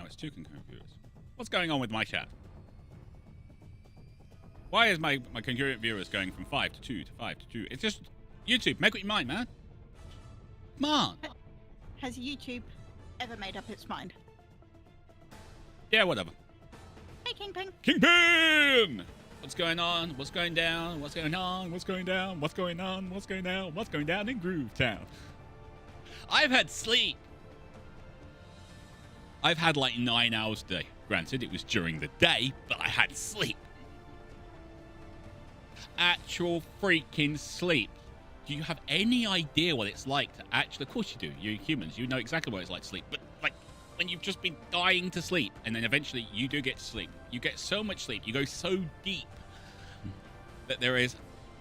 it's 2 concurrent viewers. What's going on with my chat? Why is my concurrent viewers going from 5 to 2 to 5 to 2? It's just YouTube. Make up your mind, man. Come on. Has YouTube ever made up its mind? Yeah, whatever. Hey, Kingpin. Kingpin! What's going on? What's going down? What's going on? What's going down? What's going on? What's going down? What's going down in Groove Town? I've had sleep. I've had like 9 hours a day. Granted, it was during the day, but I had sleep. Actual freaking sleep. Do you have any idea what it's like to actually... Of course you do. You're humans. You know exactly what it's like to sleep. But like when you've just been dying to sleep and then eventually you do get to sleep. You get so much sleep. You go so deep that there is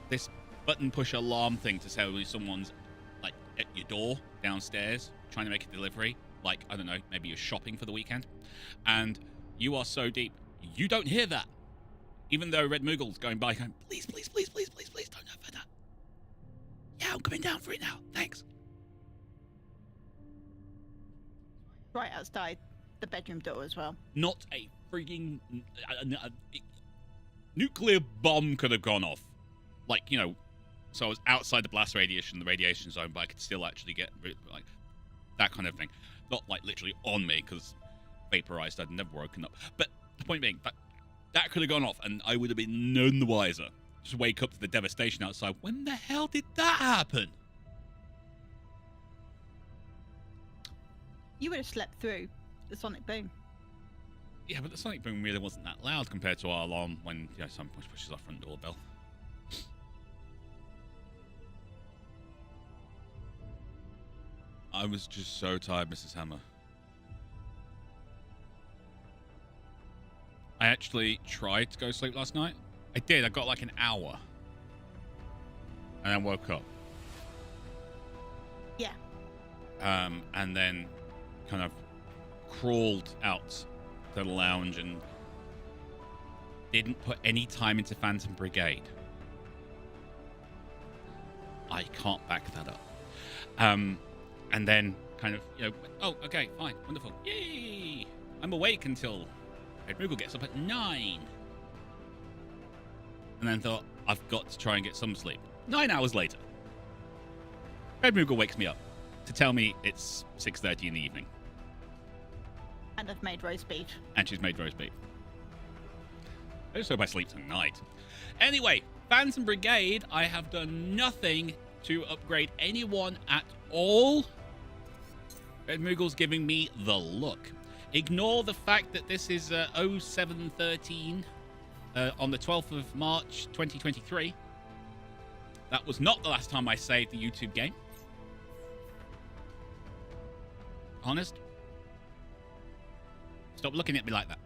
this button push alarm thing to say when someone's like at your door downstairs trying to make a delivery. Like, I don't know, maybe you're shopping for the weekend. And you are so deep, you don't hear that. Even though Red Moogle's going by going, please, please, please, please, please, please, don't open that. Yeah, I'm coming down for it now. Thanks. Right outside the bedroom door as well. Not a frigging... nuclear bomb could have gone off. Like, you know, so I was outside the blast radiation, the radiation zone, but I could still actually get, like, that kind of thing. Not, like, literally on me, because vaporized, I'd never woken up. But the point being, that could have gone off, and I would have been none the wiser. Just wake up to the devastation outside. When the hell did that happen? You would have slept through the sonic boom. Yeah, but the sonic boom really wasn't that loud compared to our alarm when, you know, someone pushes our front doorbell. I was just so tired, Mrs. Hammer. I actually tried to go to sleep last night. I did. I got like an hour. And then woke up. Yeah. And then kind of crawled out to the lounge and didn't put any time into Phantom Brigade. I can't back that up. And then kind of, you know, oh, okay, fine, wonderful. Yay! I'm awake until Red Moogle gets up at 9. And then thought, I've got to try and get some sleep. 9 hours later, Red Moogle wakes me up to tell me it's 6:30 in the evening. And I've made roast beef. And she's made roast beef. I just hope I sleep tonight. Anyway, Phantom Brigade, I have done nothing to upgrade anyone at all. Red Moogle's giving me the look. Ignore the fact that this is 0713 on the 12th of March 2023. That was not the last time I saved the YouTube game. Honest. Stop looking at me like that.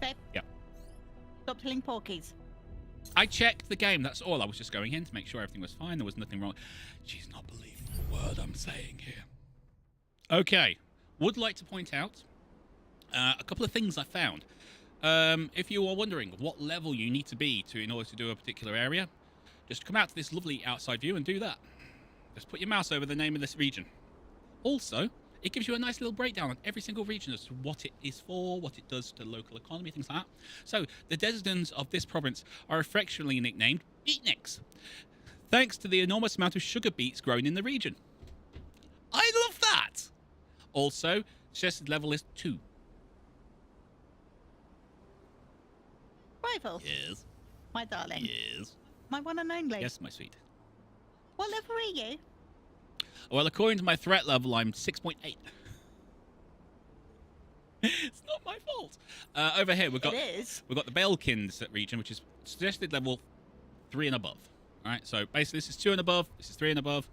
Babe. Yeah. Stop telling porkies. I checked the game, that's all. I was just going in to make sure everything was fine. There was nothing wrong. She's not believing a word I'm saying here. Okay. Would like to point out a couple of things I found. If you are wondering what level you need to be in order to do a particular area, just come out to this lovely outside view and do that. Just put your mouse over the name of this region. Also, it gives you a nice little breakdown on every single region as to what it is for, what it does to the local economy, things like that. So, the denizens of this province are affectionately nicknamed beatniks, thanks to the enormous amount of sugar beets grown in the region. I love that! Also, suggested level is 2. Rival. Yes. My darling. Yes. My one and only. Yes, my sweet. What level are you? Well, according to my threat level, I'm 6.8. It's not my fault. Over here, we've got the Balekins region, which is suggested level 3 and above. All right, so basically this is 2 and above, this is 3 and above.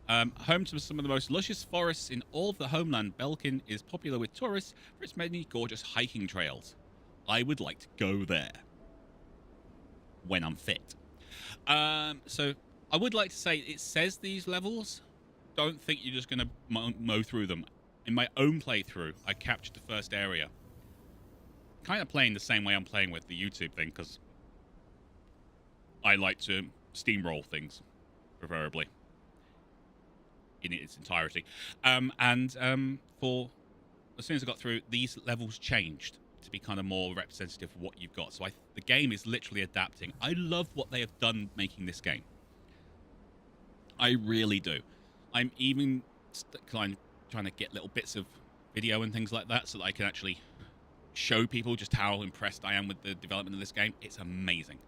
Home to some of the most luscious forests in all of the homeland, Belkin is popular with tourists for its many gorgeous hiking trails. I would like to go there when I'm fit. So I would like to say it says these levels. Don't think you're just going to mow through them. In my own playthrough, I captured the first area. Kind of playing the same way I'm playing with the YouTube thing, because I like to steamroll things, preferably, in its entirety. For as soon as I got through, these levels changed to be kind of more representative of what you've got. So the game is literally adapting. I love what they have done making this game. I really do. I'm even trying to get little bits of video and things like that so that I can actually show people just how impressed I am with the development of this game. It's amazing.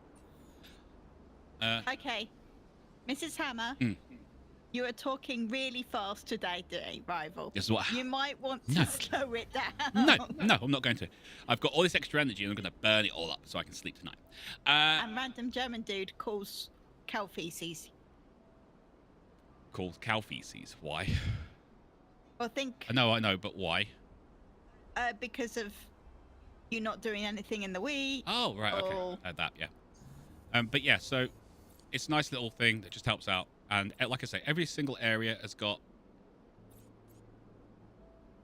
Okay, Mrs. Hammer, you are talking really fast today, Rival. This is what you might want to slow it down. No, I'm not going to. I've got all this extra energy and I'm going to burn it all up so I can sleep tonight. And random German dude calls cow feces. Calls cow feces. Why? Well, think. I know, but why? Because of you not doing anything in the week. Oh, right, okay. That, yeah. But yeah, so it's a nice little thing that just helps out. And like I say, every single area has got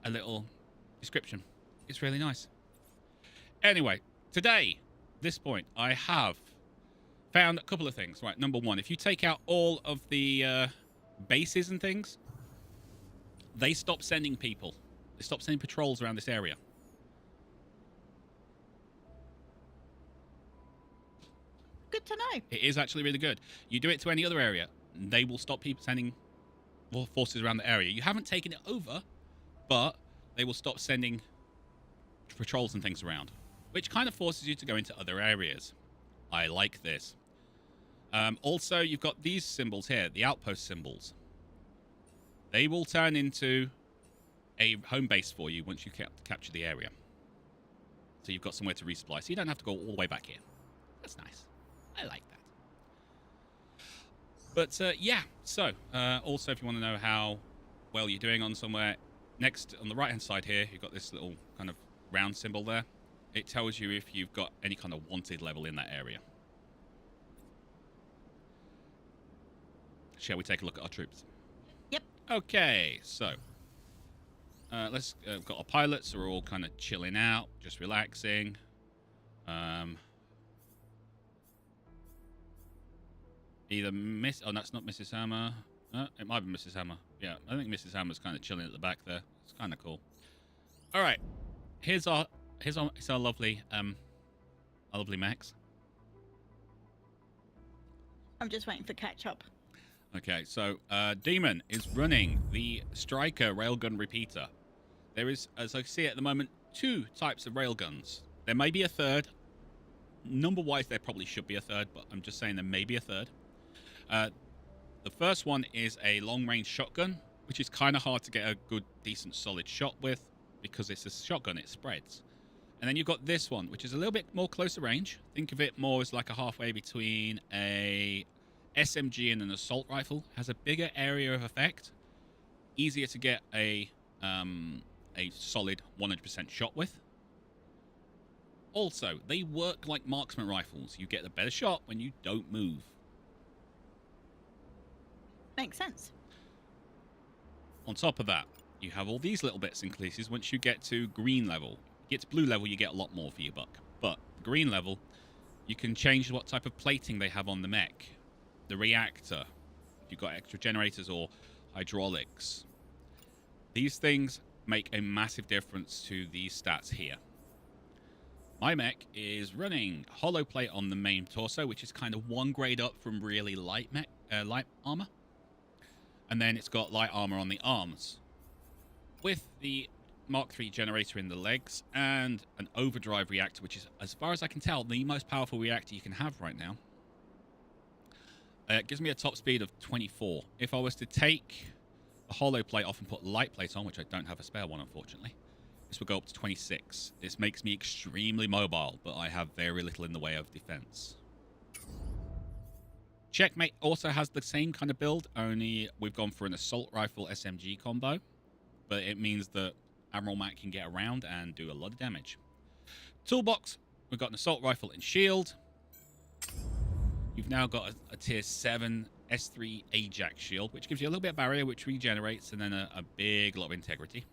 a little description. It's really nice. Anyway, today, this point, I have found a couple of things. Right, number one, if you take out all of the bases and things, they stop sending people. They stop sending patrols around this area. Good to know. It is actually really good. You do it to any other area, they will stop people sending more forces around the area. You haven't taken it over, but they will stop sending patrols and things around, which kind of forces you to go into other areas. I like this. Also, you've got these symbols here, the outpost symbols. They will turn into a home base for you once you capture the area. So you've got somewhere to resupply, so you don't have to go all the way back here. That's nice. I like that. But, yeah, so, also if you want to know how well you're doing on somewhere, next, on the right-hand side here, you've got this little kind of round symbol there. It tells you if you've got any kind of wanted level in that area. Shall we take a look at our troops? Yep. Okay, so, we've got our pilots who are all kind of chilling out, just relaxing. Either oh, that's not Mrs. Hammer. It might be Mrs. Hammer. Yeah, I think Mrs. Hammer's kind of chilling at the back there. It's kind of cool. All right, here's our lovely mechs. I'm just waiting for catch up. Okay, so Demon is running the Striker Railgun Repeater. There is, as I see at the moment, 2 types of railguns. There may be a third. Number-wise, there probably should be a third, but I'm just saying there may be a third. The first one is a long-range shotgun, which is kind of hard to get a good, decent, solid shot with because it's a shotgun, it spreads. And then you've got this one, which is a little bit more closer range. Think of it more as like a halfway between a SMG and an assault rifle. Has a bigger area of effect, easier to get a solid 100% shot with. Also, they work like marksman rifles. You get a better shot when you don't move. Makes sense. On top of that, you have all these little bits and pieces. Once you get to green level, get to blue level, you get a lot more for your buck. But green level, you can change what type of plating they have on the mech. The reactor, if you've got extra generators or hydraulics. These things make a massive difference to these stats here. My mech is running hollow plate on the main torso, which is kind of 1 grade up from really light armor. And then it's got light armor on the arms. With the Mark III generator in the legs and an overdrive reactor, which is, as far as I can tell, the most powerful reactor you can have right now. It gives me a top speed of 24. If I was to take a hollow plate off and put light plate on, which I don't have a spare one, unfortunately, this would go up to 26. This makes me extremely mobile, but I have very little in the way of defense. Checkmate also has the same kind of build, only we've gone for an assault rifle SMG combo, but it means that Admiral Mac can get around and do a lot of damage. Toolbox, we've got an assault rifle and shield. You've now got a tier 7 S3 Ajax shield, which gives you a little bit of barrier, which regenerates, and then a big lot of integrity.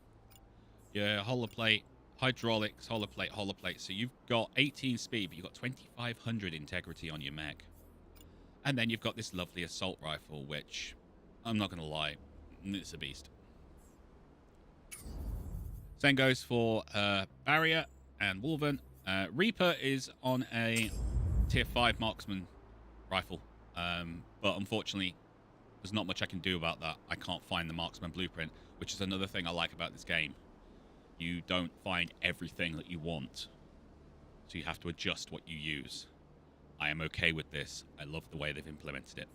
Your hollow plate, hydraulics, hollow plate. So you've got 18 speed, but you've got 2,500 integrity on your mech. And then you've got this lovely assault rifle, which, I'm not going to lie, it's a beast. Same goes for Barrier and Wolven. Reaper is on a tier 5 marksman rifle, but unfortunately there's not much I can do about that. I can't find the marksman blueprint, which is another thing I like about this game. You don't find everything that you want, so you have to adjust what you use. I am okay with this. I love the way they've implemented it.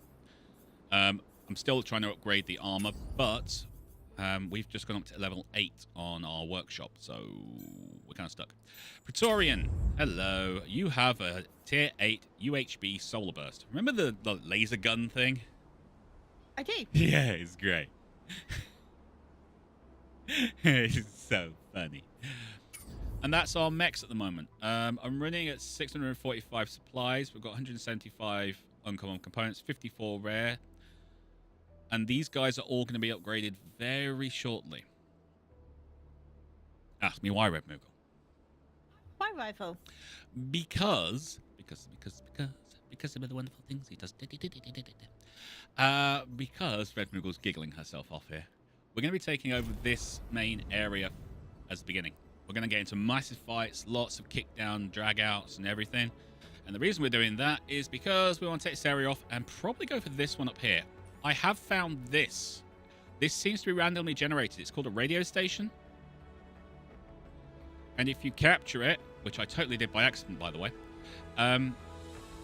I'm still trying to upgrade the armor, but we've just gone up to level 8 on our workshop, so we're kind of stuck. Praetorian, hello. You have a tier 8 UHB solar burst. Remember the laser gun thing? I do. Yeah, it's great. It's so funny. And that's our mechs at the moment. I'm running at 645 supplies. We've got 175 uncommon components, 54 rare. And these guys are all going to be upgraded very shortly. Ask me why, Red Moogle. Why rival? Because of the wonderful things he does. Because Red Moogle's giggling herself off here. We're going to be taking over this main area as the beginning. We're going to get into massive fights, lots of kick down, drag outs and everything. And the reason we're doing that is because we want to take this area off and probably go for this one up here. I have found this. This seems to be randomly generated. It's called a radio station. And if you capture it, which I totally did by accident, by the way,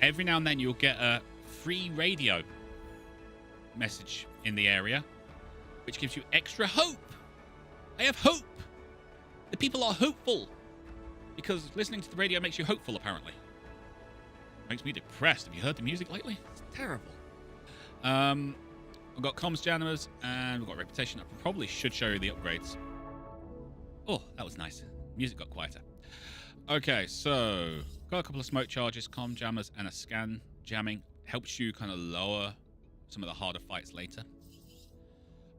every now and then you'll get a free radio message in the area, which gives you extra hope. I have hope. The people are hopeful because listening to the radio makes you hopeful, apparently. Makes me depressed. Have you heard the music lately? It's terrible. We've got comms jammers and we've got reputation. I probably should show you the upgrades. Oh, that was nice. Music got quieter. Okay, so got a couple of smoke charges, comm jammers, and a scan jamming. Helps you kind of lower some of the harder fights later.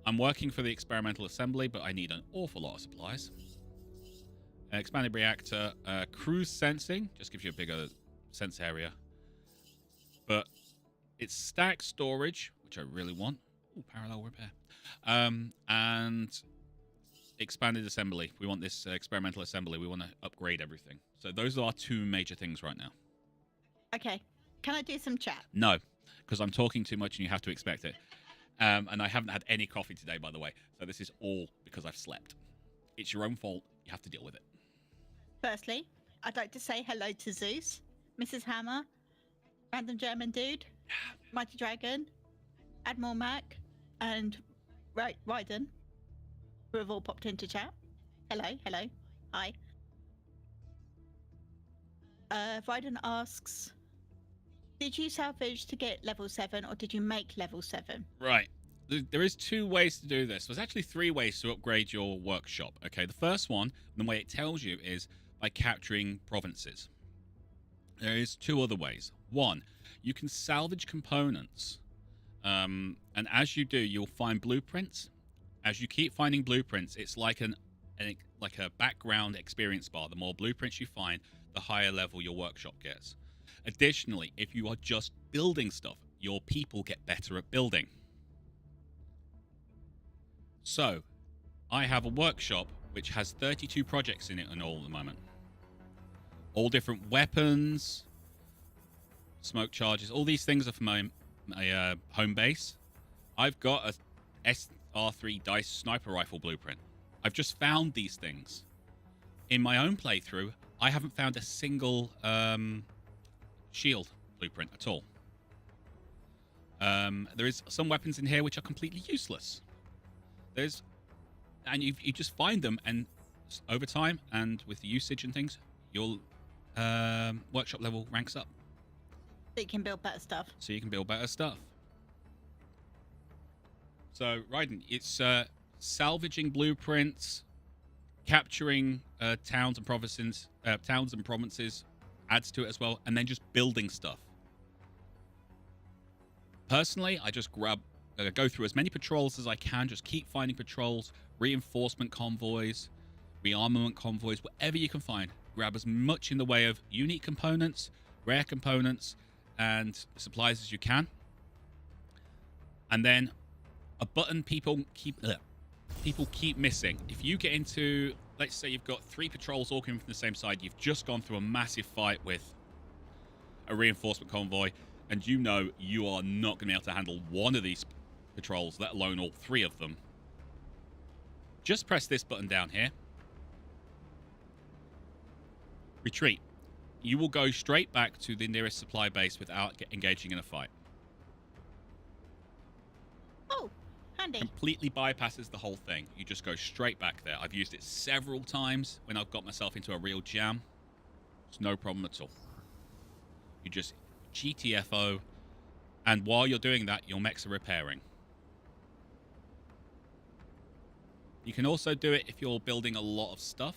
I'm working for the experimental assembly, but I need an awful lot of supplies. Expanded reactor, cruise sensing, just gives you a bigger sense area. But it's stack storage, which I really want. Ooh, parallel repair. And expanded assembly. We want this experimental assembly. We want to upgrade everything. So those are our two major things right now. Okay. Can I do some chat? No, because I'm talking too much and you have to expect it. And I haven't had any coffee today, by the way. So this is all because I've slept. It's your own fault. You have to deal with it. Firstly, I'd like to say hello to Zeus, Mrs. Hammer, Random German Dude, Mighty Dragon, Admiral Mac, and Raiden, who have all popped into chat. Hello, hello, hi. Raiden asks, did you salvage to get level 7 or did you make level 7? Right. There is two ways to do this. There's actually 3 ways to upgrade your workshop. Okay, the first one, the way it tells you, is by capturing provinces. There is 2 other ways. One, you can salvage components. And as you do, you'll find blueprints. As you keep finding blueprints, it's like like a background experience bar. The more blueprints you find, the higher level your workshop gets. Additionally, if you are just building stuff, your people get better at building. So, I have a workshop which has 32 projects in it and all at the moment. All different weapons, smoke charges, all these things are for my home base. I've got a SR3 Dice sniper rifle blueprint. I've just found these things. In my own playthrough, I haven't found a single shield blueprint at all. There is some weapons in here which are completely useless. And you just find them, and over time and with the usage and things, your workshop level ranks up. So you can build better stuff. So, Raiden, it's salvaging blueprints, capturing towns and provinces, adds to it as well, and then just building stuff. Personally, I just go through as many patrols as I can, just keep finding patrols, reinforcement convoys, rearmament convoys, whatever you can find. Grab as much in the way of unique components, rare components, and supplies as you can. And then a button people keep missing. If you get into let's say you've got 3 patrols all coming from the same side. You've just gone through a massive fight with a reinforcement convoy, and you know you are not going to be able to handle one of these patrols, let alone all 3 of them. Just press this button down here. Retreat. You will go straight back to the nearest supply base without engaging in a fight. Oh, handy. Completely bypasses the whole thing. You just go straight back there. I've used it several times when I've got myself into a real jam. It's no problem at all. You just GTFO, and while you're doing that, your mechs are repairing. You can also do it if you're building a lot of stuff.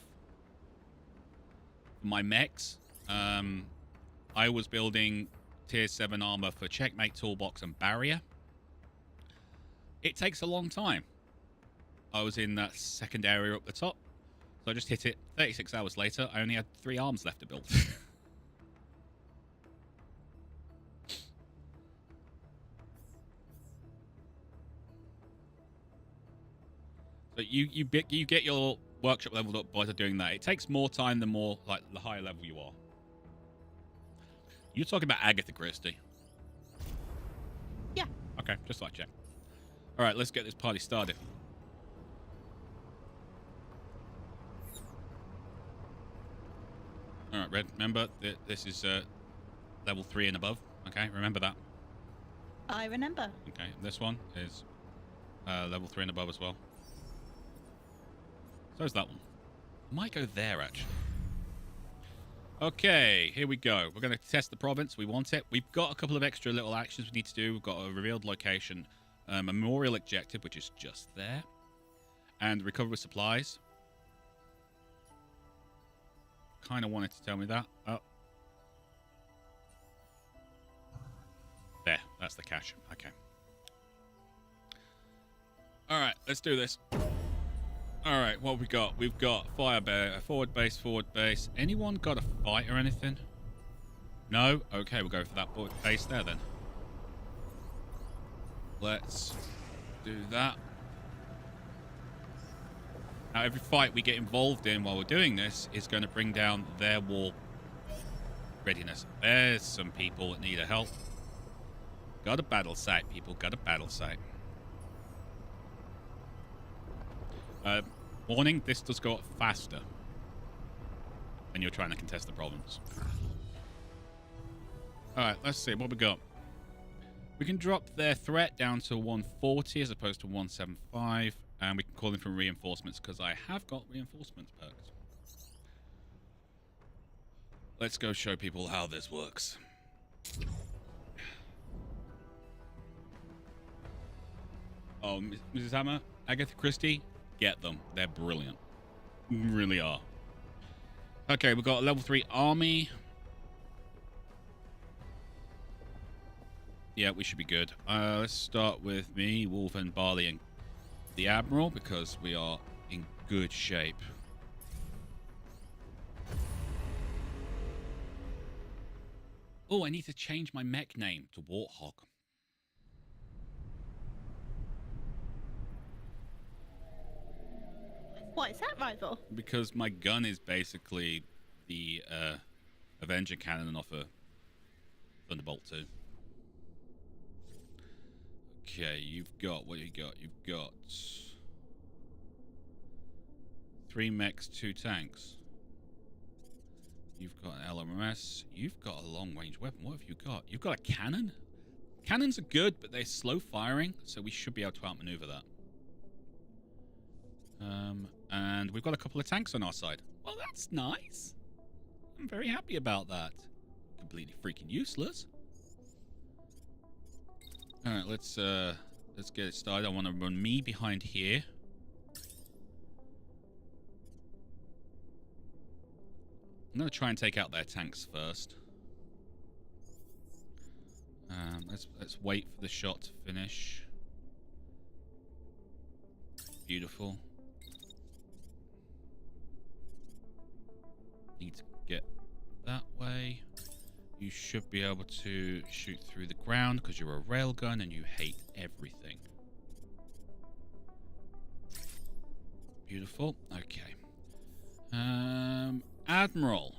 For my mechs, I was building tier 7 armor for checkmate, toolbox, and barrier. It takes a long time. I was in that second area up the top, so I just hit it. 36 hours later, I only had 3 arms left to build. So you get your workshop leveled up by doing that. It takes more time the more, like, the higher level you are. You're talking about Agatha Christie? Yeah. Okay, just like check. All right, let's get this party started. All right, Red, remember that this is level 3 and above. Okay, remember that. I remember. Okay, this one is level 3 and above as well. So is that one. I might go there, actually. Okay, here we go. We're going to test the province. We want it. We've got a couple of extra little actions we need to do. We've got a revealed location, a memorial objective, which is just there, and recover supplies. Kind of wanted to tell me that. Oh. There, that's the cache. Okay. All right, let's do this. All right, what have we got? We've got fire bear, forward base. Anyone got a fight or anything? No? Okay, we'll go for that forward base there then. Let's do that. Now, every fight we get involved in while we're doing this is going to bring down their war readiness. There's some people that need a help. Got a battle site, people. Got a battle site. Warning, this does go up faster when you're trying to contest the province. Alright, let's see what we got. We can drop their threat down to 140 as opposed to 175, and we can call in for reinforcements because I have got reinforcements perked. Let's go show people how this works. Oh, Mrs. Hammer, Agatha Christie, get them. They're brilliant. Really are. Okay, we've got a level 3 army. Yeah, we should be good. Let's start with me, Wolf, and Barley, and the Admiral, because we are in good shape. Oh, I need to change my mech name to Warthog. Why is that, rival? Because my gun is basically the Avenger cannon off a Thunderbolt 2. Okay, you've got... What have you got? You've got 3 mechs, 2 tanks. You've got an LMS. You've got a long-range weapon. What have you got? You've got a cannon? Cannons are good, but they're slow firing, so we should be able to outmaneuver that. And we've got a couple of tanks on our side. Well, that's nice. I'm very happy about that. Completely freaking useless. All right, let's get it started. I want to run me behind here. I'm going to try and take out their tanks first. Let's wait for the shot to finish. Beautiful. Need to get that way. You should be able to shoot through the ground because you're a railgun and you hate everything. Beautiful. Okay. Admiral.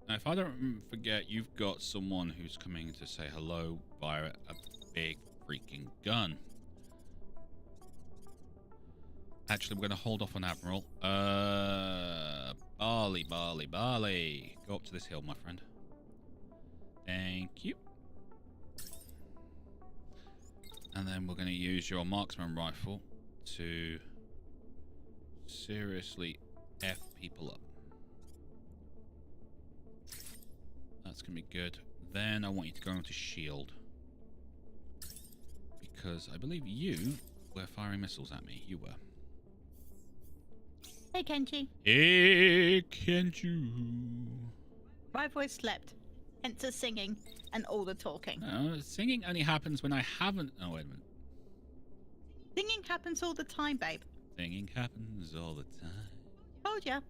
Now, if I don't forget, you've got someone who's coming to say hello via a big freaking gun. Actually, we're going to hold off on Admiral. Barley. Go up to this hill, my friend. Thank you. And then we're going to use your marksman rifle to seriously F people up. That's going to be good. Then I want you to go into shield. Because I believe you were firing missiles at me. You were. Hey, Kenji. Hey, Kenji. My voice slept. Hence the singing and all the talking. Singing only happens when I haven't... Oh, wait a minute. Singing happens all the time, babe. Singing happens all the time. Told ya.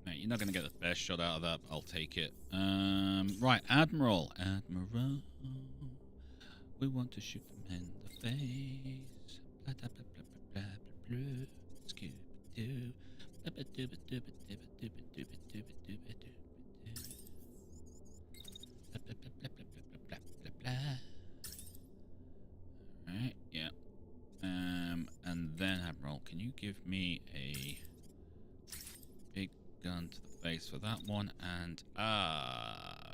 Mate, you're not going to get the best shot out of that. I'll take it. Right, Admiral. Admiral. We want to shoot them in the face. Blah, blah, blah, blah, blah, blah, blah. Scooby-Doo. Alright, yeah. And then, Admiral, can you give me a big gun to the face for that one? And,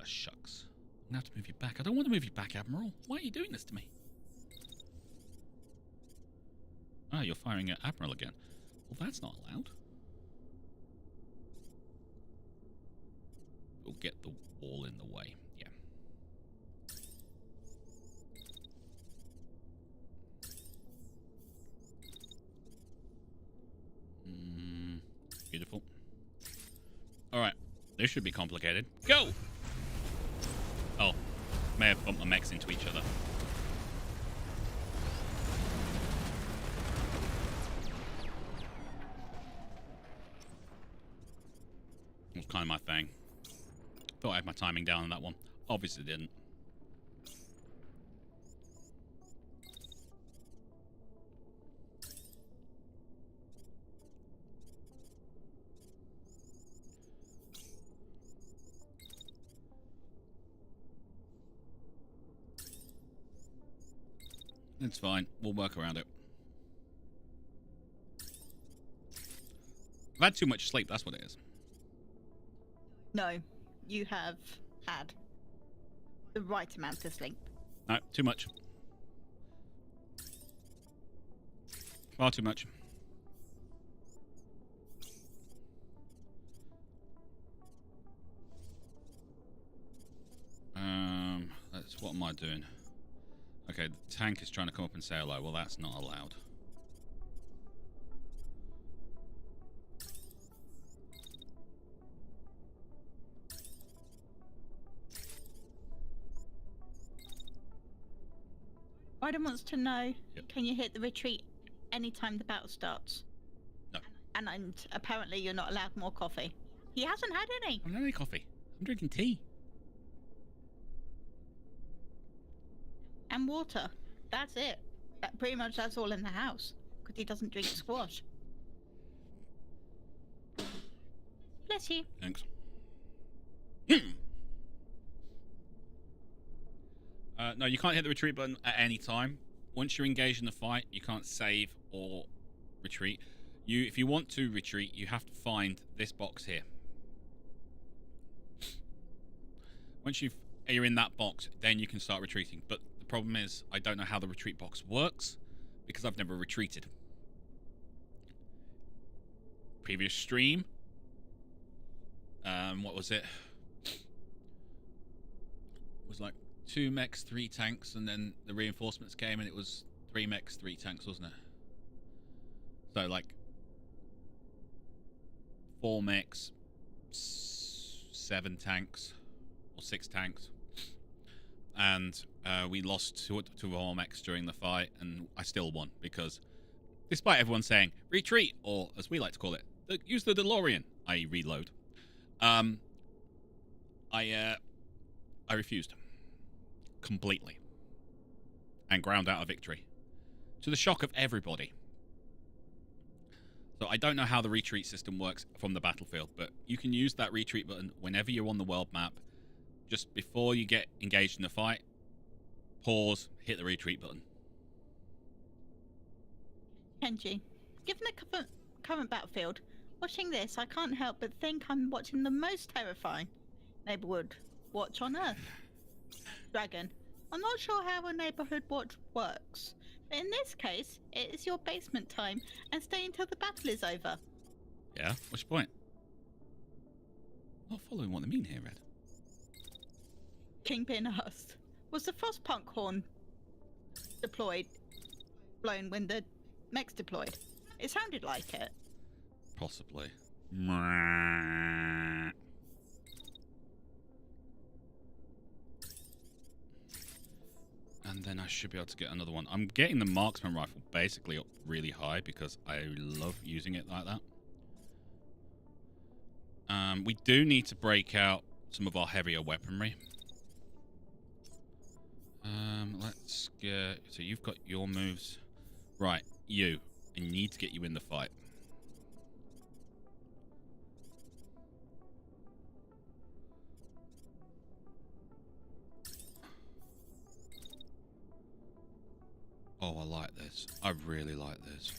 shucks. I'm gonna have to move you back. I don't want to move you back, Admiral. Why are you doing this to me? Ah, you're firing at Admiral again. Well, that's not allowed. We'll get the wall in the way. Yeah. Beautiful. Alright. This should be complicated. Go! Oh. May have bumped my mechs into each other. It was kind of my thing. Thought I had my timing down on that one. Obviously didn't. It's fine. We'll work around it. I've had too much sleep, that's what it is. No, you have had the right amount of sleep. No, too much. Far too much. What am I doing? Okay, the tank is trying to come up and say hello. Well, that's not allowed. Ryden wants to know, Yep. Can you hit the retreat anytime the battle starts? No. And apparently you're not allowed more coffee. He hasn't had any. I haven't had any coffee. I'm drinking tea. And water. That's it. That pretty much that's all in the house. Because he doesn't drink squash. Bless you. Thanks. No, you can't hit the retreat button at any time. Once you're engaged in the fight, you can't save or retreat. If you want to retreat, you have to find this box here. Once you're in that box, then you can start retreating. But the problem is, I don't know how the retreat box works because I've never retreated. Previous stream. What was it? It was like 2 mechs, 3 tanks, and then the reinforcements came, and it was 3 mechs, 3 tanks, wasn't it? So like 4 mechs, 7 tanks, or 6 tanks, and we lost 2 of our mechs during the fight, and I still won because, despite everyone saying retreat, or as we like to call it, use the DeLorean, i.e. reload, I refused completely and ground out a victory to the shock of everybody So I don't know how the retreat system works from the battlefield, but you can use that retreat button whenever you're on the world map. Just before you get engaged in the fight, pause, hit the retreat button. Kenji, given the current battlefield, watching this, I can't help but think I'm watching the most terrifying neighborhood watch on Earth. Dragon, I'm not sure how a neighborhood watch works, but in this case, it is your basement time and stay until the battle is over. Yeah? What's your point? Not following what they mean here, Red. Kingpin asked, was the Frostpunk horn blown when the mechs deployed? It sounded like it. Possibly. And then I should be able to get another one. I'm getting the marksman rifle basically up really high because I love using it like that. We do need to break out some of our heavier weaponry. Let's get... So you've got your moves. Right, you. I need to get you in the fight. Oh, I like this. I really like this.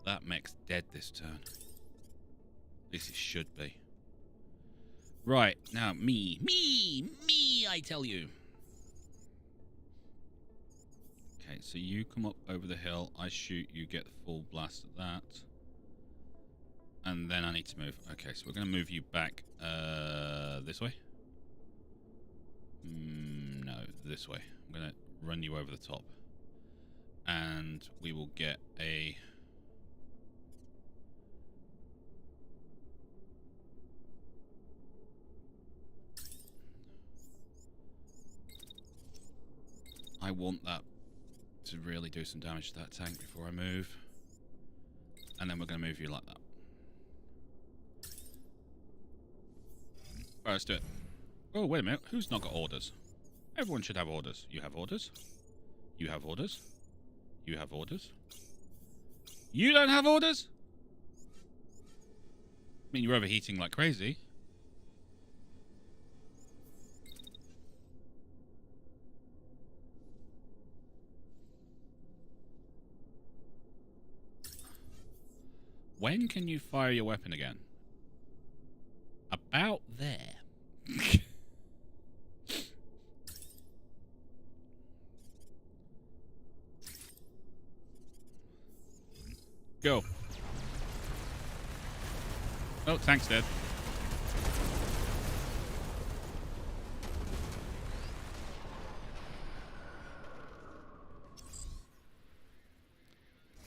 That mech's dead this turn. At least it should be. Right, now me, I tell you. Okay, so you come up over the hill, I shoot, you get the full blast of that. And then I need to move. Okay, so we're going to move you back this way. No, this way. I'm going to run you over the top. And we will get a... I want that to really do some damage to that tank before I move. And then we're going to move you like that. Alright, let's do it. Oh, wait a minute. Who's not got orders? Everyone should have orders. You have orders. You have orders. You have orders. You don't have orders? I mean, you're overheating like crazy. When can you fire your weapon again? About there. Go. Oh, tank's dead.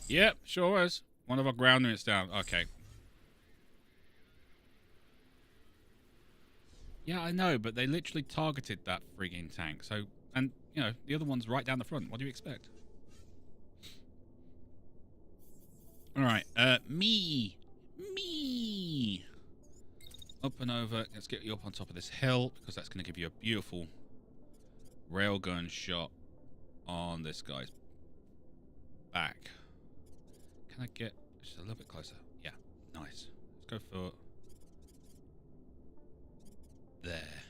Yep, sure was. One of our ground units down. Okay. Yeah, I know, but they literally targeted that frigging tank. So, and, you know, the other one's right down the front. What do you expect? Alright, me. Up and over. Let's get you up on top of this hill, because that's going to give you a beautiful railgun shot on this guy's back. Can I get just a little bit closer? Yeah, nice. Let's go for there.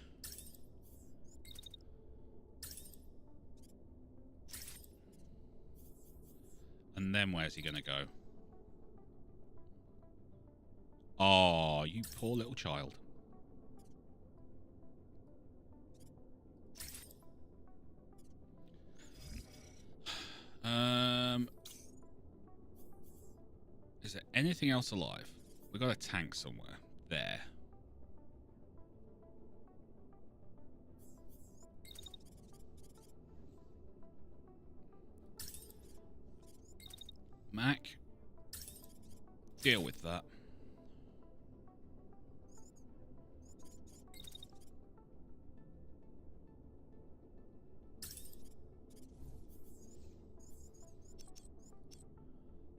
And then where's he going to go? Oh, you poor little child. Is there anything else alive? We got a tank somewhere. There. Mac, deal with that.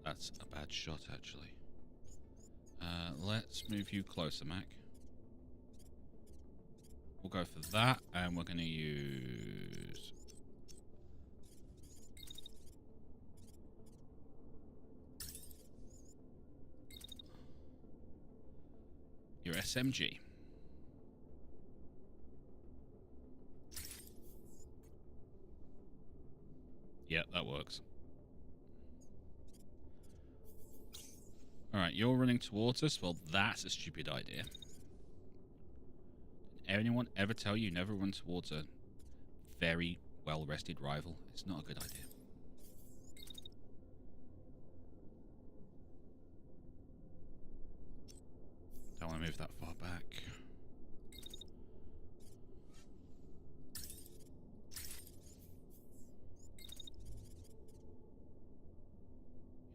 That's a bad shot, actually. Let's move you closer, Mac. We'll go for that, and we're going to use... SMG. Yeah, that works. Alright, you're running towards us? Well, that's a stupid idea. Did anyone ever tell you never run towards a very well-rested rival? It's not a good idea. Don't want to move that far back.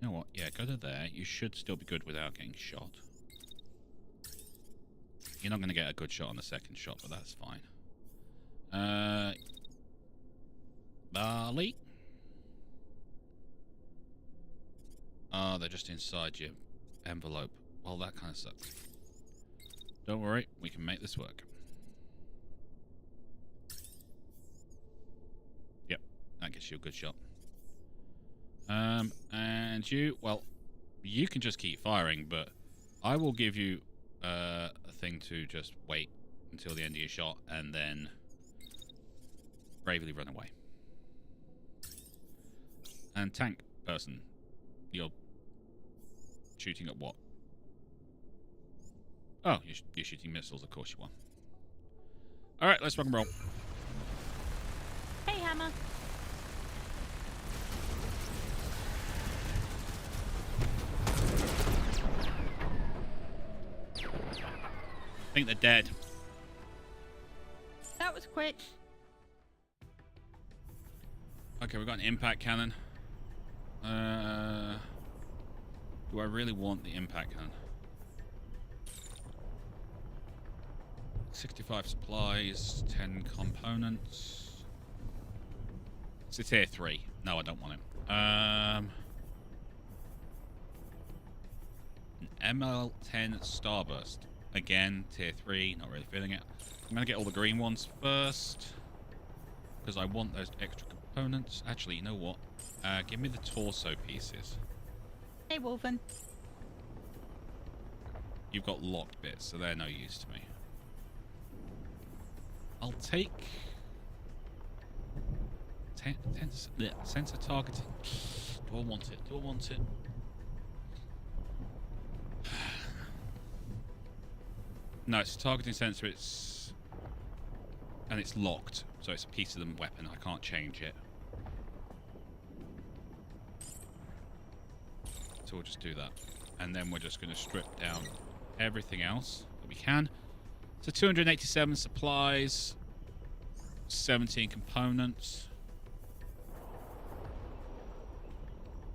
You know what? Yeah, go to there. You should still be good without getting shot. You're not going to get a good shot on the second shot, but that's fine. Barley? Oh, they're just inside your envelope. Well, that kind of sucks. Don't worry, we can make this work. Yep, that gets you a good shot. And you, well, you can just keep firing, but I will give you a thing to just wait until the end of your shot and then bravely run away. And tank person, you're shooting at what? Oh, you're shooting missiles, of course you are. Alright, let's rock and roll. Hey, Hammer. I think they're dead. That was quick. Okay, we've got an impact cannon. Do I really want the impact cannon? 65 supplies, 10 components. It's a tier 3. No, I don't want it. An ML10 Starburst. Again, tier 3. Not really feeling it. I'm going to get all the green ones first, because I want those extra components. Actually, you know what? Give me the torso pieces. Hey, Wolfen. You've got locked bits, so they're no use to me. I'll take... sensor targeting. Do I want it? Do I want it? No, it's a targeting sensor. It's... and it's locked, so it's a piece of the weapon. I can't change it. So we'll just do that. And then we're just going to strip down everything else that we can. So 287 supplies, 17 components.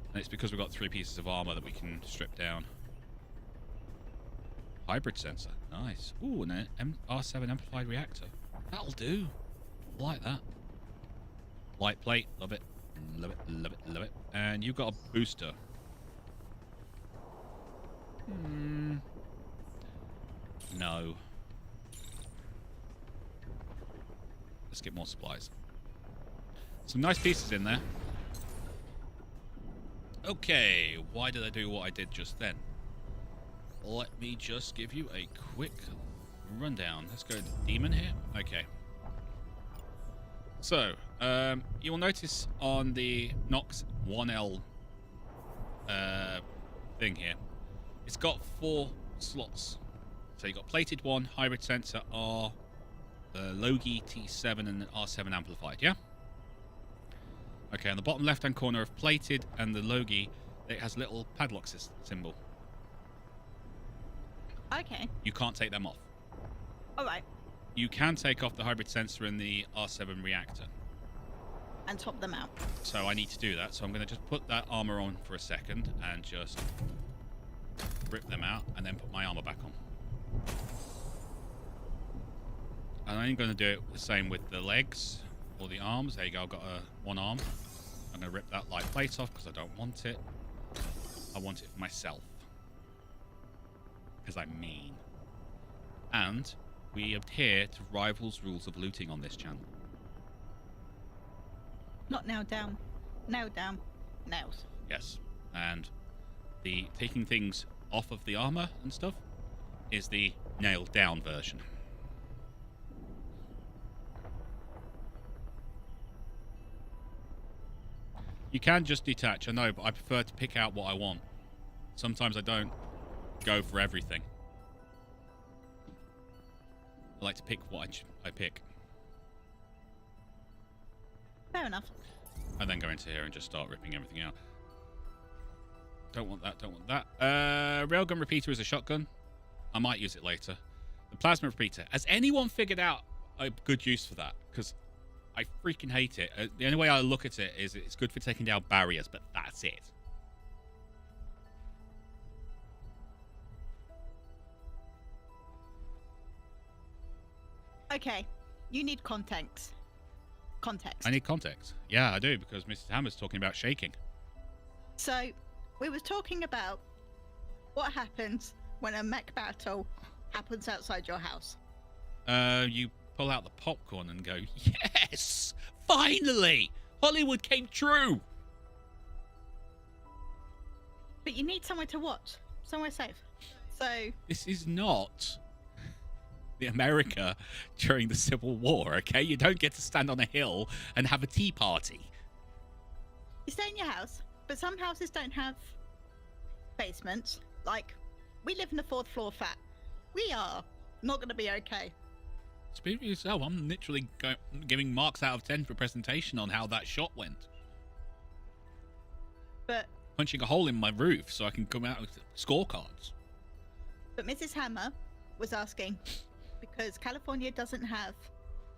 And it's because we've got 3 pieces of armor that we can strip down. Hybrid sensor. Nice. Ooh, an R7 amplified reactor. That'll do. Like that. Light plate. Love it. Love it, love it, love it. And you've got a booster. No. Let's get more supplies. Some nice pieces in there. Okay, why did I do what I did just then? Let me just give you a quick rundown. Let's go to Demon here. Okay. So, you will notice on the Nox 1L thing here, it's got 4 slots. So you got plated 1, hybrid sensor, R, Logi T7, and R7 amplified, yeah? Okay, on the bottom left-hand corner of plated and the Logi, it has a little padlock symbol. Okay. You can't take them off. Alright. You can take off the hybrid sensor and the R7 reactor. And swap them out. So I need to do that. So I'm going to just put that armor on for a second and just rip them out and then put my armor back on. And I'm going to do it the same with the legs or the arms. There you go, I've got one arm. I'm going to rip that light plate off because I don't want it. I want it for myself. Because I'm mean. And we adhere to Rivals rules of looting on this channel. Not nailed down. Nailed down. Nails. Yes. And the taking things off of the armor and stuff is the nailed down version. You can just detach, I know, but I prefer to pick out what I want. Sometimes I don't go for everything. I like to pick what I pick. Fair enough. And then go into here and just start ripping everything out. Don't want that, don't want that. Railgun repeater is a shotgun. I might use it later. The plasma repeater. Has anyone figured out a good use for that? Because I freaking hate it. The only way I look at it is it's good for taking down barriers, but that's it. Okay, you need context. Context. I need context. Yeah, I do, because Mrs. Hammer's talking about shaking. So, we were talking about what happens when a mech battle happens outside your house. You pull out the popcorn and go, yes! Finally! Hollywood came true! But you need somewhere to watch. Somewhere safe. So... This is not the America during the Civil War, okay? You don't get to stand on a hill and have a tea party. You stay in your house, but some houses don't have basements. Like, we live in a 4th floor flat. We are not going to be okay. Speak for yourself. I'm literally giving marks out of 10 for presentation on how that shot went. But... punching a hole in my roof so I can come out with scorecards. But Mrs. Hammer was asking, because California doesn't have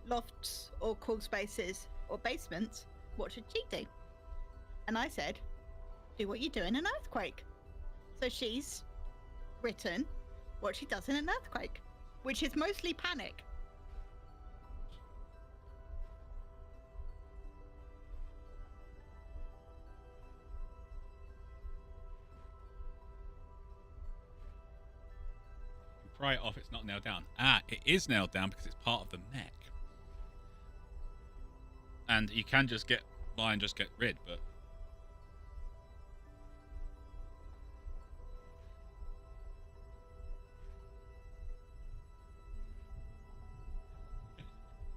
lofts or crawl spaces or basements, what should she do? And I said, do what you do in an earthquake. So she's written what she does in an earthquake, which is mostly panic. Pry it off, it's not nailed down. Ah, it is nailed down because it's part of the mech. And you can just get by and just get rid, but...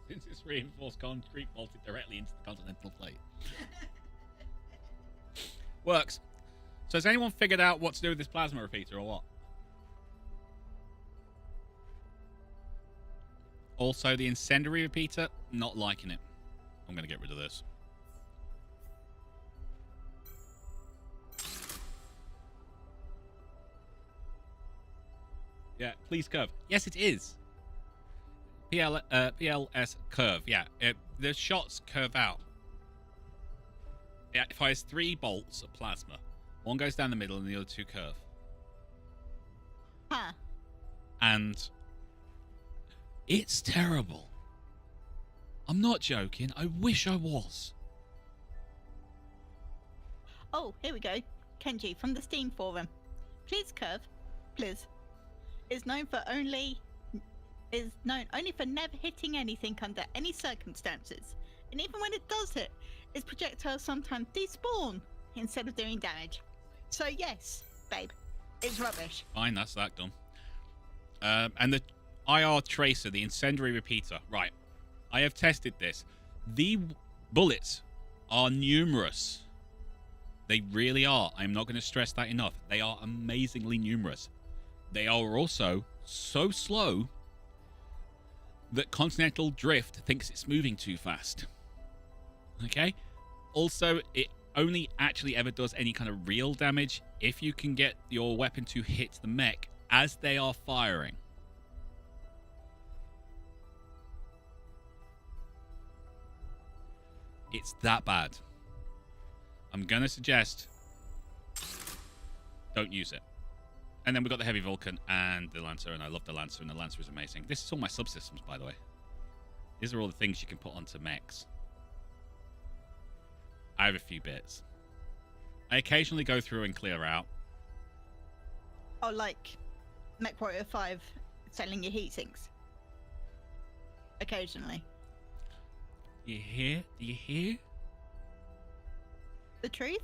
since it's reinforced concrete bolted directly into the continental plate. Works. So has anyone figured out what to do with this plasma repeater or what? Also, the incendiary repeater, not liking it. I'm going to get rid of this. Yeah, please curve. Yes, it is. PLS curve, yeah. The shots curve out. It fires 3 bolts of plasma. One goes down the middle and the other 2 curve. Huh. And it's terrible. I'm not joking. I wish I was. Oh, here we go. Kenji from the Steam forum. Please curve, please. Is known only for never hitting anything under any circumstances. And even when it does hit, its projectiles sometimes despawn instead of doing damage. So yes, babe, it's rubbish. Fine, that's that done. And the IR tracer, the incendiary repeater. Right. I have tested this. The bullets are numerous. They really are. I'm not going to stress that enough. They are amazingly numerous. They are also so slow that Continental Drift thinks it's moving too fast. Okay? Also, it only actually ever does any kind of real damage if you can get your weapon to hit the mech as they are firing. It's that bad. I'm going to suggest don't use it. And then we've got the Heavy Vulcan and the Lancer, and I love the Lancer, and the Lancer is amazing. This is all my subsystems, by the way. These are all the things you can put onto mechs. I have a few bits. I occasionally go through and clear out. Oh, like Mech Warrior 5 selling your heat sinks. Occasionally. Do you hear? Do you hear? The truth?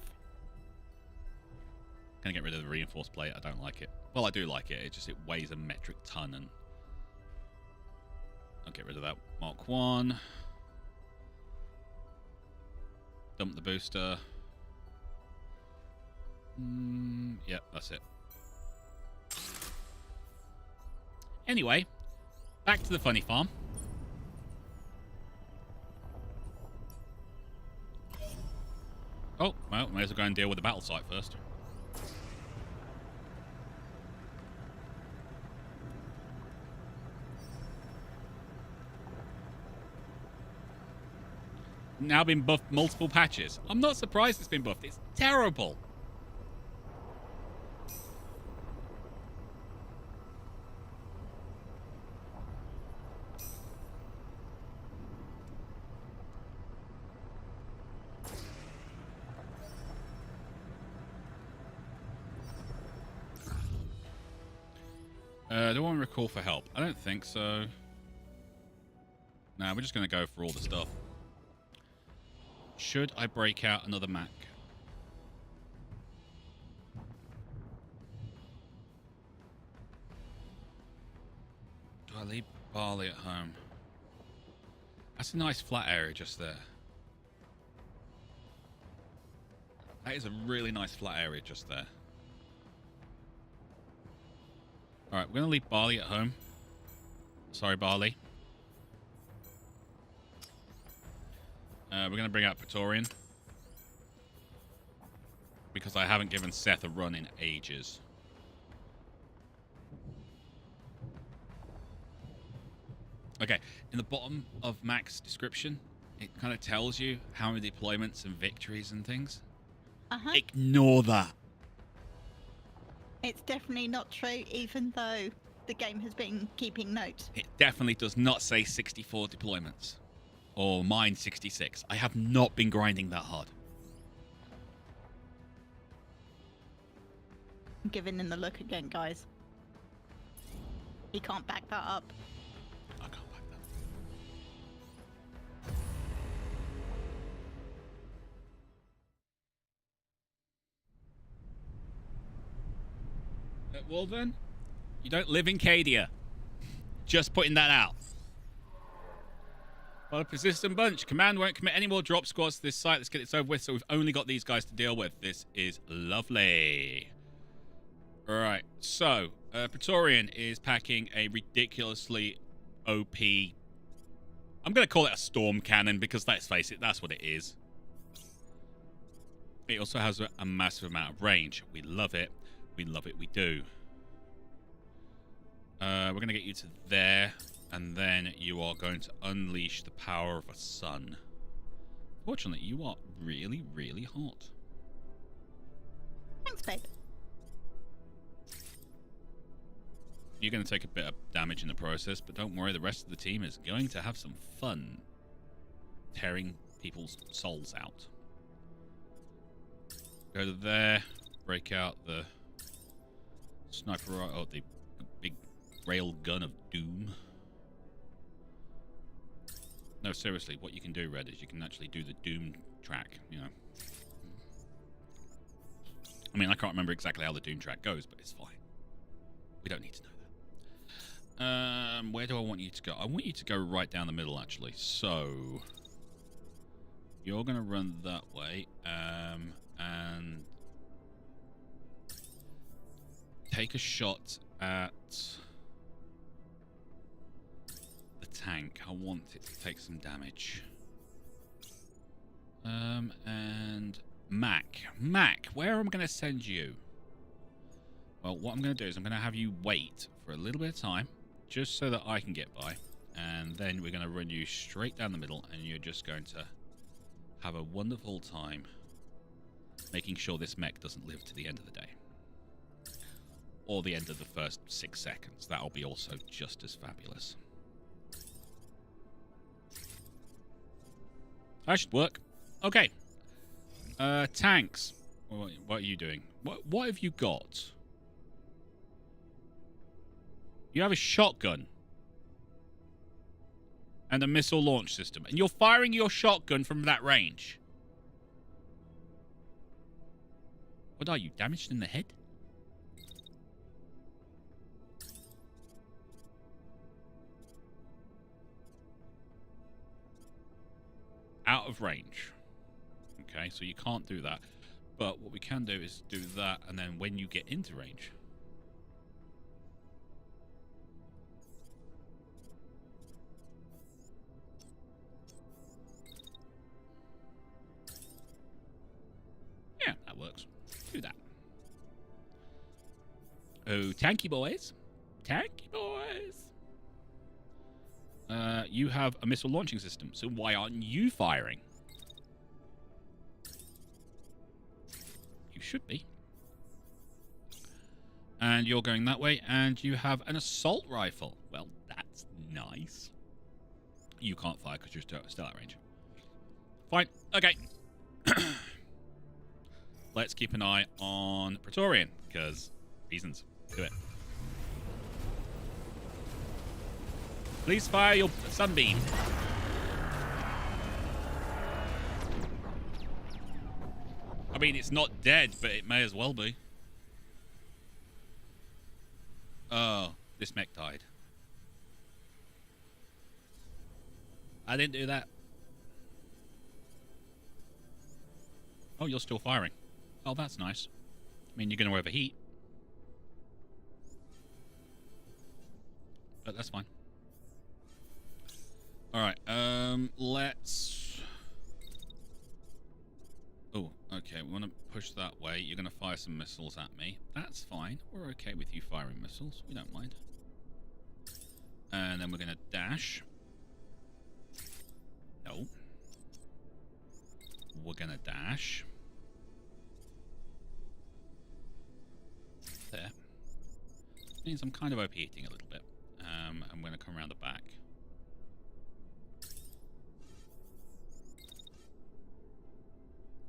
Gonna get rid of the reinforced plate. I don't like it. Well, I do like it. It weighs a metric ton, and I'll get rid of that Mark 1. Dump the booster. Yep, that's it. Anyway, back to the funny farm. Oh, well, may as well go and deal with the battle site first. Now been buffed multiple patches. I'm not surprised it's been buffed. It's terrible. Do I want to recall for help? I don't think so. Nah, we're just going to go for all the stuff. Should I break out another mech? Do I leave barley at home? That's a nice flat area just there. That is a really nice flat area just there. Alright, we're going to leave barley at home. Sorry, barley. We're going to bring out Praetorian. Because I haven't given Seth a run in ages. Okay, in the bottom of Mac's description, it kind of tells you how many deployments and victories and things. Ignore that. It's definitely not true, even though the game has been keeping note. It definitely does not say 64 deployments. Or mine 66. I have not been grinding that hard. I'm giving him the look again, guys. He can't back that up. I can't back that. Well then, you don't live in Cadia. Just putting that out. Well, a persistent bunch. Command won't commit any more drop squads to this site. Let's get this over with. So we've only got these guys to deal with. This is lovely. All right. So Praetorian is packing a ridiculously OP. I'm going to call it a storm cannon because let's face it, that's what it is. It also has a massive amount of range. We love it. We love it. We do. We're going to get you to there. And then you are going to unleash the power of a sun. Fortunately, you are really, really hot. Thanks, babe. You're going to take a bit of damage in the process, but don't worry, the rest of the team is going to have some fun tearing people's souls out. Go to there, break out the sniper, oh, the big rail gun of doom. No, seriously, what you can do, Red, is you can actually do the Doom track, you know. I mean, I can't remember exactly how the Doom track goes, but it's fine. We don't need to know that. Where do I want you to go? I want you to go right down the middle, actually. So, you're going to run that way, and take a shot at tank. I want it to take some damage. And Mac, where am I going to send you? Well, what I'm going to do is I'm going to have you wait for a little bit of time, just so that I can get by, and then we're going to run you straight down the middle, and you're just going to have a wonderful time making sure this mech doesn't live to the end of the day. Or the end of the first 6 seconds. That'll be also just as fabulous. That should work. Okay. Tanks. What are you doing? What have you got? You have a shotgun. And a missile launch system. And you're firing your shotgun from that range. What are you, damaged in the head? out of range. Okay, so you can't do that. But what we can do is do that, and then when you get into range... Yeah, that works. Do that. Oh, tanky boys. Tanky boys. You have a missile launching system, so why aren't you firing? You should be. And you're going that way, and you have an assault rifle. Well, that's nice. You can't fire because you're still at range. Fine. Okay. Let's keep an eye on Praetorian, because reasons. Do it. Please fire your sunbeam. I mean, it's not dead, but it may as well be. Oh, this mech died. I didn't do that. Oh, you're still firing. Oh, that's nice. I mean, you're going to overheat. But that's fine. Alright, let's... Oh, okay, we want to push that way. You're going to fire some missiles at me. That's fine. We're okay with you firing missiles. We don't mind. And then we're going to dash. No. We're going to dash. There. Means I'm kind of overheating a little bit. I'm going to come around the back.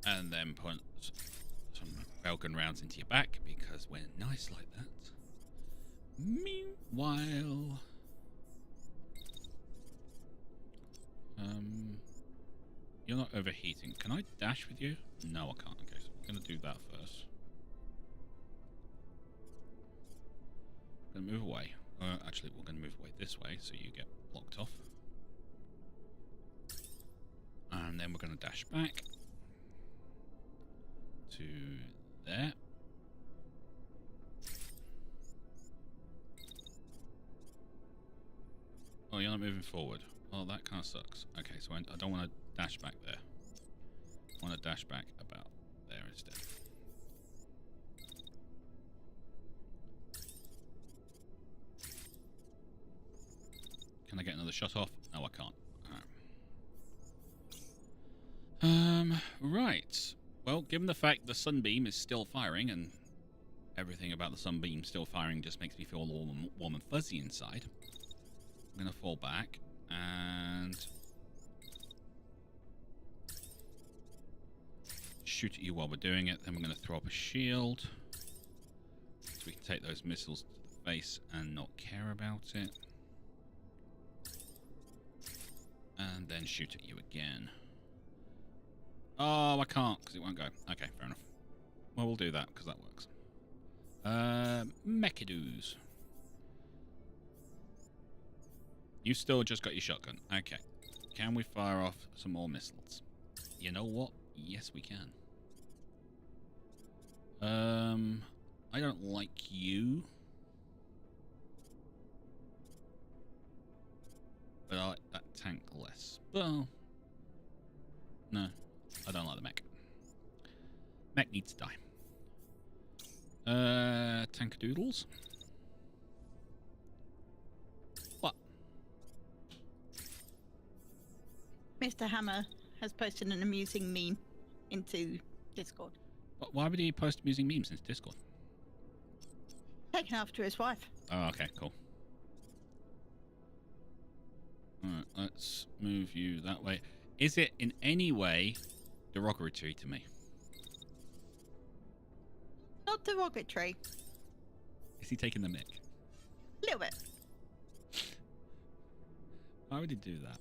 And then put some railgun rounds into your back because we're nice like that. Meanwhile, you're not overheating. Can I dash with you? No, I can't. Okay, so we're going to do that first. I'm going to move away. Actually, we're going to move away this way so you get blocked off. And then we're going to dash back to there. Oh, you're not moving forward. Oh, that kind of sucks. Okay, so I don't want to dash back there. I want to dash back about there instead. Can I get another shot off? No, I can't. Right. Well, given the fact the sunbeam is still firing, and everything about the sunbeam still firing just makes me feel all warm and fuzzy inside, I'm going to fall back and shoot at you while we're doing it. Then we're going to throw up a shield so we can take those missiles to the face and not care about it. And then shoot at you again. Oh, I can't because it won't go. Okay, fair enough. Well, we'll do that because that works. Mechadoos. You still just got your shotgun. Okay. Can we fire off some more missiles? You know what? Yes, we can. I don't like you. But I like that tank less. Well, no. I don't like the mech. Mech needs to die. Tankadoodles. What? Mr. Hammer has posted an amusing meme into Discord. Why would he post amusing memes into Discord? Taken after his wife. Oh, okay, cool. Alright, let's move you that way. Is it in any way derogatory to me? Not derogatory. Is he taking the mic? A little bit. Why would he do that?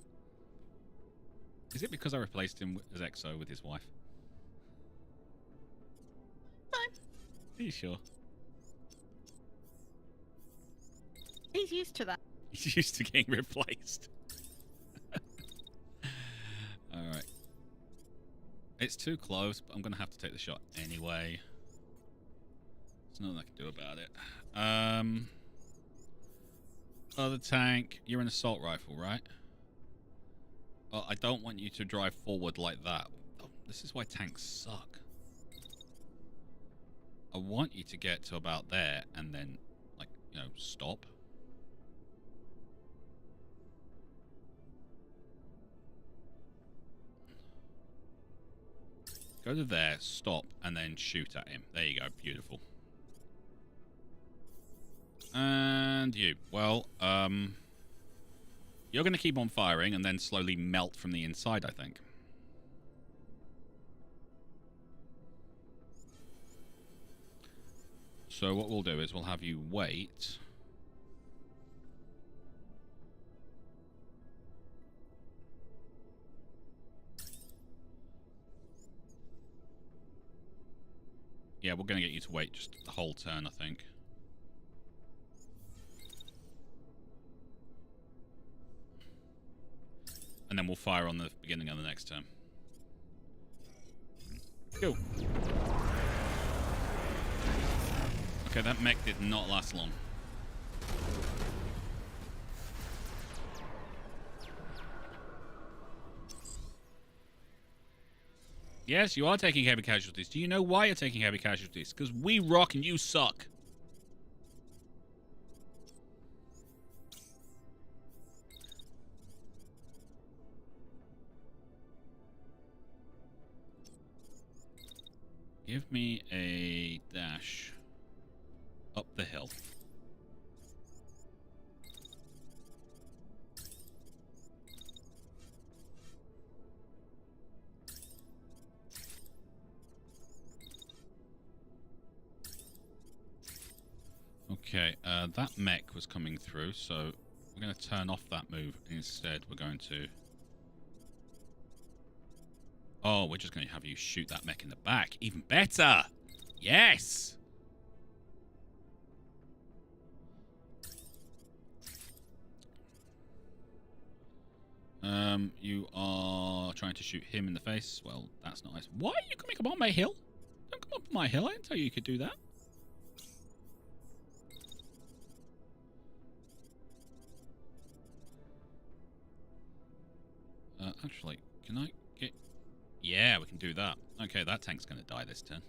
Is it because I replaced him as EXO with his wife? No. Are you sure? He's used to that. He's used to getting replaced. Alright. It's too close, but I'm going to have to take the shot anyway. There's nothing I can do about it. Other tank, you're an assault rifle, right? Well, I don't want you to drive forward like that. Oh, this is why tanks suck. I want you to get to about there and then, like, you know, stop. Go to there, stop, and then shoot at him. There you go. Beautiful. And you. Well, you're going to keep on firing and then slowly melt from the inside, I think. So what we'll do is we'll have you wait. Yeah, we're going to get you to wait just the whole turn, I think. And then we'll fire on the beginning of the next turn. Go. Okay, that mech did not last long. Yes, you are taking heavy casualties. Do you know why you're taking heavy casualties? Because we rock and you suck. Give me a dash up the hill. Okay, that mech was coming through, so we're going to turn off that move. Instead, we're going to... Oh, we're just going to have you shoot that mech in the back. Even better! Yes! You are trying to shoot him in the face. Well, that's nice. Why are you coming up on my hill? Don't come up on my hill. I didn't tell you you could do that. Actually, can I get... Yeah, we can do that. Okay, that tank's going to die this turn.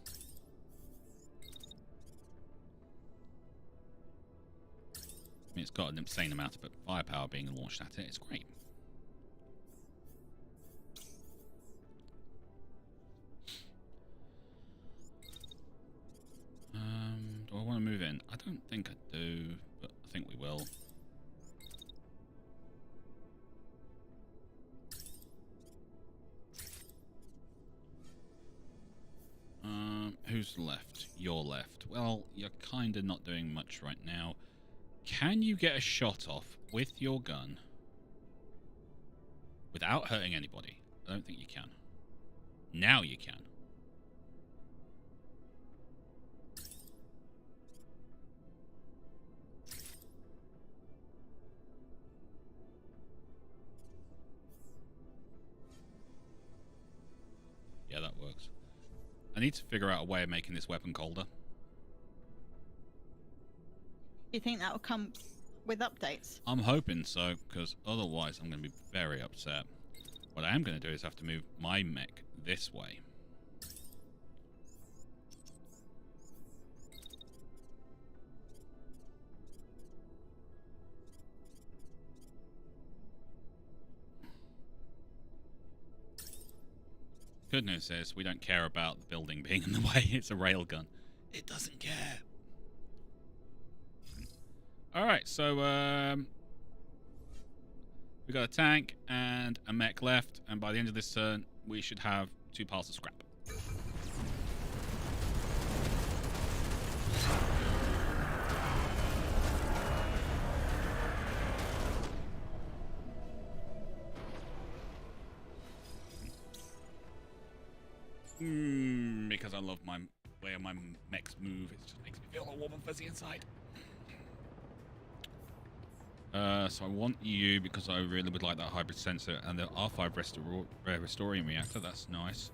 I mean, it's got an insane amount of firepower being launched at it. It's great. Do I want to move in? I don't think I do, but I think we will. Who's left? You're left. Well, you're kind of not doing much right now. Can you get a shot off with your gun without hurting anybody? I don't think you can. Now you can. Yeah, that works. I need to figure out a way of making this weapon colder. Do you think that will come with updates? I'm hoping so, because otherwise I'm going to be very upset. What I am going to do is have to move my mech this way. Good news is we don't care about the building being in the way. It's a railgun. It doesn't care. Alright, so we got a tank and a mech left, and by the end of this turn we should have 2 piles of scrap. Because I love my way my mechs move. It just makes me feel all warm and fuzzy inside. So I want you, because I really would like that hybrid sensor and the R5 restoring reactor. That's nice.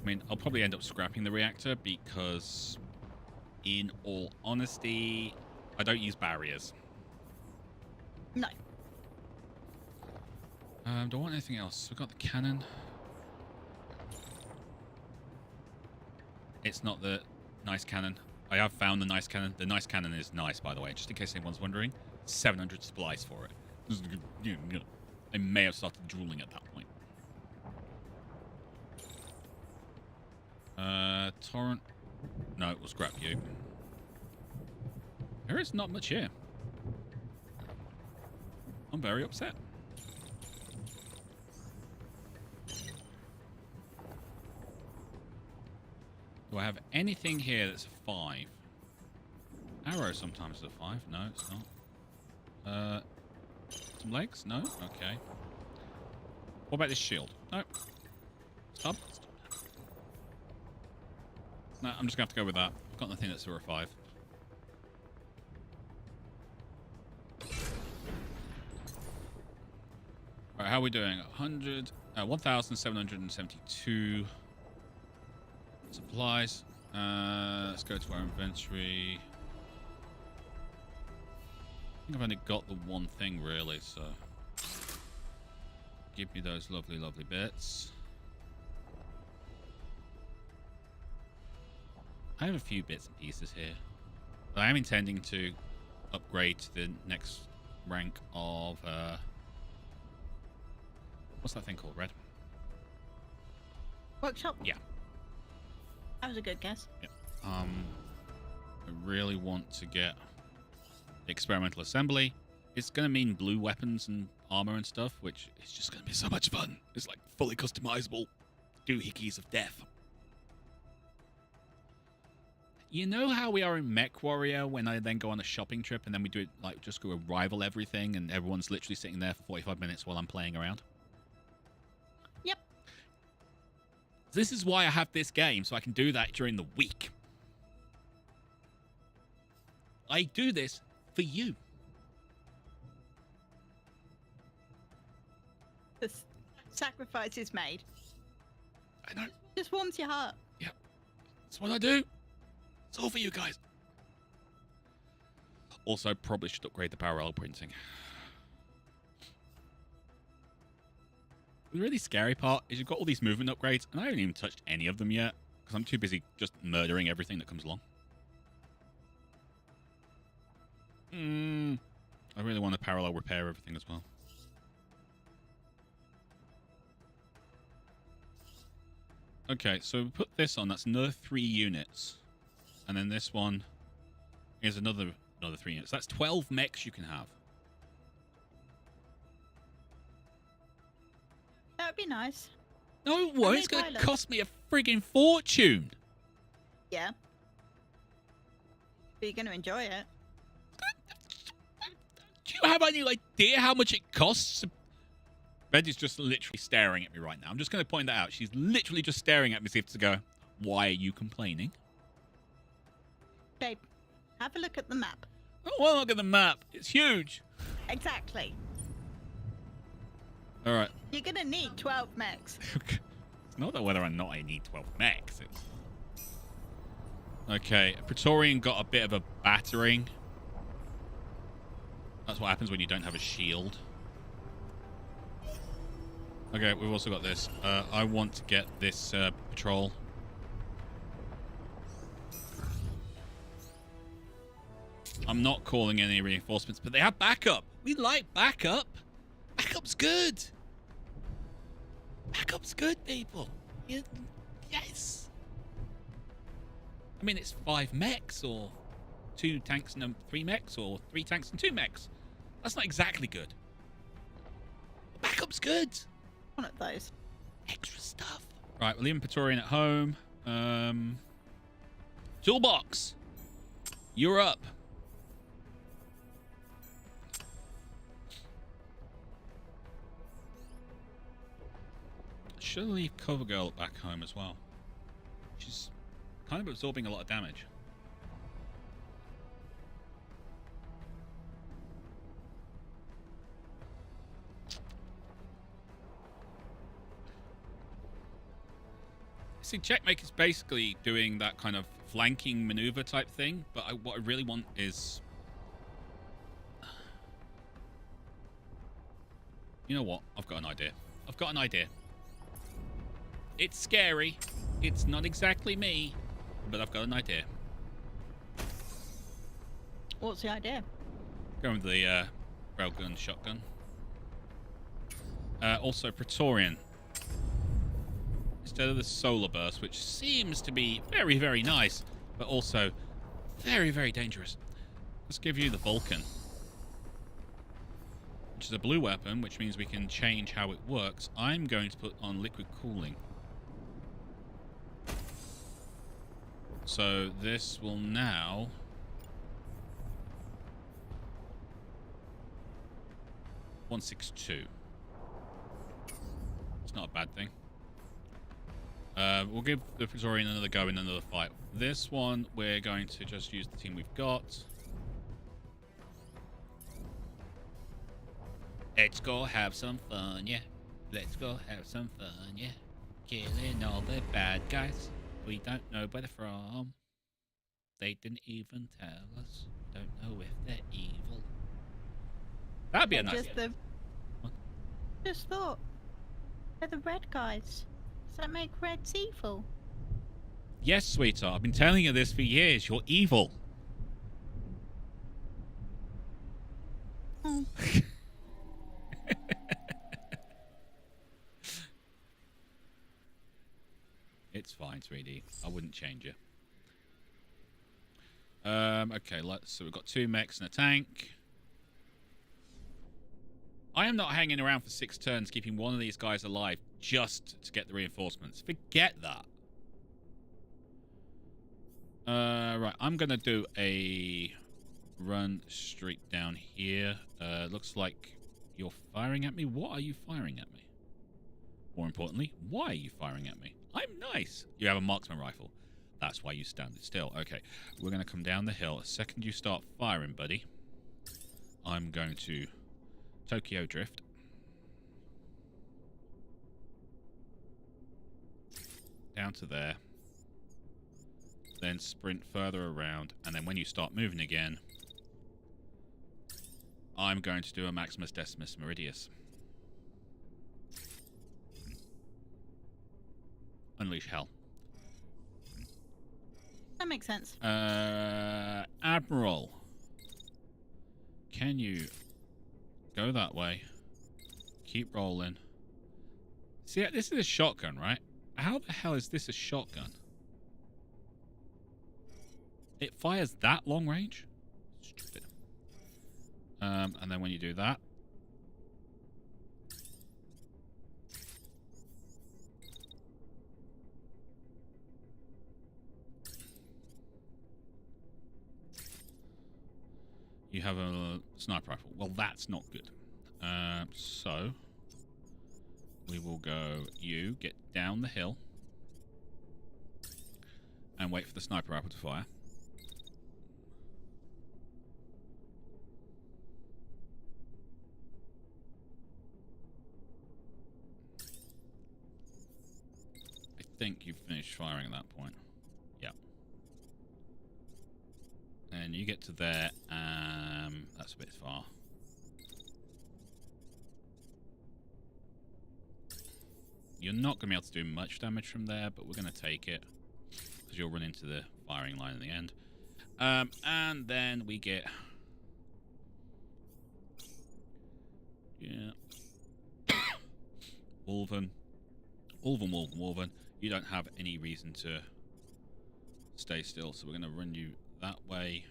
mean, I'll probably end up scrapping the reactor because, in all honesty, I don't use barriers. No. Do I want anything else? We've got the cannon. It's not the nice cannon. I have found the nice cannon. The nice cannon is nice, by the way, just in case anyone's wondering. 700 supplies for it. I may have started drooling at that point. Torrent. No, we'll scrap you. There is not much here. I'm very upset. Do I have anything here that's a 5? Arrow sometimes is a 5. No, it's not. Some legs? No? Okay. What about this shield? No. Stop. No, I'm just going to have to go with that. I've got nothing that's a 5. Right, how are we doing? 1,772 supplies. Let's go to our inventory. I think I've only got the one thing, really, so... Give me those lovely, lovely bits. I have a few bits and pieces here. But I am intending to upgrade to the next rank of... what's that thing called, Red? Workshop? Yeah. That was a good guess. Yep. I really want to get experimental assembly. It's going to mean blue weapons and armor and stuff, which is just going to be so much fun. It's like fully customizable doohickeys of death. You know how we are in Mech Warrior when I then go on a shopping trip and then we do it like just go rival everything and everyone's literally sitting there for 45 minutes while I'm playing around? Yep. This is why I have this game, so I can do that during the week. I do this for you. The sacrifice is made. I know. Just warms your heart. Yep. That's what I do. It's all for you guys. Also, probably should upgrade the parallel printing. The really scary part is you've got all these movement upgrades, and I haven't even touched any of them yet, because I'm too busy just murdering everything that comes along. I really want to parallel repair everything as well. Okay, so we put this on. That's another 3 units. And then this one is another 3 units. That's 12 mechs you can have. That would be nice. No, it won't. It's going to cost me a friggin' fortune. Yeah. But you're going to enjoy it. Do you have any idea how much it costs? Red is just literally staring at me right now. I'm just going to point that out. She's literally just staring at me as if to go, why are you complaining? Babe, have a look at the map. Oh, well, look at the map. It's huge. Exactly. All right. You're going to need 12 mechs. It's not that whether or not I need 12 mechs. It's... Okay, Praetorian got a bit of a battering. That's what happens when you don't have a shield. Okay, we've also got this. I want to get this patrol. I'm not calling any reinforcements, but they have backup. We like backup. Backup's good. Backup's good, people. Yes. I mean, it's 5 mechs or 2 tanks and 3 mechs or 3 tanks and 2 mechs. That's not exactly good. Backup's good. One of those. Extra stuff. Right, we're leaving Praetorian at home. Toolbox. You're up. Should leave Cover Girl back home as well. She's kind of absorbing a lot of damage. See, checkmate is basically doing that kind of flanking maneuver type thing, but what I really want is... You know what? I've got an idea. I've got an idea. It's scary. It's not exactly me, but I've got an idea. What's the idea? Going with the railgun shotgun. Also, Praetorian. Instead of the solar burst, which seems to be very, very nice, but also very, very dangerous. Let's give you the Vulcan, which is a blue weapon, which means we can change how it works. I'm going to put on liquid cooling. So this will now... .162. It's not a bad thing. We'll give the Praetorian another go in another fight. This one, we're going to just use the team we've got. Let's go have some fun, yeah. Let's go have some fun, yeah. Killing all the bad guys. We don't know where they're from. They didn't even tell us. Don't know if they're evil. That'd be a nice... Just thought. They're the red guys. Does that make Reds evil? Yes, sweetheart. I've been telling you this for years. You're evil. Oh. It's fine, sweetie. I wouldn't change you. Okay, so we've got 2 mechs and a tank. I am not hanging around for 6 turns keeping one of these guys alive just to get the reinforcements. Forget that. Right, I'm going to do a run straight down here. Looks like you're firing at me. What are you firing at me? More importantly, why are you firing at me? I'm nice. You have a marksman rifle. That's why you stand still. Okay, we're going to come down the hill. The second you start firing, buddy, I'm going to Tokyo Drift. Down to there. Then sprint further around. And then when you start moving again, I'm going to do a Maximus Decimus Meridius. Unleash hell. That makes sense. Admiral. Can you go that way? Keep rolling. See, this is a shotgun, right? How the hell is this a shotgun? It fires that long range? Stupid. And then when you do that, you have a sniper rifle. Well, that's not good. So we will go, you get down the hill and wait for the sniper rifle to fire. I think you've finished firing at that point. Yeah. And you get to there, that's a bit far. You're not going to be able to do much damage from there, but we're going to take it, because you'll run into the firing line in the end. And then we get... Yeah. Wolven. Wolven. You don't have any reason to stay still, so we're going to run you that way.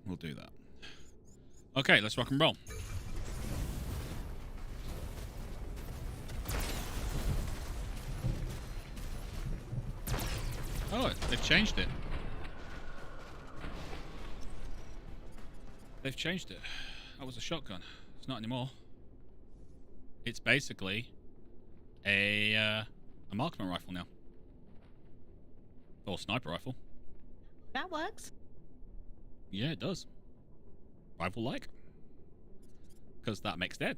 We'll do that. Okay, let's rock and roll. Oh, they've changed it. They've changed it. That was a shotgun. It's not anymore. It's basically a marksman rifle now. Or sniper rifle. That works. Yeah, it does. rifle like. Because that mech's dead.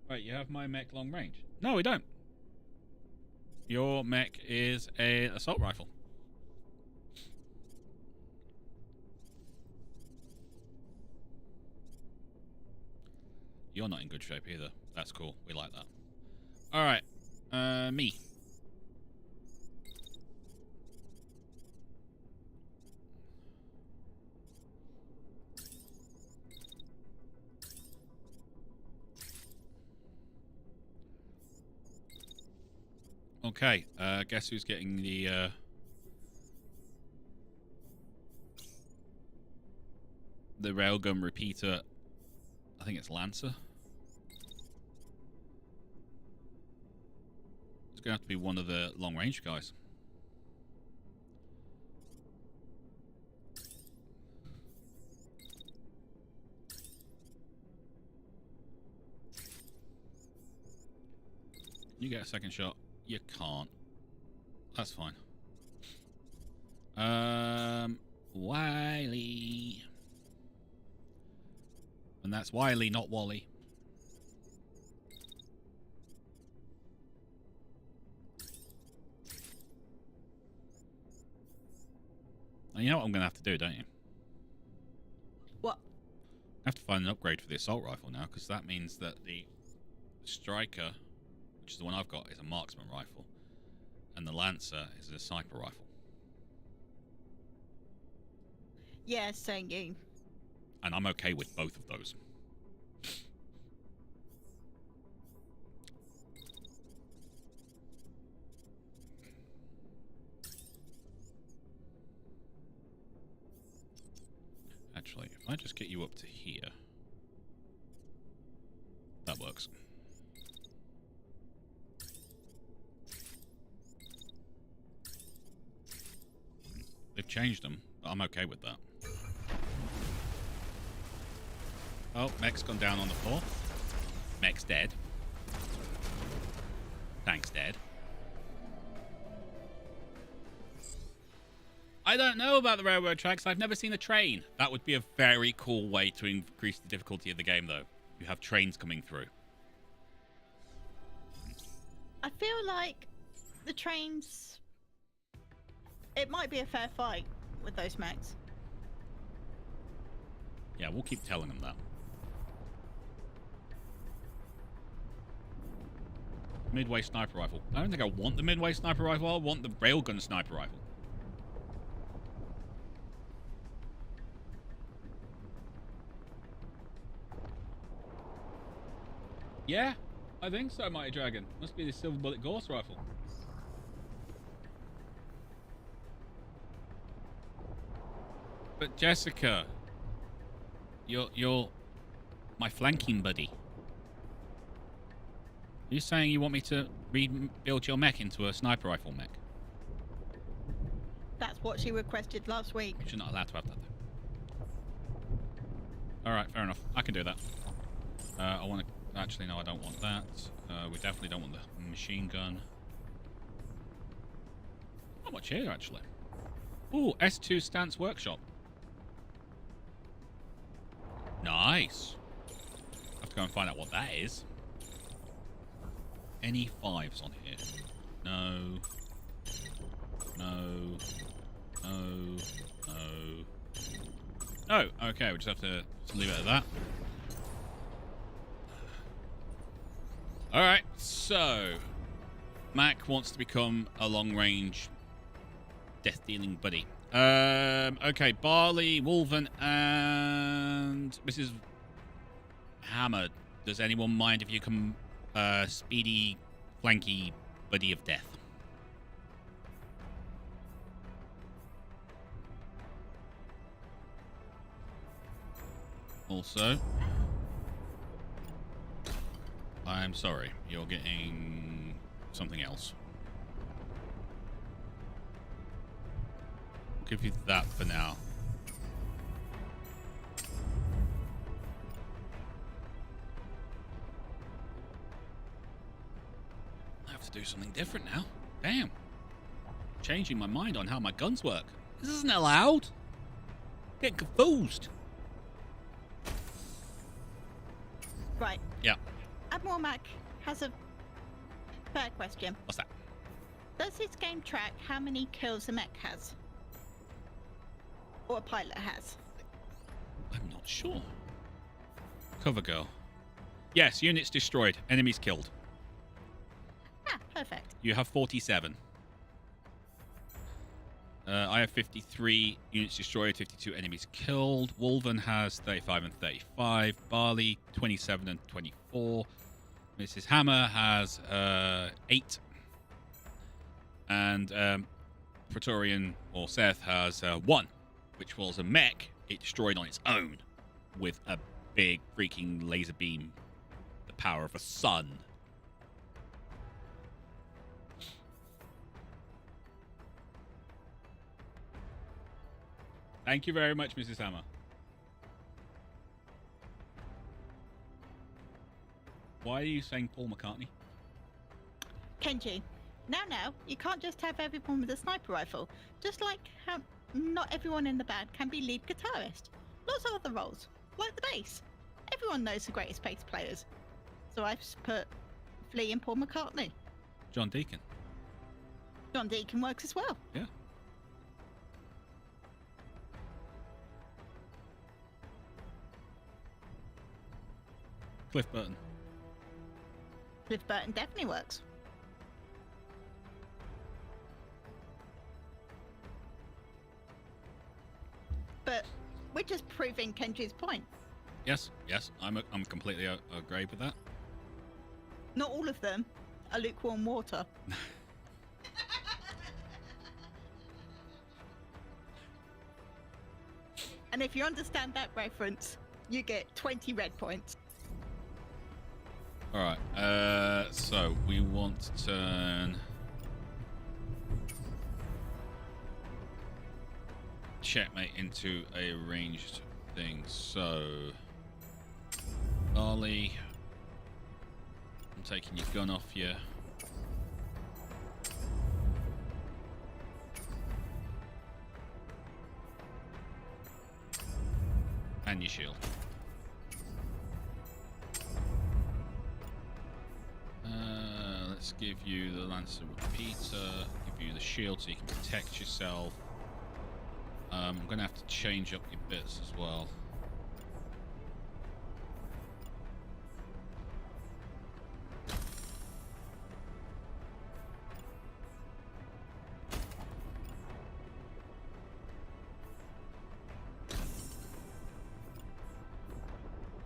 Right, you have my mech long range. No, we don't. Your mech is a assault rifle. You're not in good shape either. That's cool. We like that. All right. Me. Okay. Guess who's getting the railgun repeater? I think it's Lancer. It's going to have to be one of the long-range guys. Can you get a second shot? You can't. That's fine. Wiley. And that's Wiley, not Wally. And you know what I'm going to have to do, don't you? What? I have to find an upgrade for the assault rifle now, because that means that the striker, which is the one I've got, is a marksman rifle, and the Lancer is a sniper rifle. Yeah, saying you. And I'm okay with both of those. Actually, if I just get you up to here, that works. They've changed them, but I'm okay with that. Oh, mech's gone down on the floor. Mech's dead. Tank's dead. I don't know about the railroad tracks. I've never seen a train. That would be a very cool way to increase the difficulty of the game, though. You have trains coming through. I feel like the trains... It might be a fair fight with those mechs. Yeah, we'll keep telling them that. Midway sniper rifle. I don't think I want the midway sniper rifle. I want the railgun sniper rifle. Yeah, I think so, Mighty Dragon. Must be the silver bullet Gauss rifle. But Jessica, you're my flanking buddy. Are you saying you want me to rebuild your mech into a sniper rifle mech? That's what she requested last week. You're not allowed to have that, though. Alright, fair enough. I can do that. I want to... Actually, no, I don't want that. We definitely don't want the machine gun. Not much here, actually. Ooh, S2 Stance Workshop. Nice. I have to go and find out what that is. Any fives on here? No. No. No. No. Oh, okay. We just have to leave it at that. Alright, so Mac wants to become a long-range death-dealing buddy. Okay, Barley, Wolven, and Mrs. Hammer. Does anyone mind if you come speedy, flanky buddy of death? Also, I'm sorry, you're getting something else. I'll give you that for now. I have to do something different now. Damn. changing my mind on how my guns work. This isn't allowed. Getting confused. Right. Yeah. Admiral Mac has a fair question. What's that? Does his game track how many kills a mech has? Or a pilot has? I'm not sure. Cover girl. Yes, units destroyed. Enemies killed. Ah, perfect. You have 47. I have 53 units destroyed, 52 enemies killed. Wolven has 35 and 35. Barley, 27 and 24. Mrs. Hammer has 8. And Praetorian, or Seth, has 1, which was a mech it destroyed on its own with a big freaking laser beam. The power of a sun. Thank you very much, Mrs. Hammer. Why are you saying Paul McCartney? Kenji, now, you can't just have everyone with a sniper rifle. Just like how not everyone in the band can be lead guitarist. Lots of other roles, like the bass. Everyone knows the greatest bass players. So I've put Flea and Paul McCartney. John Deacon. John Deacon works as well. Yeah. Cliff Burton. Cliff Burton definitely works. But we're just proving Kenji's point. Yes, I'm completely agree with that. Not all of them are lukewarm water. And if you understand that reference, you get 20 red points. All right. So we want to turn checkmate into a ranged thing. So, Barley, I'm taking your gun off you. And your shield. Let's give you the Lancer Repeater, give you the shield so you can protect yourself. I'm going to have to change up your bits as well.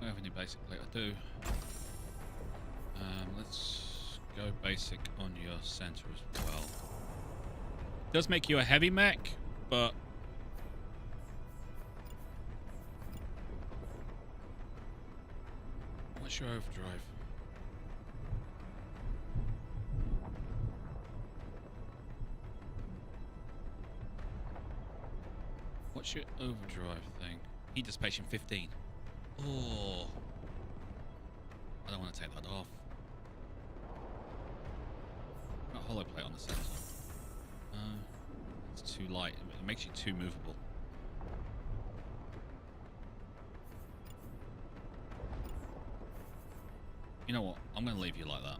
I have any basic plate I do. Let's go basic on your center as well. Does make you a heavy mech, but what's your overdrive? What's your overdrive thing? Heat dissipation 15. Oh, I don't want to take that off. Got a hollow plate on the center. It's too light. It makes you too movable. You know what? I'm going to leave you like that.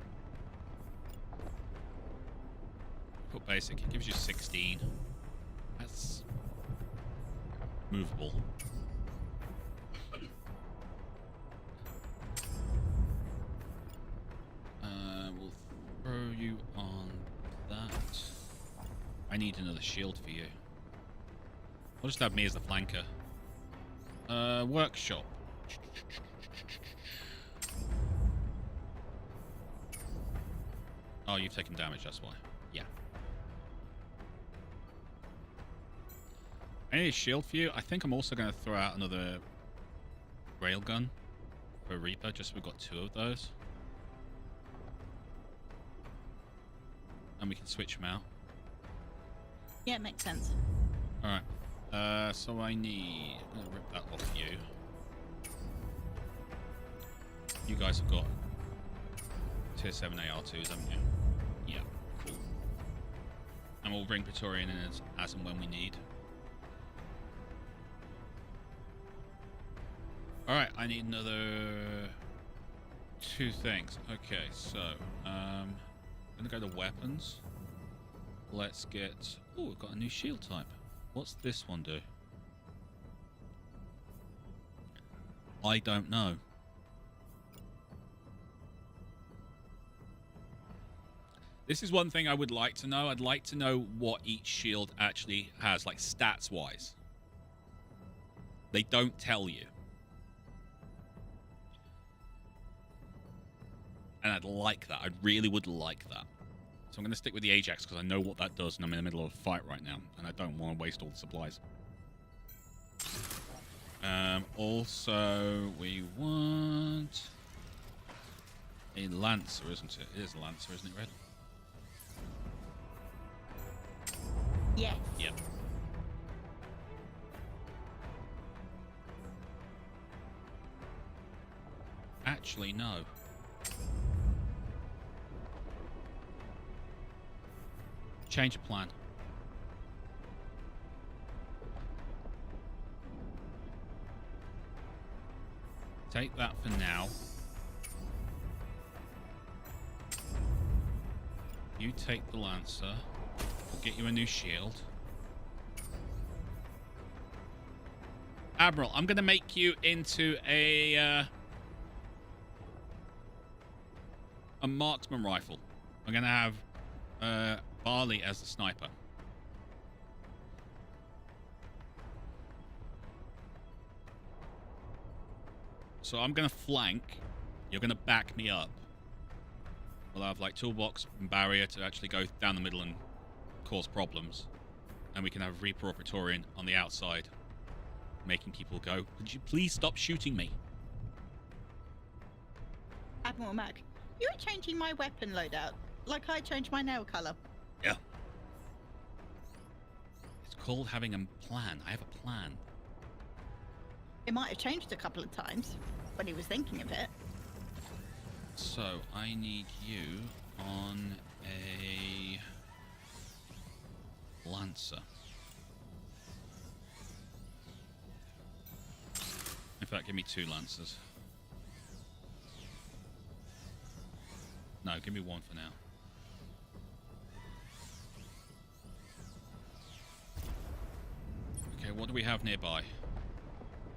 Put basic. It gives you 16. That's movable. We'll throw you on that. I need another shield for you. I'll just have me as the flanker. Workshop. Oh, you've taken damage, that's why. Yeah. I need a shield for you. I think I'm also going to throw out another railgun for Reaper, just so we've got 2 of those. And we can switch them out. Yeah, makes sense. Alright. So I need... I'm going to rip that off you. You guys have got tier 7 AR2s, haven't you? Yeah, cool. And we'll bring Praetorian in as and when we need. Alright, I need another 2 things. Okay, so I'm gonna go to weapons. Let's get... Oh, we've got a new shield type. What's this one do? I don't know. This is one thing I would like to know. I'd like to know what each shield actually has, like stats-wise. They don't tell you. And I'd like that. I really would like that. So I'm going to stick with the Ajax because I know what that does and I'm in the middle of a fight right now. And I don't want to waste all the supplies. Also, we want a Lancer, isn't it? It is a Lancer, isn't it, Red? Yes. Yep. Actually, no. Change of plan. Take that for now. You take the Lancer. We'll get you a new shield. Admiral, I'm going to make you into a marksman rifle. I'm going to have Barley as the sniper. So I'm going to flank. You're going to back me up. We'll have like toolbox and barrier to actually go down the middle and cause problems. And we can have Reaper or Praetorian on the outside, making people go, "Could you please stop shooting me?" Admiral Mac, you're changing my weapon loadout, like I changed my nail colour. Yeah. It's called having a plan. I have a plan. It might have changed a couple of times, but he was thinking of it. So I need you on a Lancer. In fact, give me 2 Lancers. No, give me 1 for now. Okay, what do we have nearby?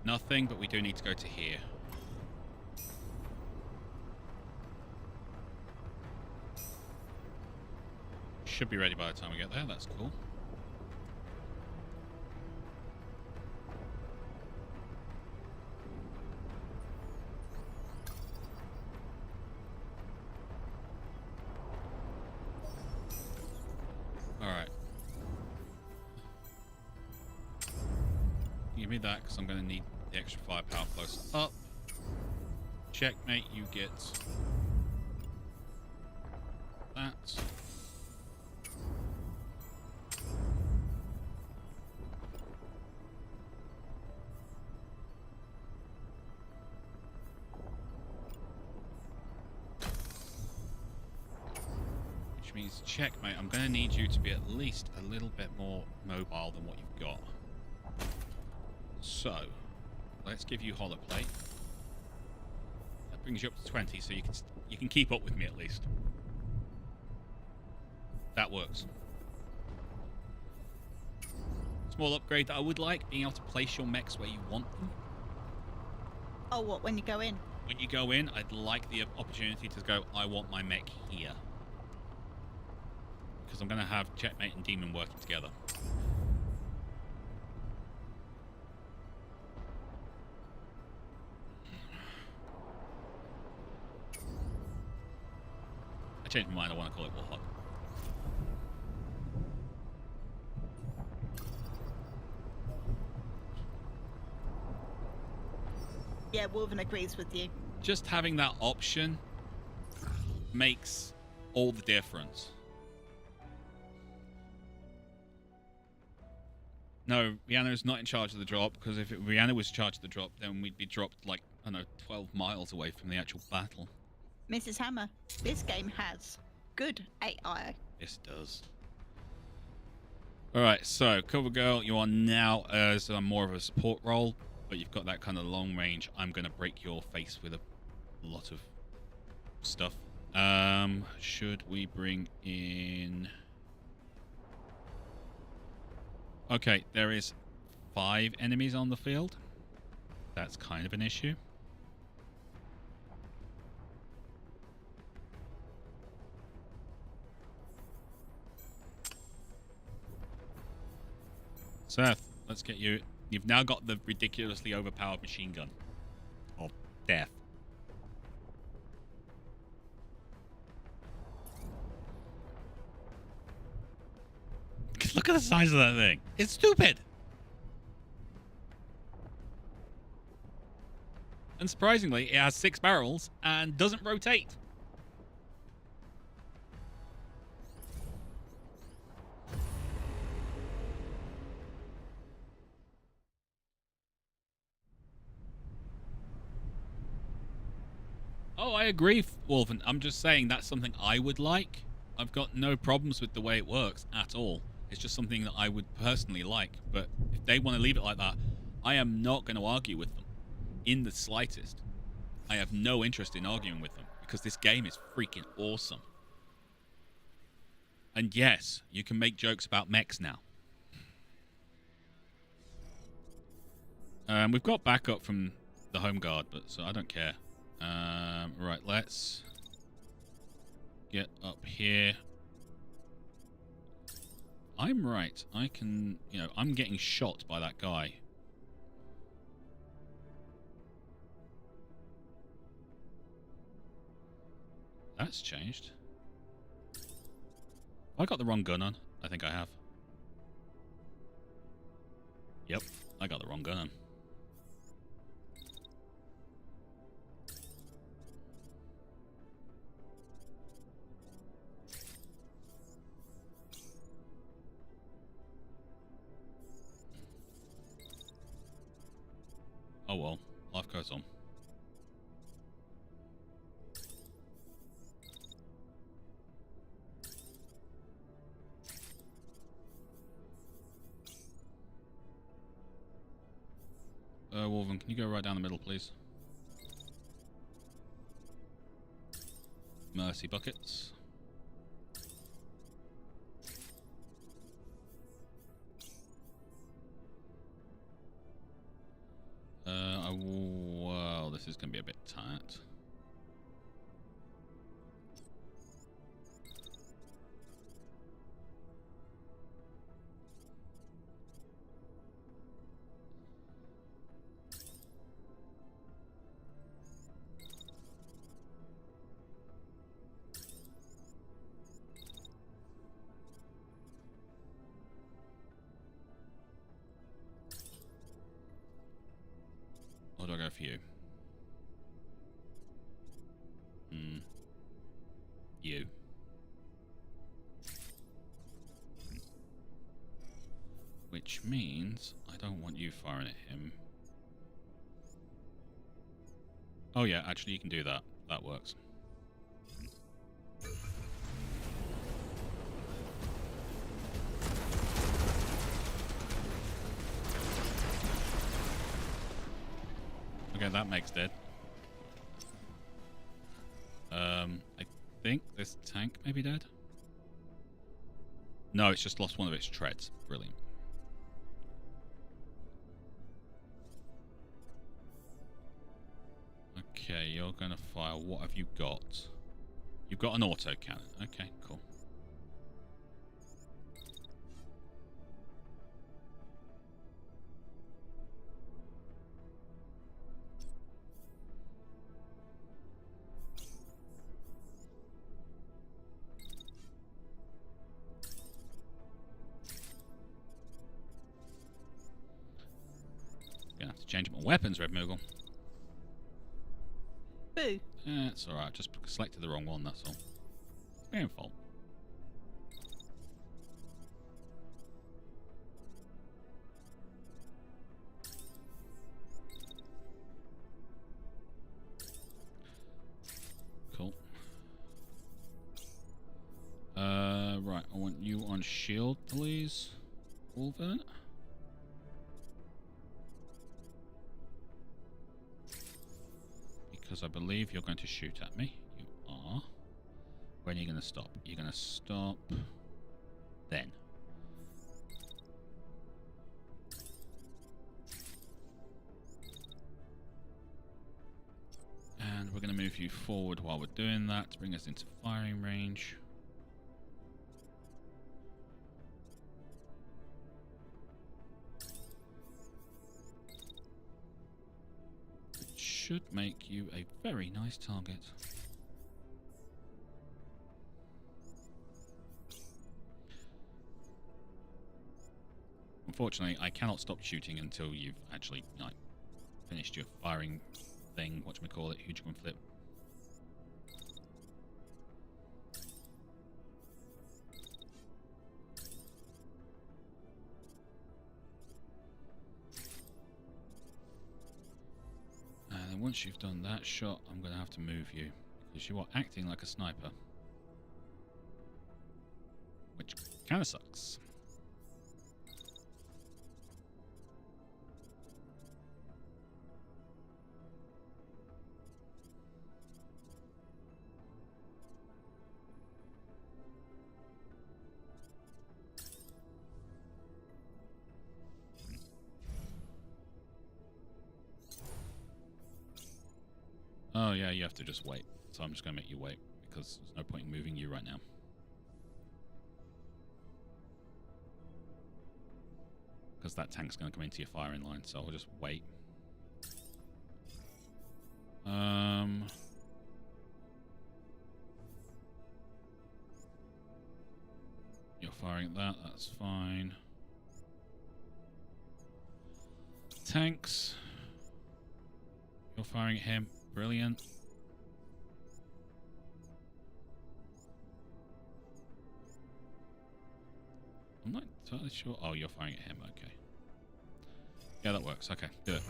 Nothing, but we do need to go to here. Should be ready by the time we get there. That's cool. Alright. Give me that, because I'm going to need the extra firepower close up. Checkmate, you get that. Which means, checkmate, I'm going to need you to be at least a little bit more mobile than what you've got. So, let's give you hollow plate. That brings you up to 20, so you can keep up with me at least. That works. Small upgrade that I would like, being able to place your mechs where you want them. Oh, what, when you go in? When you go in, I'd like the opportunity to go, I want my mech here. Because I'm going to have Checkmate and Demon working together. I changed my mind, I want to call it Warhawk. Yeah, Wolven agrees with you. Just having that option makes all the difference. No, Rihanna's not in charge of the drop, because if Rihanna was in charge of the drop, then we'd be dropped like, I don't know, 12 miles away from the actual battle. Mrs. Hammer, this game has good AI. Yes, it does. Alright, so Cover Girl, you are now as more of a support role, but you've got that kind of long range. I'm going to break your face with a lot of stuff. Should we bring in... Okay, there is 5 enemies on the field. That's kind of an issue. Seth, let's get you. You've now got the ridiculously overpowered machine gun of death. Look at the size of that thing. It's stupid. And surprisingly, it has 6 barrels and doesn't rotate. Oh, I agree, Wolfen. I'm just saying that's something I would like. I've got no problems with the way it works at all. It's just something that I would personally like. But if they want to leave it like that, I am not going to argue with them in the slightest. I have no interest in arguing with them because this game is freaking awesome. And yes, you can make jokes about mechs now. We've got backup from the home guard, but so I don't care. Right, let's get up here. I'm right. I can, I'm getting shot by that guy. That's changed. I got the wrong gun on. I think I have. Yep, I got the wrong gun on. Oh well, life goes on. Wolven, can you go right down the middle, please? Mercy buckets. Well, this is going to be a bit tight. Or do I go for you? You. Which means I don't want you firing at him. Oh yeah, actually you can do that. That works. Okay, that makes dead. I think this tank may be dead. No, it's just lost one of its treads. Brilliant. Okay, you're going to fire. What have you got? You've got an auto cannon. Okay, cool. Gonna have to change up my weapons, Red Moogle. Boo. Yeah, it's alright. Just selected the wrong one, that's all. It's my own fault. Cool. Right, I want you on shield, please. Wolverine. Because I believe you're going to shoot at me. You are. When are you going to stop? You're going to stop then. And we're going to move you forward while we're doing that to bring us into firing range. It should make you a very nice target. Unfortunately, I cannot stop shooting until you've actually finished your firing thing. Whatchamacallit, huge gun flip. And then once you've done that shot, I'm going to have to move you because you are acting like a sniper, which kind of sucks. Oh yeah, you have to just wait. So I'm just going to make you wait because there's no point in moving you right now. Because that tank's going to come into your firing line, so I'll just wait. You're firing at that, that's fine. Tanks. You're firing at him. Brilliant. I'm not entirely sure. Oh, you're firing at him. Okay. Yeah, that works. Okay, do it.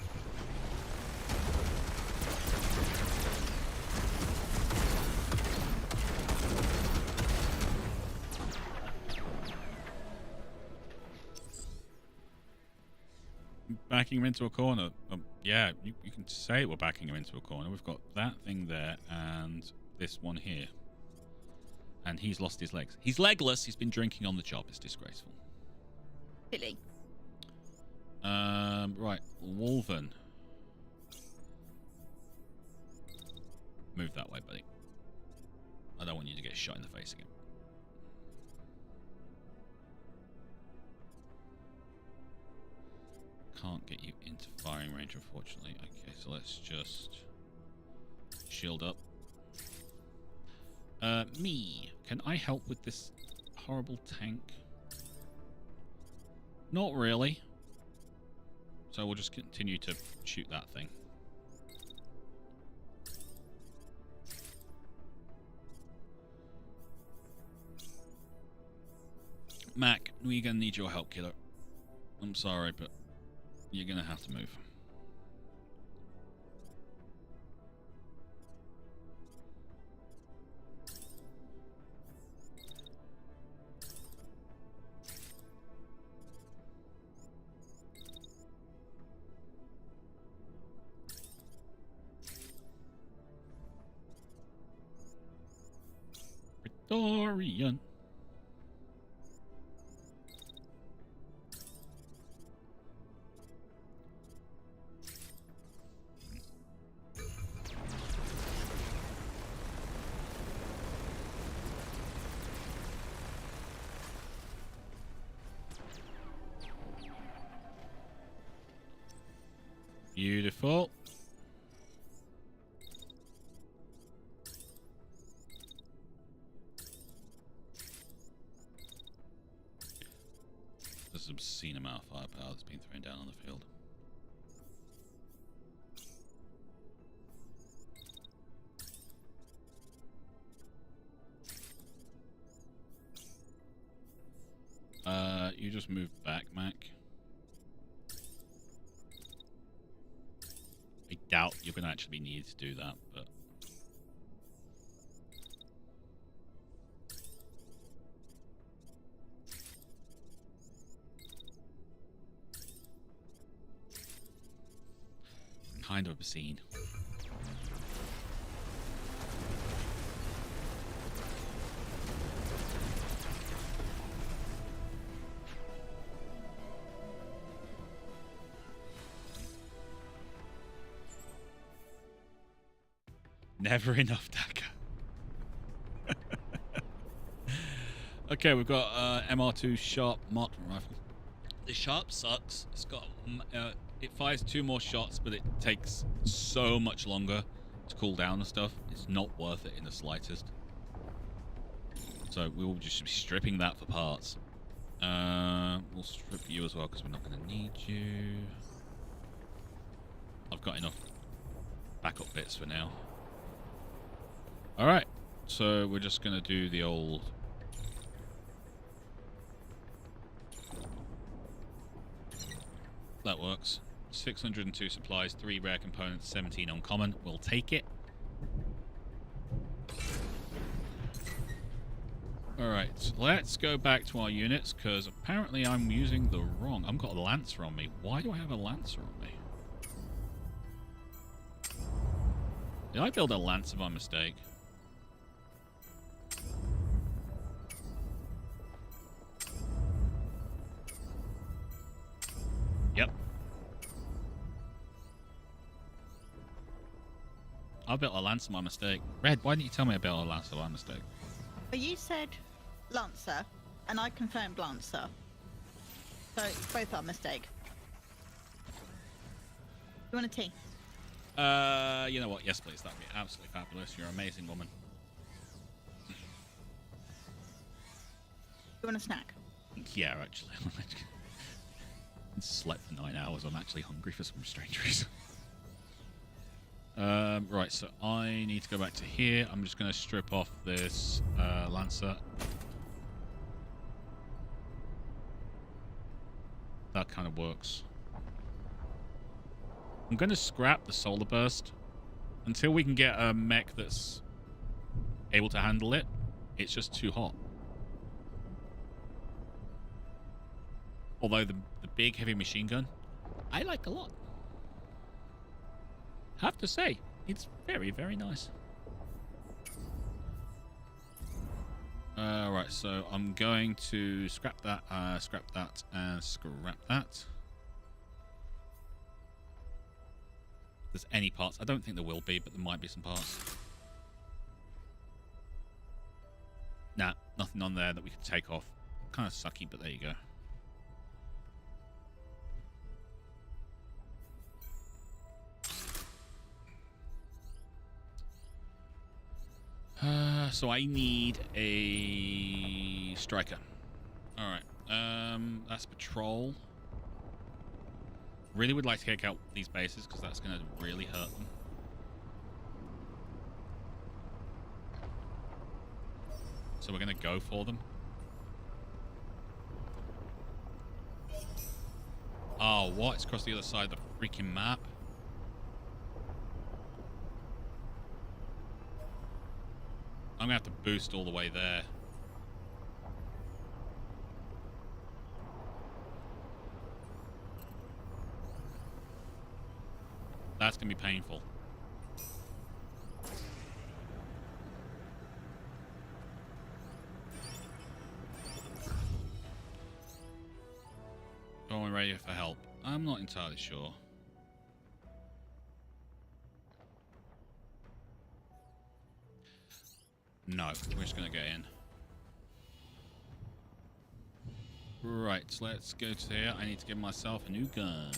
Backing him into a corner. Yeah, you can say we're backing him into a corner. We've got that thing there and this one here. And he's lost his legs. He's legless. He's been drinking on the job. It's disgraceful. Really? Right. Wolven. Move that way, buddy. I don't want you to get shot in the face again. Can't get you into firing range, unfortunately. Okay, so let's just shield up. Me. Can I help with this horrible tank? Not really. So we'll just continue to shoot that thing. Mac, we're gonna need your help, kiddo. I'm sorry, but you're gonna have to move. Dorian. Beautiful. There's an obscene amount of firepower that's been thrown down on the field. You just move back, Mac. I doubt you're going to actually be needed to do that, but... kind of obscene. Never enough dagger. Okay, we've got MR2 sharp marksman rifle. The sharp sucks. It's got it fires 2 more shots, but it takes so much longer to cool down and stuff. It's not worth it in the slightest. So we will just be stripping that for parts. We'll strip you as well because we're not going to need you. I've got enough backup bits for now. Alright, so we're just going to do the old... That works. 602 supplies, 3 rare components, 17 uncommon. We'll take it. Alright, so let's go back to our units, because apparently I'm using the wrong... I've got a Lancer on me. Why do I have a Lancer on me? Did I build a Lancer by mistake? Yep. I built a Lancer by mistake. Red, why didn't you tell me I built a Lancer by mistake? But you said Lancer, and I confirmed Lancer. So both are a mistake. You want a tea? You know what? Yes, please. That'd be absolutely fabulous. You're an amazing woman. You want a snack? Yeah, actually. I slept for 9 hours. I'm actually hungry for some strange reason. Right, so I need to go back to here. I'm just going to strip off this Lancer. That kind of works. I'm going to scrap the solar burst. Until we can get a mech that's able to handle it, it's just too hot. Although the big heavy machine gun, I like a lot. Have to say, it's very, very nice. Right, so I'm going to scrap that, and scrap that. If there's any parts, I don't think there will be, but there might be some parts. Nah, nothing on there that we can take off. Kind of sucky, but there you go. So I need a striker. Alright. That's patrol. Really would like to take out these bases because that's going to really hurt them. So we're going to go for them. Oh, what? It's across the other side of the freaking map. I'm going to have to boost all the way there. That's going to be painful. Going ready for help. I'm not entirely sure. No, we're just going to get in. Right, let's go to here. I need to give myself a new gun.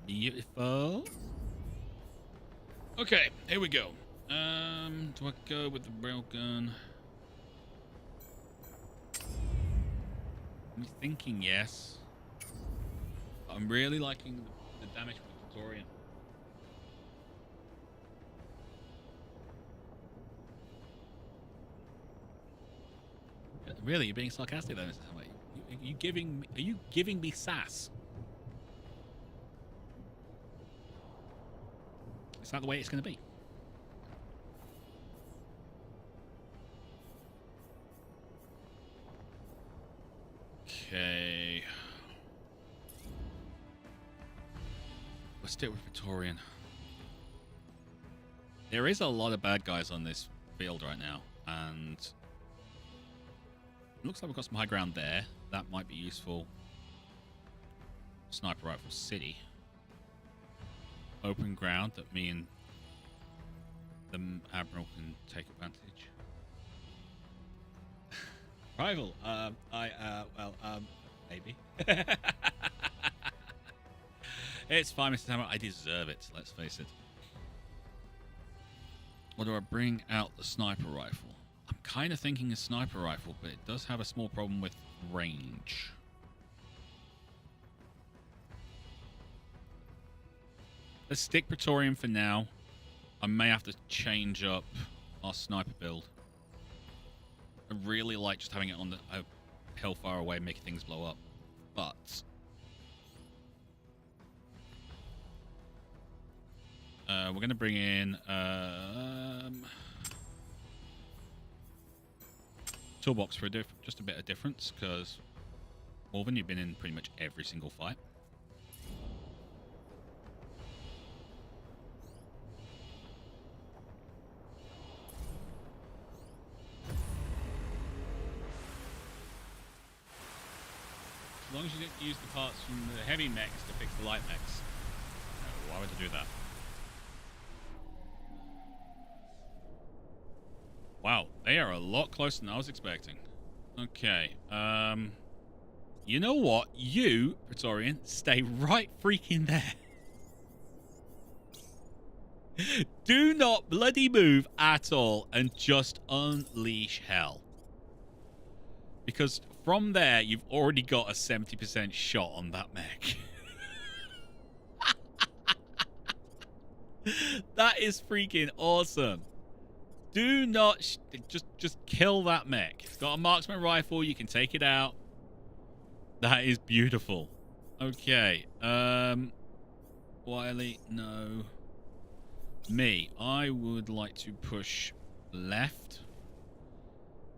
Beautiful. Okay, here we go. Do I go with the railgun? I'm thinking yes. I'm really liking the damage with the Victorian. Really, you're being sarcastic then? Are you giving me sass? Is that the way it's going to be? Okay. Praetorian. There is a lot of bad guys on this field right now, and it looks like we've got some high ground there. That might be useful. Sniper rifle city. Open ground that me and the Admiral can take advantage. Rival, maybe. It's fine, Mr. Hammer. I deserve it, let's face it. Or do I bring out the sniper rifle? I'm kind of thinking a sniper rifle, but it does have a small problem with range. Let's stick Praetorian for now. I may have to change up our sniper build. I really like just having it on a hill far away, making things blow up. But we're going to bring in toolbox for just a bit of difference, because Morven, you've been in pretty much every single fight. As long as you didn't use the parts from the heavy mechs to fix the light mechs. No, why would I do that? Wow, they are a lot closer than I was expecting. Okay, you know what? You, Praetorian, stay right freaking there. Do not bloody move at all and just unleash hell. Because from there, you've already got a 70% shot on that mech. That is freaking awesome. Do not just kill that mech. It's got a marksman rifle. You can take it out. That is beautiful. Okay. Wiley, no. Me, I would like to push left.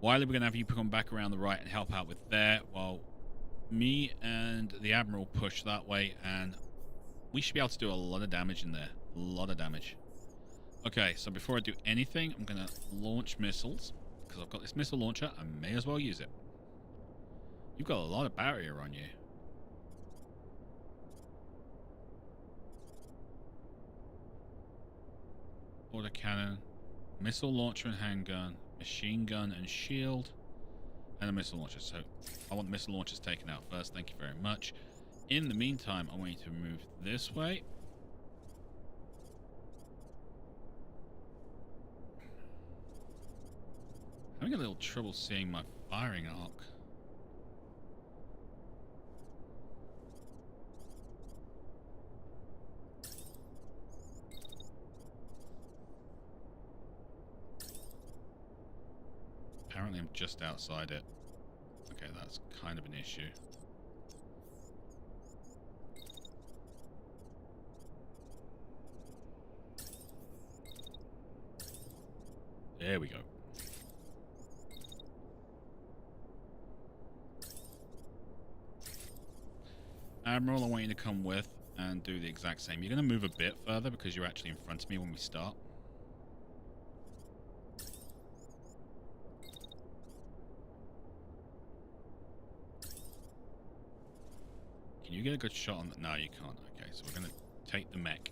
Wiley, we're going to have you come back around the right and help out with there, while me and the Admiral push that way, and we should be able to do a lot of damage in there. A lot of damage. Okay, so before I do anything, I'm going to launch missiles, because I've got this missile launcher. I may as well use it. You've got a lot of barrier on you. Autocannon, missile launcher and handgun, machine gun and shield, and a missile launcher. So I want the missile launchers taken out first. Thank you very much. In the meantime, I want you to move this way. I'm having a little trouble seeing my firing arc. Apparently I'm just outside it. Okay, that's kind of an issue. There we go. Admiral, I want you to come with and do the exact same. You're going to move a bit further because you're actually in front of me when we start. Can you get a good shot on that? No, you can't. Okay, so we're going to take the mech.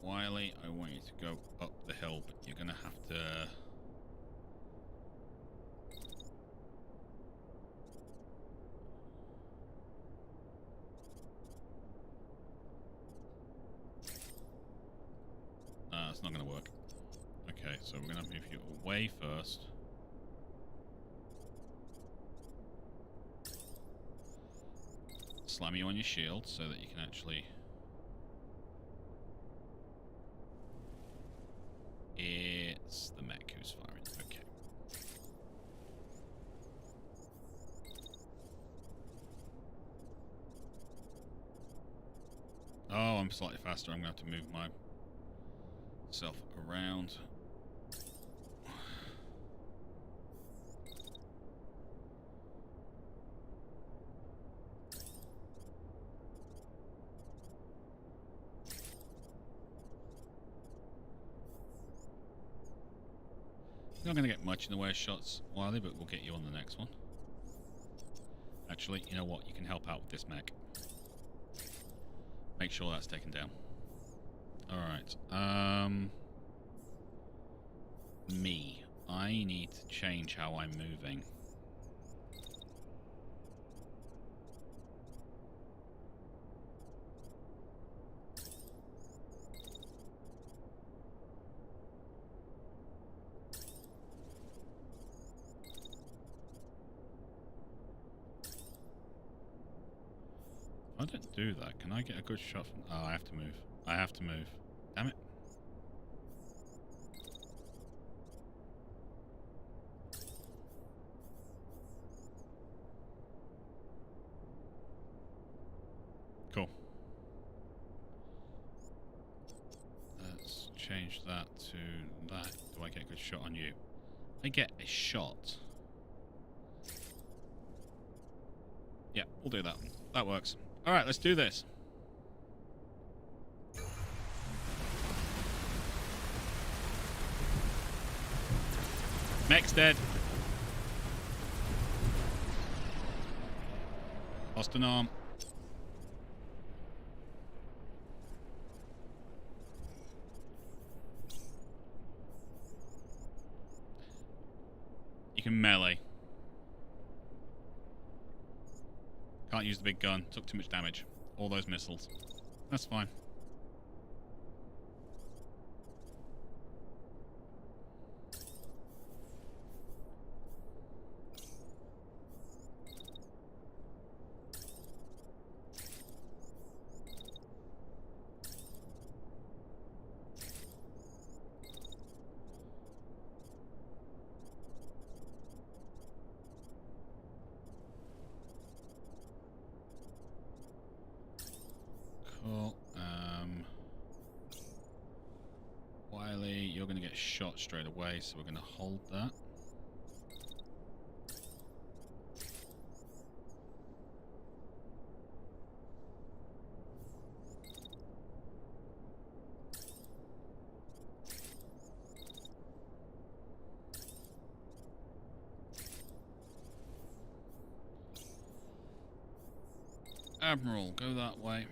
Wiley, I want you to go up the hill, but you're going to have to... it's not going to work. Okay, so we're going to move you away first. Slam you on your shield so that you can actually... It's the mech who's firing. Okay. Oh, I'm slightly faster. I'm going to have to move myself around. You're not going to get much in the way of shots, Wiley, but we'll get you on the next one. Actually, you know what? You can help out with this mech. Make sure that's taken down. Alright. Me. I need to change how I'm moving. I don't do that. Can I get a good shot from... Oh, I have to move. I have to move. Damn it. Cool. Let's change that to that. Do I get a good shot on you? I get a shot. Yeah, we'll do that. That works. Alright, let's do this. Mech's dead. Lost an arm. You can melee. Can't use the big gun. Took too much damage. All those missiles. That's fine. Cool. Wiley, you're going to get shot straight away, so we're going to hold that. Admiral, go that way.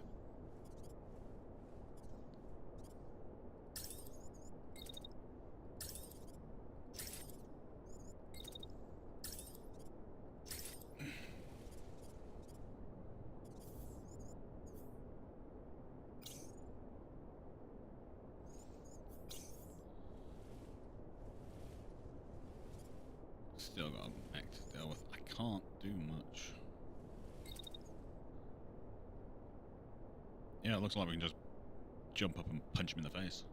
Still got a mech to deal with. I can't do much. Yeah, it looks like we can just jump up and punch him in the face.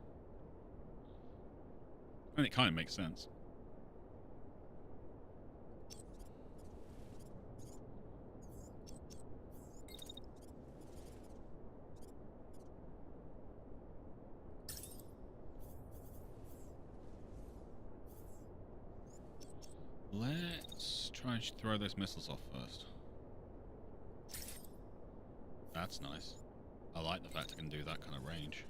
And it kind of makes sense. Let's try and throw those missiles off first. That's nice. I like the fact I can do that kind of range.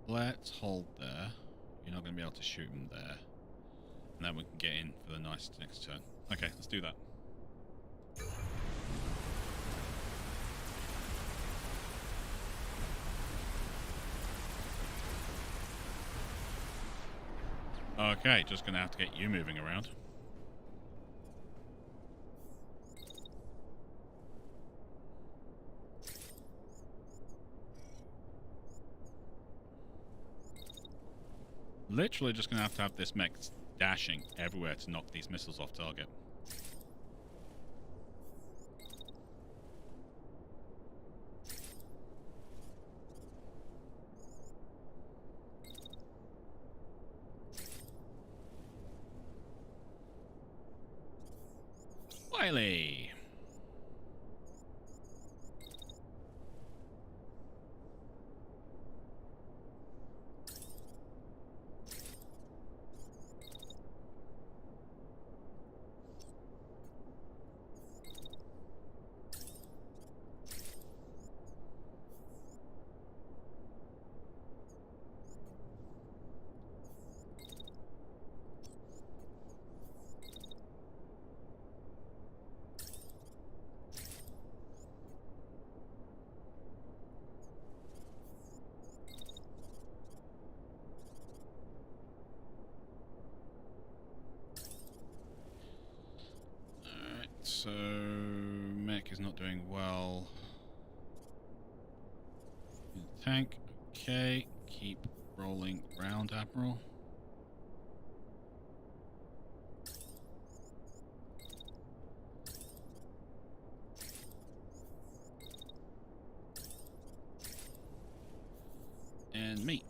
Let's hold there. You're not going to be able to shoot him there. And then we can get in for the nice next turn. Okay, let's do that. Okay, just gonna have to get you moving around. Literally just gonna have to have this mech dashing everywhere to knock these missiles off target. Wiley! doing well. Tank. Okay. Keep rolling round, Admiral. And me.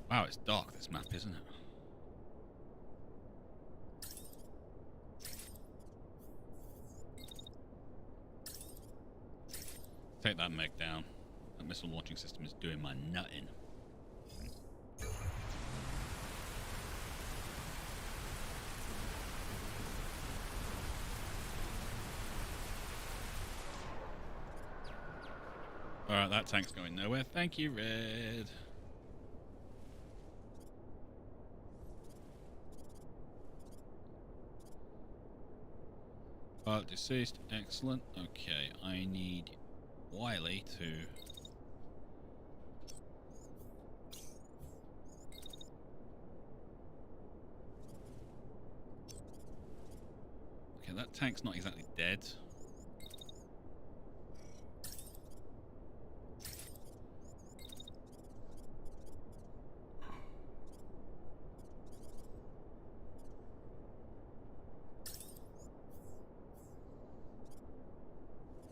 Wow, it's dark, this map, isn't it? Take that mech down. That missile launching system is doing my nutting. Alright, that tank's going nowhere. Thank you, Red. Pilot deceased. Excellent. Okay, I need Wiley to... Okay, that tank's not exactly dead.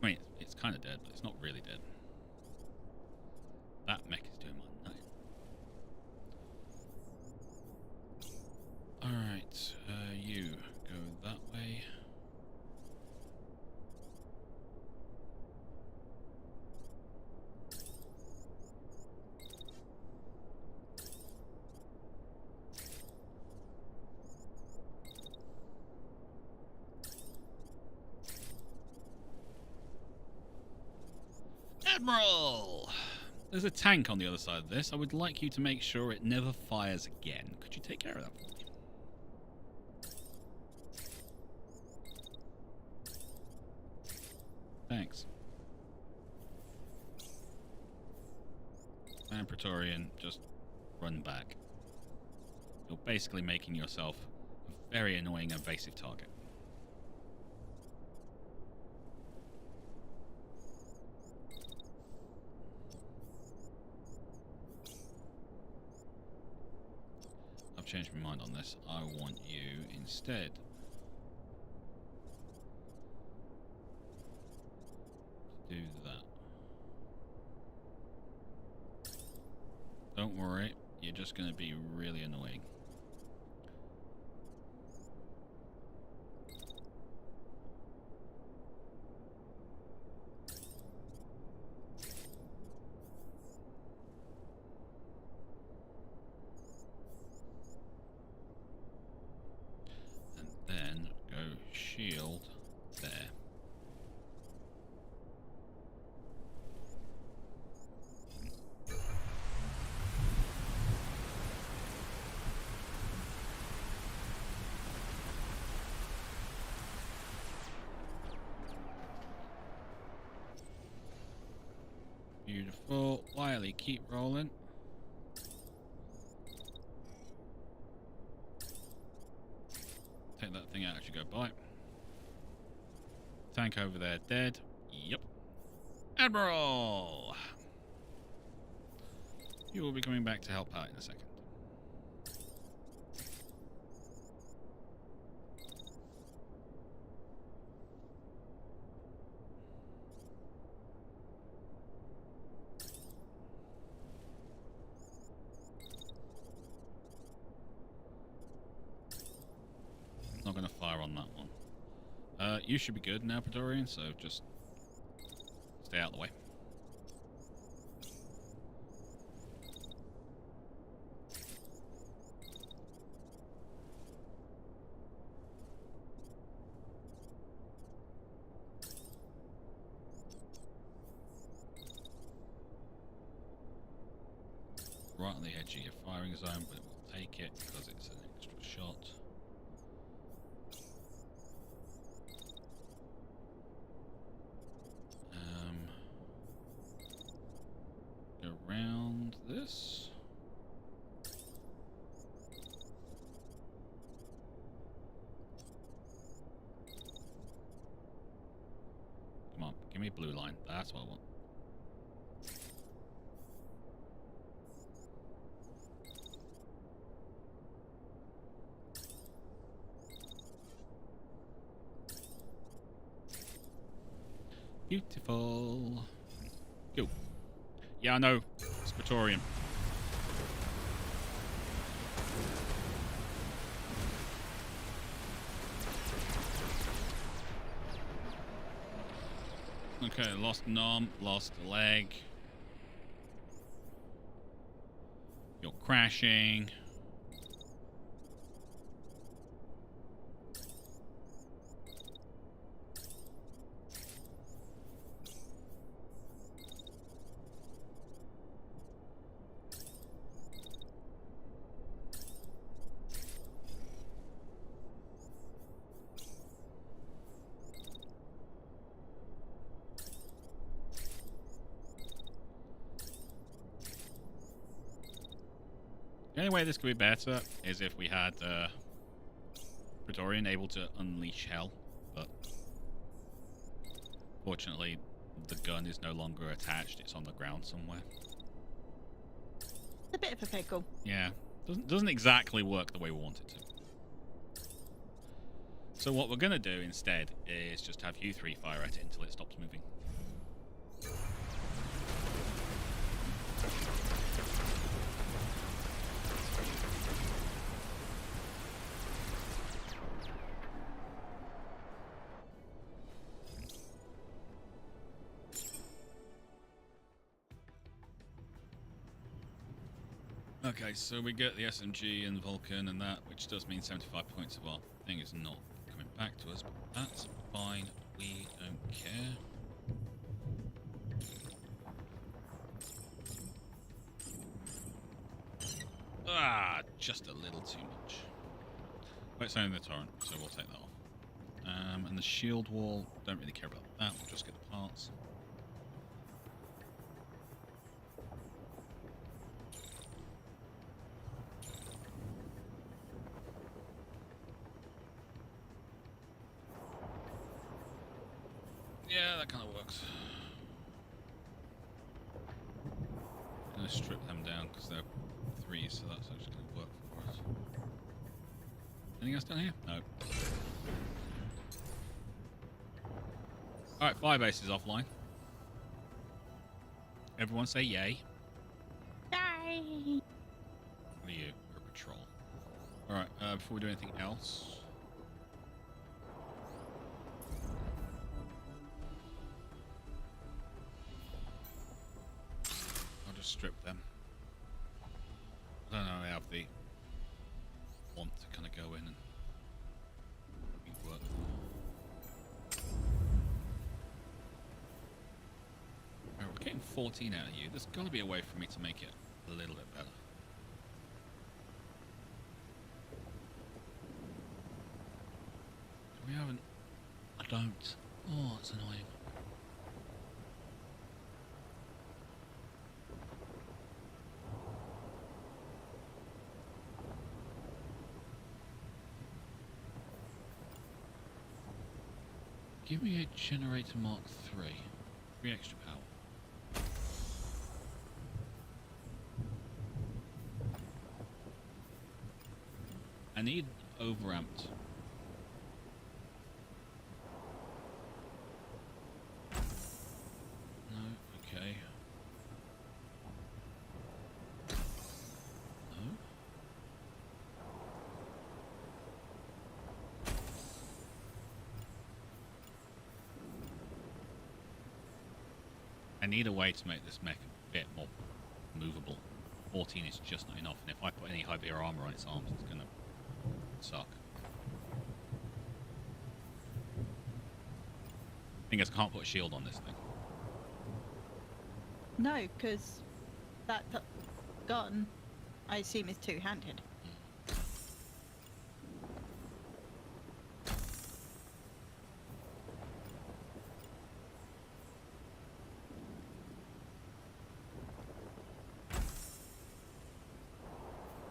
I mean, it's kind of dead, but it's not really dead. That mech is doing my nutting. Alright, you go that way. Admiral! There's a tank on the other side of this. I would like you to make sure it never fires again. Could you take care of that for me? Thanks. And Praetorian, just run back. You're basically making yourself a very annoying, evasive target. I've changed my mind on this. I want you instead to do that. Don't worry, you're just going to be really annoying. And then go shield there. Beautiful. Wiley, keep rolling. Take that thing out as you go by. Tank over there dead. Yep. Admiral! You will be coming back to help out in a second. Not going to fire on that one. You should be good now, Praetorian, so just stay out of the way. Right on the edge of your firing zone, but it will take it because it's an extra shot. blue line. That's what I want. Beautiful. Go. Yeah, I know. It's Praetorian. Okay, lost an arm, lost a leg. You're crashing. The only way this could be better is if we had Praetorian able to unleash hell, but fortunately the gun is no longer attached, it's on the ground somewhere. It's a bit of a pickle. Yeah, doesn't exactly work the way we want it to. So what we're going to do instead is just have you three fire at it until it stops moving. Okay, so we get the SMG and Vulcan and that, which does mean 75 points of our thing is not coming back to us, but that's fine. We don't care. Ah, just a little too much. But it's only the torrent, so we'll take that off. And the shield wall, don't really care about that, we'll just get the parts. Yeah, that kind of works. I'm going to strip them down because they're threes, so that's actually going to work for us. Anything else down here? No. Alright, firebase is offline. Everyone say yay. Yay! What are you? You're a patrol. Alright, before we do anything else... strip them. I don't know, I have the want to kind of go in and work. Right, we're getting 14 out of you. There's got to be a way for me to make it a little bit better. We haven't... I don't. Oh, it's annoying. Give me a generator Mark 3. 3 extra power. I need overamped. No, okay. No. I need a way to make this mech a bit more movable. 14 is just not enough, and if I put any heavier armor on its arms, it's gonna suck. I think I can't put a shield on this thing. No, because that gun, I assume, is two-handed.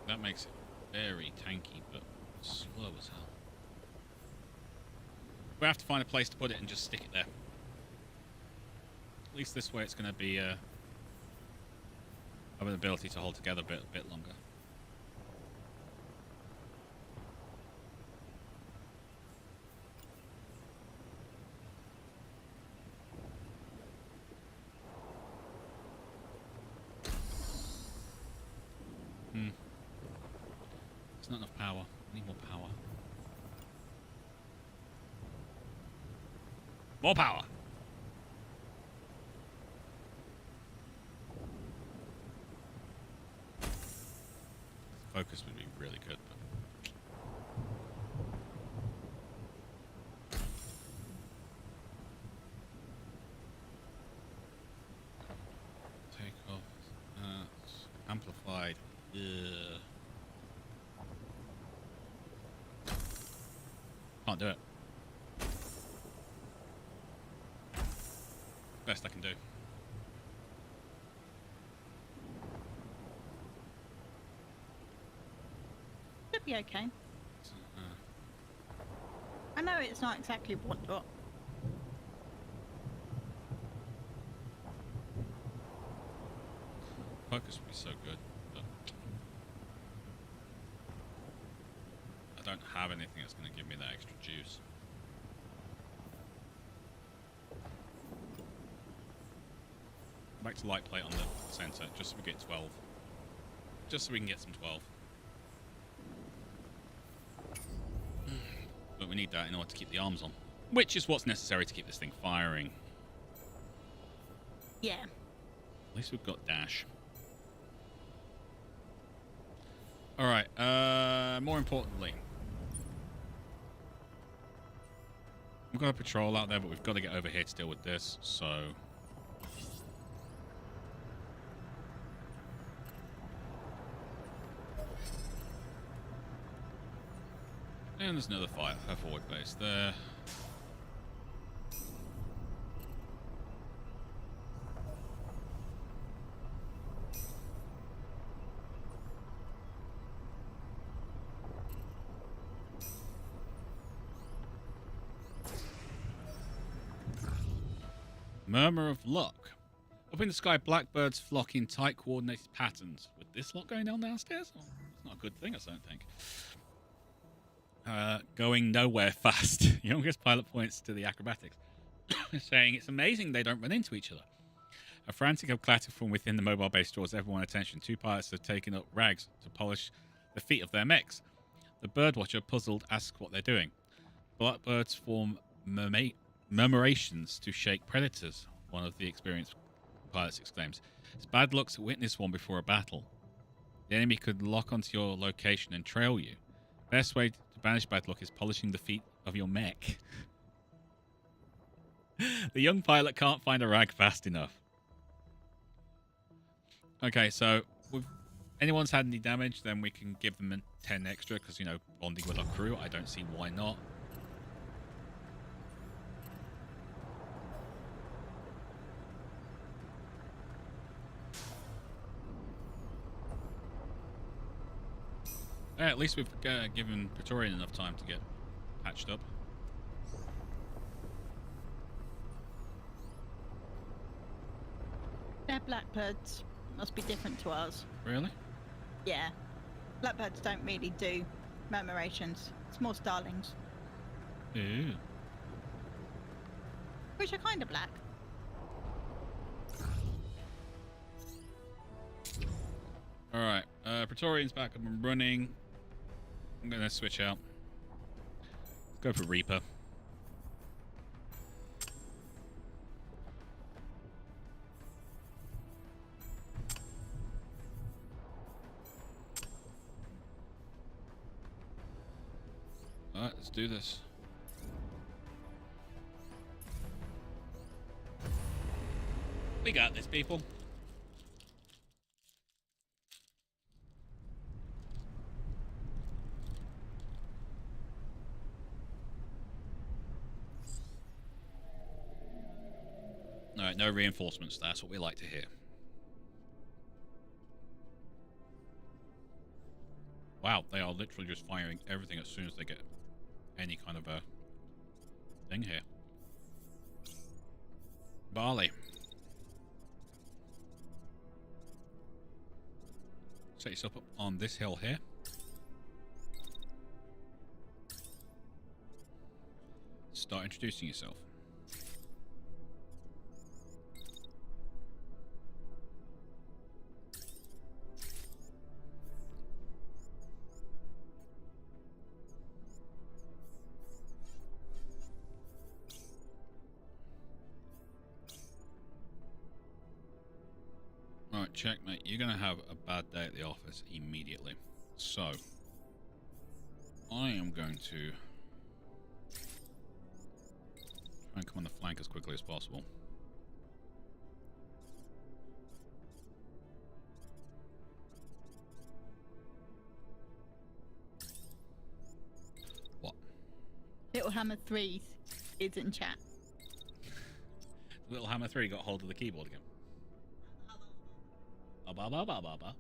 That makes it very tanky, but slow as hell. We have to find a place to put it and just stick it there. At least this way it's going to be have an ability to hold together a bit longer. There's not enough power. I need more power. More power! Focus would be really good, but... Take off. Amplified. Ugh. Can't do it. Best I can do. Should be okay. I know it's not exactly what. Focus would be so good, but I don't have anything that's going to give me that extra juice. Back to light plate on the center, just so we get 12. Just so we can get some 12. But we need that in order to keep the arms on. Which is what's necessary to keep this thing firing. Yeah. At least we've got dash. Alright, more importantly. We've got a patrol out there, but we've got to get over here to deal with this, so... And there's another forward base there. Murmur of luck. Up in the sky, blackbirds flock in tight coordinated patterns. With this lot going on downstairs? Oh, that's not a good thing, I don't think. Going nowhere fast. Youngest pilot points to the acrobatics, saying it's amazing they don't run into each other. A frantic clatter from within the mobile base draws everyone's attention. Two pilots have taken up rags to polish the feet of their mechs. The birdwatcher, puzzled, asks what they're doing. Blackbirds form murmurations to shake predators, one of the experienced pilots exclaims. It's bad luck to witness one before a battle. The enemy could lock onto your location and trail you. Best way to banish bad luck is polishing the feet of your mech. The young pilot can't find a rag fast enough. Okay, so if anyone's had any damage, then we can give them 10 extra, because, you know, bonding with our crew. I don't see why not. At least we've given Praetorian enough time to get patched up. They're blackbirds. Must be different to ours. Really? Yeah. Blackbirds don't really do murmurations. It's more starlings. Ooh. Which are kind of black. Alright, Praetorian's back up and running. I'm going to switch out. Let's go for Reaper. Alright, let's do this. We got this, people. Alright, no reinforcements. That's what we like to hear. Wow, they are literally just firing everything as soon as they get any kind of a thing here. Barley. Set yourself up on this hill here. Start introducing yourself. Right, checkmate. You're going to have a bad day at the office immediately. So, I am going to try and come on the flank as quickly as possible. What? Little Hammer 3 is in chat. Little Hammer 3 got hold of the keyboard again. Ba ba ba ba ba.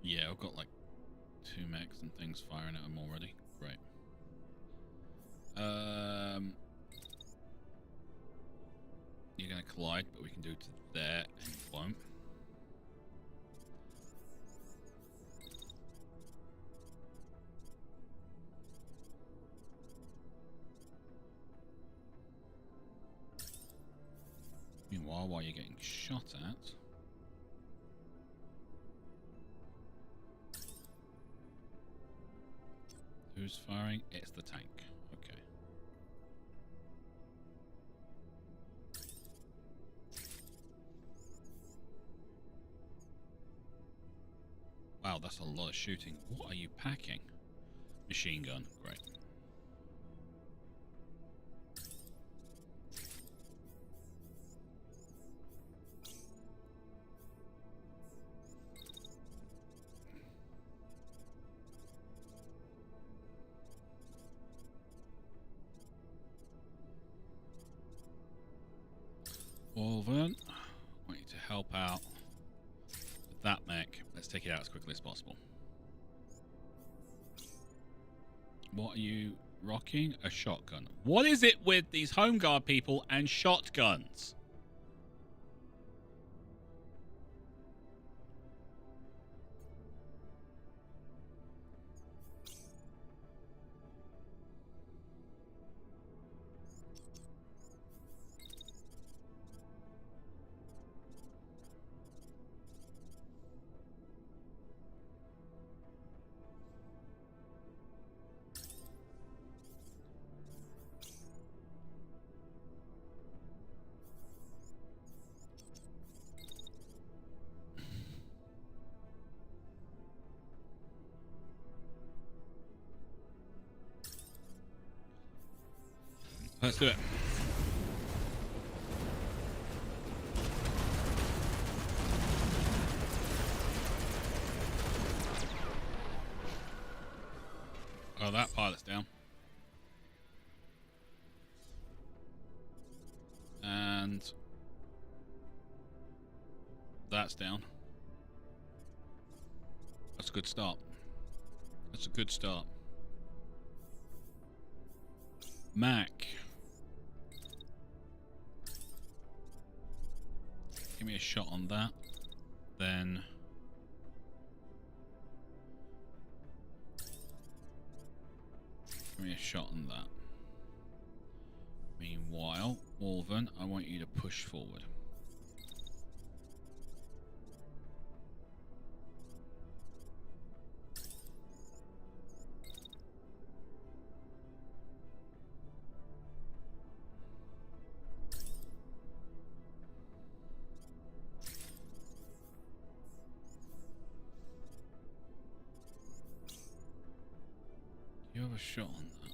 Yeah, I've got like 2 mechs and things firing at them already. Great. You're gonna collide, but we can do to there and you won't. Meanwhile, while you're getting shot at, who's firing? It's the tank. Okay. Wow, that's a lot of shooting. What are you packing? Machine gun. Great. Wolven, I want you to help out with that mech. Let's take it out as quickly as possible. What are you rocking? A shotgun. What is it with these home guard people and shotguns? Let's do it. Oh, that pilot's down. And that's down. That's a good start. That's a good start. Mac. Give me a shot on that. Then give me a shot on that. Meanwhile, Wolven, I want you to push forward. You have a shot on that.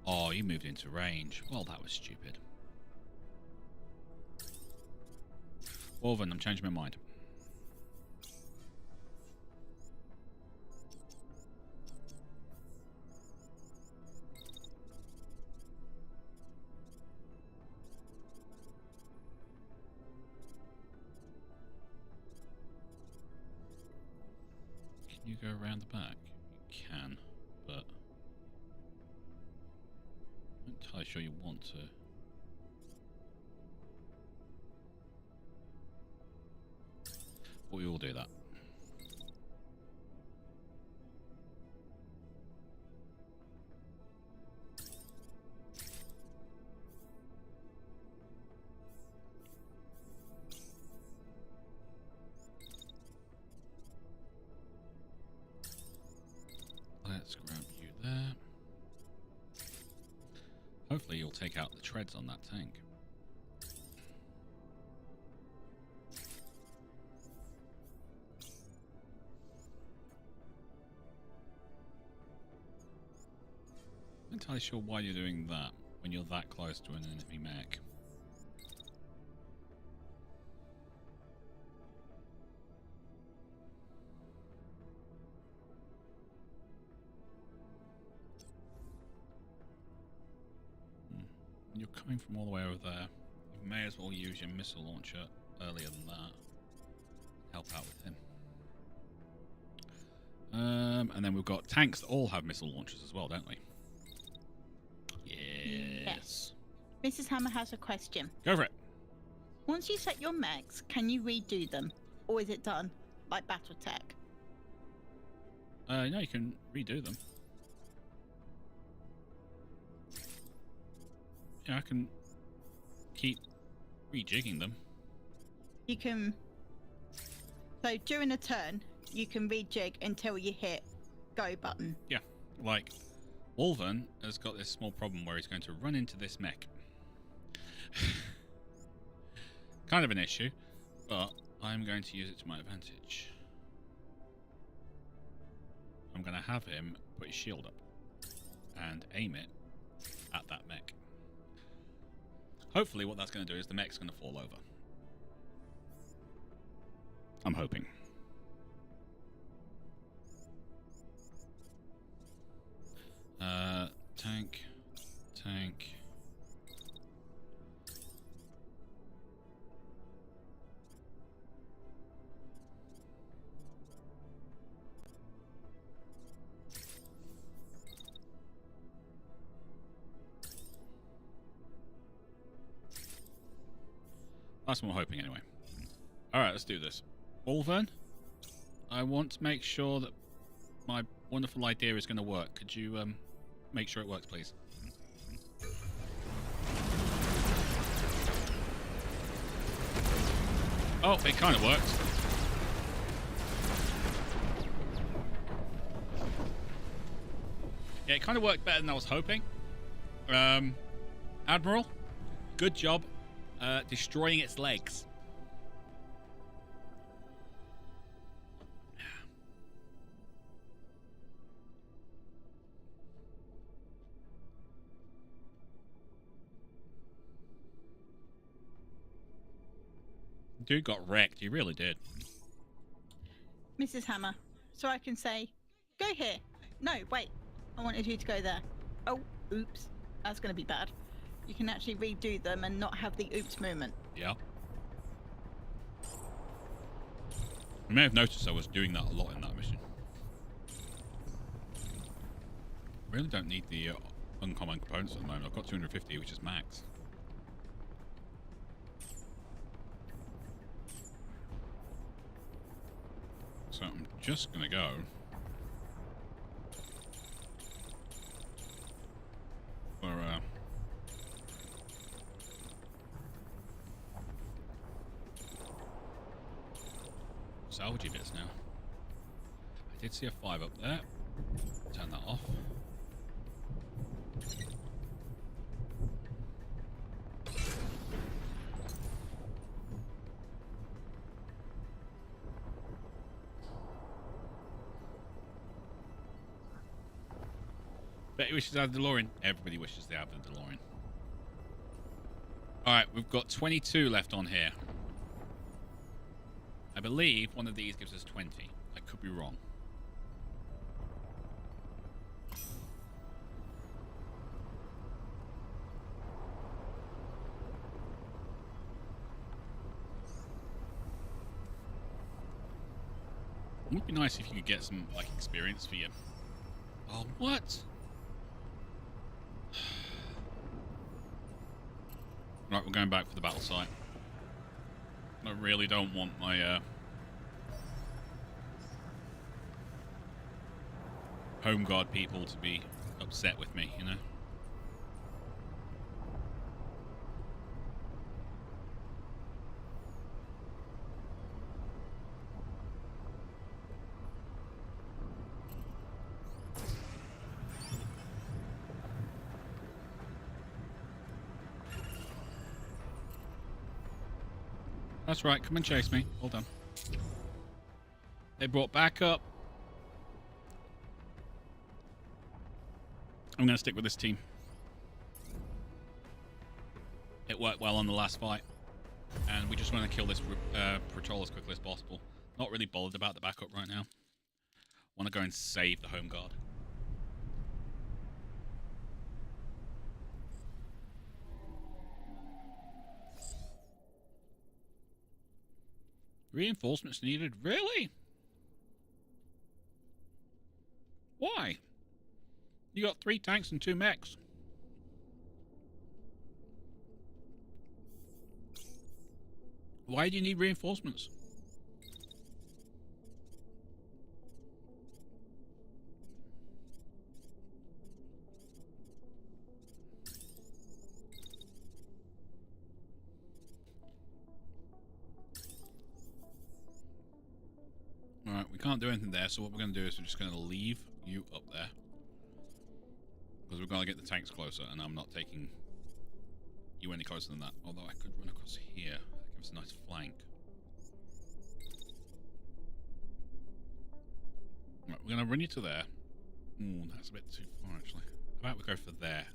Oh, you moved into range. Well, that was stupid. Wolven, I'm changing my mind. Can you go around the back? You can, but entirely sure you want to. But we will do that. Let's grab you there. Hopefully you'll take out the treads on that tank. I'm not entirely sure why you're doing that when you're that close to an enemy mech. You're coming from all the way over there. You may as well use your missile launcher earlier than that. Help out with him. And then we've got tanks that all have missile launchers as well, don't we? Yes. Mrs. Hammer has a question. Go for it. Once you set your mechs, can you redo them? Or is it done like Battletech? No, you can redo them. Yeah, I can keep rejigging them. You can... So during a turn, you can rejig until you hit go button. Yeah, like Wolven has got this small problem where he's going to run into this mech. Kind of an issue, but I'm going to use it to my advantage. I'm going to have him put his shield up and aim it at that mech. Hopefully what that's going to do is the mech's going to fall over. I'm hoping. Tank. That's what I'm hoping anyway. Alright, let's do this. Wolven, I want to make sure that my wonderful idea is going to work. Could you make sure it works, please? Oh, it kind of worked. Yeah, it kind of worked better than I was hoping. Admiral, good job destroying its legs. Dude got wrecked. He really did. Mrs. Hammer, so I can say, go here. No, wait. I wanted you to go there. Oh, oops. That's going to be bad. You can actually redo them and not have the oops movement. Yeah. You may have noticed I was doing that a lot in that mission. Really don't need the uncommon components at the moment. I've got 250, which is max. So I'm just going to go for salvagey bits now. I did see a 5 up there. Turn that off. Betty wishes I had the DeLorean. Everybody wishes they have the DeLorean. Alright, we've got 22 left on here. I believe one of these gives us 20. I could be wrong. It would be nice if you could get some like experience for you. Oh, what? Right, we're going back for the battle site. I really don't want my home guard people to be upset with me, you know? That's right, come and chase me. Hold on. They brought backup. I'm going to stick with this team. It worked well on the last fight. And we just want to kill this patrol as quickly as possible. Not really bothered about the backup right now. Want to go and save the home guard. Reinforcements needed? Really? Why? You got 3 tanks and 2 mechs. Why do you need reinforcements? Alright, we can't do anything there, so what we're going to do is we're just going to leave you up there. Because we're going to get the tanks closer, and I'm not taking you any closer than that. Although I could run across here. That gives a nice flank. Right, we're going to run you to there. Ooh, that's a bit too far, actually. How about we go for there?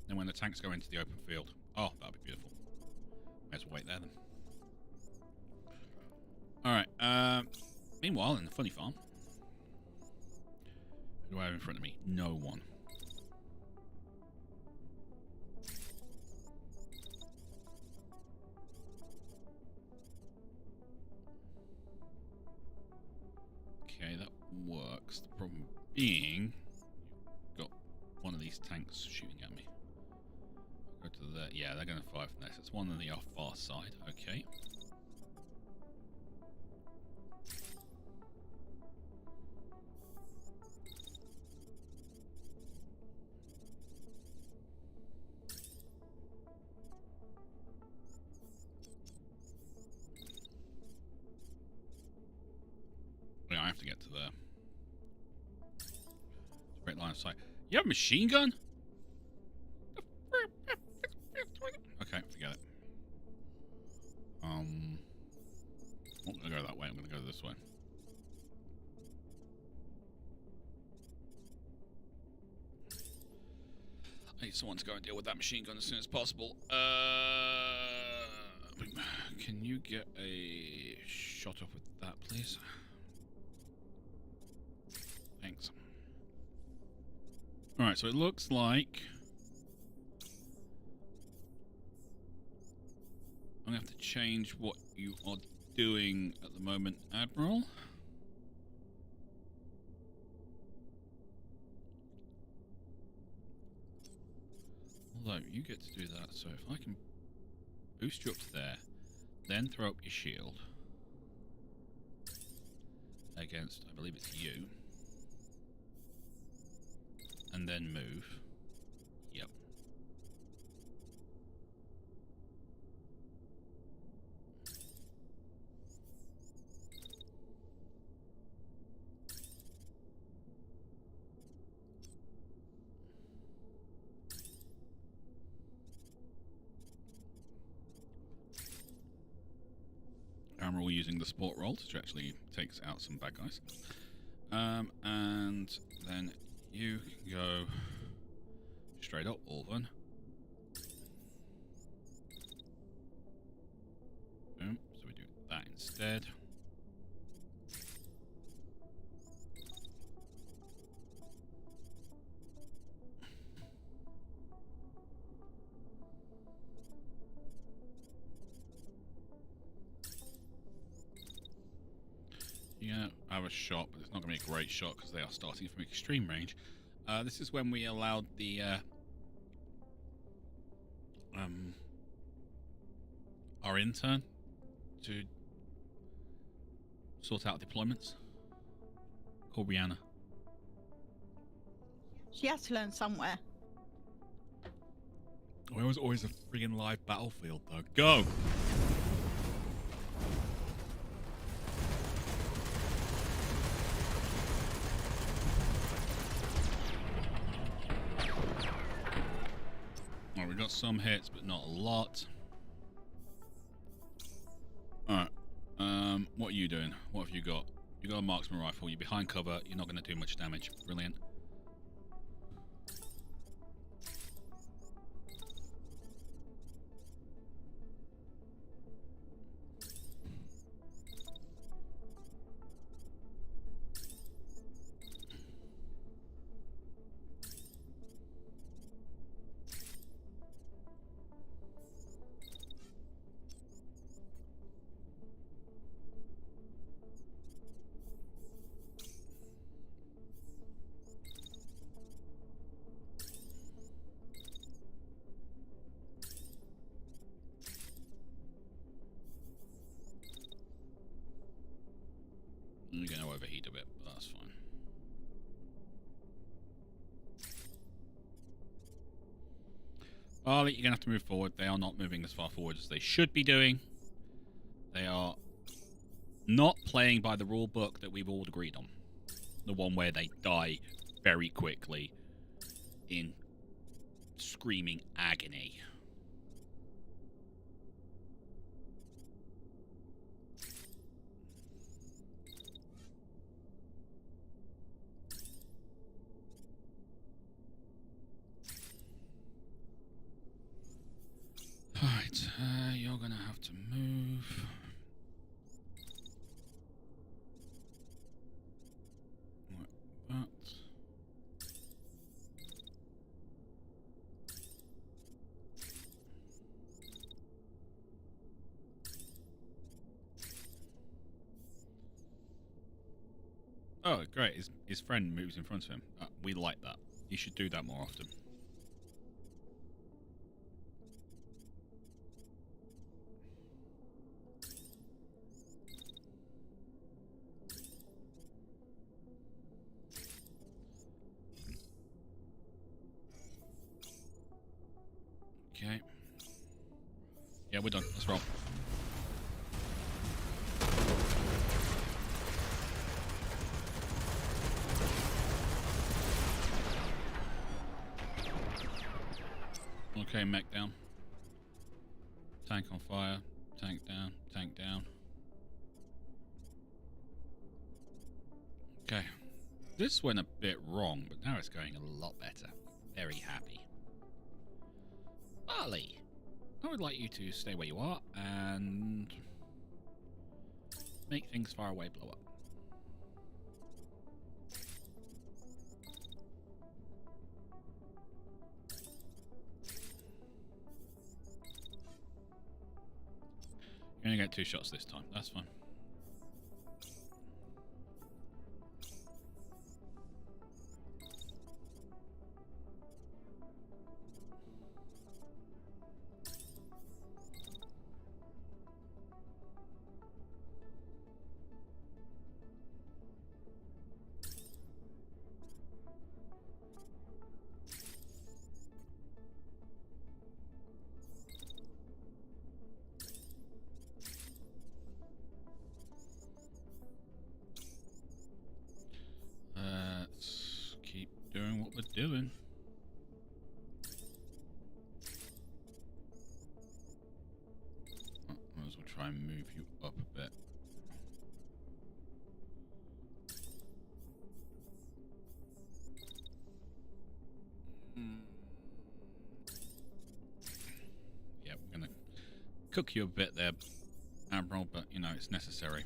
Then when the tanks go into the open field. Oh, that'd be beautiful. May as well wait there, then. Alright, meanwhile, in the funny farm. Who do I have in front of me? No one. Okay, that works. The problem being, you've got one of these tanks shooting at me. Go to the, yeah, they're going to fire from there. So it's one on the far side. Okay. Yeah, I have to get to there. Straight line of sight. You have a machine gun? Okay, forget it. I'm not gonna go that way. I'm gonna go this way. I need someone to go and deal with that machine gun as soon as possible. Can you get a shot up with that, please? Thanks. Alright, so it looks like I'm going to have to change what you are doing at the moment, Admiral. Although, you get to do that, so if I can boost you up to there, then throw up your shield against, I believe it's you, and then move. Yep. Admiral using the support role to actually takes out some bad guys. And then you can go straight up, Alvin. Boom. So we do that instead. Yeah, I have a shot, but it's not going to be a great shot because they are starting from extreme range. This is when we allowed the our intern to sort out deployments. Called Rihanna. She has to learn somewhere. Where was always a friggin' live battlefield, though? Go! Alright, we got some hits, but not a lot. Alright. What are you doing? What have you got? You got a marksman rifle. You're behind cover. You're not going to do much damage. Brilliant. You're going to overheat a bit, but that's fine. Barley, you're going to have to move forward. They are not moving as far forward as they should be doing. They are not playing by the rule book that we've all agreed on. The one where they die very quickly in screaming agony. Alright, you're gonna have to move. Like that. Oh, great. His friend moves in front of him. We like that. You should do that more often. Okay. Yeah, we're done. Let's roll. Okay, mech down. Tank on fire. Tank down. Tank down. Okay. This went a bit wrong, but now it's going a lot better. Very happy. Barley, I would like you to stay where you are and make things far away blow up. You're gonna get 2 shots this time. That's fine. Let's keep doing what we're doing. Might as well try and move you up a bit. Yeah, we're gonna cook you a bit there, Admiral, but you know, it's necessary.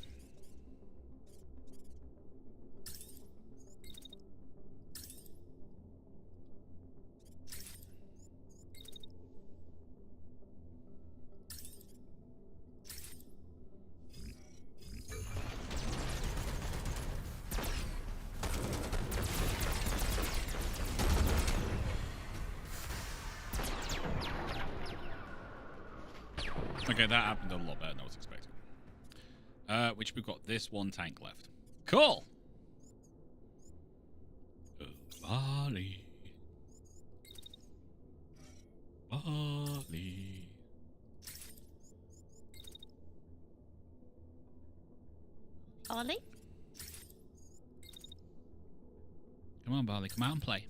Okay, that happened a lot better than I was expecting. Which we've got this one tank left. Cool. Bali. Bali. Ollie? Come on, Barley, come out and play.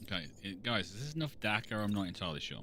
Okay, guys, is this enough DAC or I'm not entirely sure?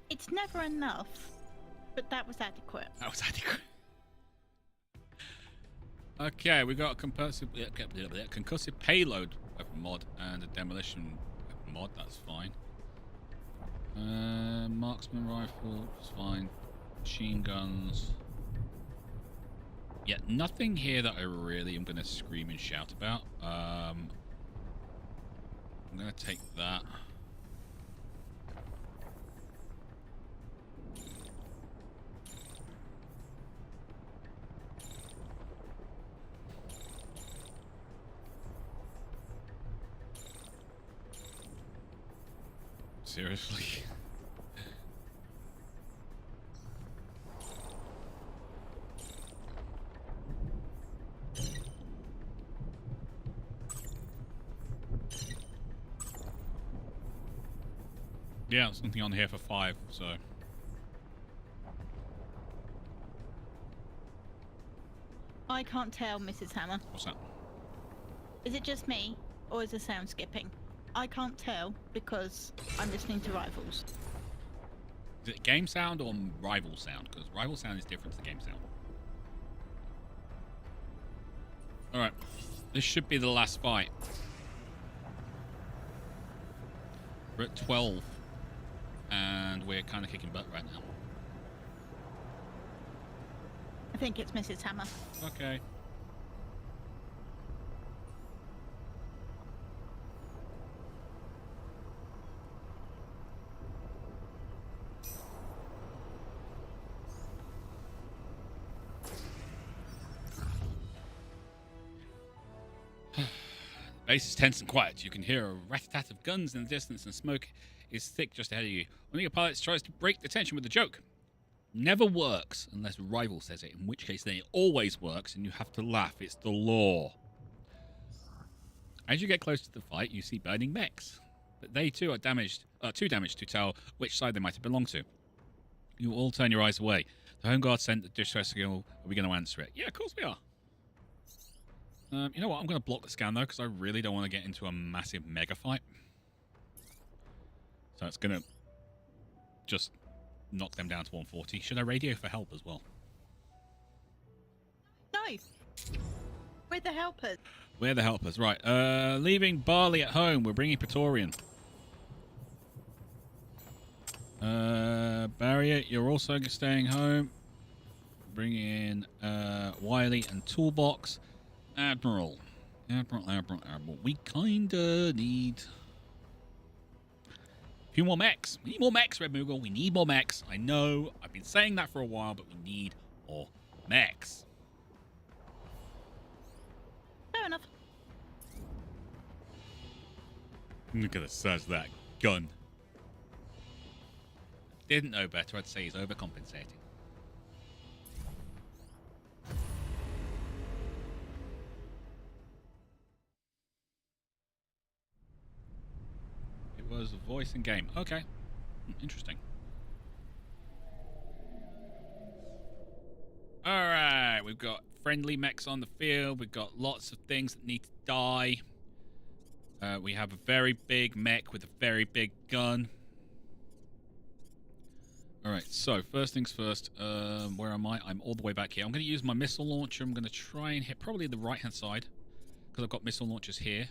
It's never enough, but that was adequate. That was adequate. Okay, we got a concussive payload weapon mod and a demolition weapon mod. That's fine. Marksman rifle is fine. Machine guns. Yeah, nothing here that I really am going to scream and shout about. I'm going to take that. Seriously? Yeah, there's something on here for 5, so... I can't tell, Mrs. Hammer. What's that? Is it just me, or is the sound skipping? I can't tell because I'm listening to Rivals. Is it game sound or rival sound? Because rival sound is different to game sound. Alright. This should be the last fight. We're at 12. And we're kind of kicking butt right now. I think it's Mrs. Hammer. Okay. Base is tense and quiet. You can hear a rat-a-tat of guns in the distance and smoke is thick just ahead of you. One of your pilots tries to break the tension with a joke. Never works unless rival says it, in which case then it always works and you have to laugh. It's the law. As you get close to the fight, you see burning mechs. But they too are damaged, too damaged to tell which side they might have belonged to. You all turn your eyes away. The Home Guard sent the distress signal. Are we going to answer it? Yeah, of course we are. You know what? I'm going to block the scan, though, because I really don't want to get into a massive mega fight. So it's going to just knock them down to 140. Should I radio for help as well? No. We're the helpers. We're the helpers. Right. Leaving Barley at home. We're bringing Praetorian. Barrier, you're also staying home. Bringing in Wiley and Toolbox. Admiral. We kinda need a few more mechs. We need more mechs, Red Moogle. We need more mechs. I know. I've been saying that for a while, but we need more mechs. Fair enough. Look at the size of that gun. Didn't know better. I'd say he's overcompensating. Was a voice in game. Okay. Interesting. Alright, we've got friendly mechs on the field. We've got lots of things that need to die. We have a very big mech with a very big gun. Alright, so first things first. Where am I? I'm all the way back here. I'm going to use my missile launcher. I'm going to try and hit probably the right-hand side, because I've got missile launchers here.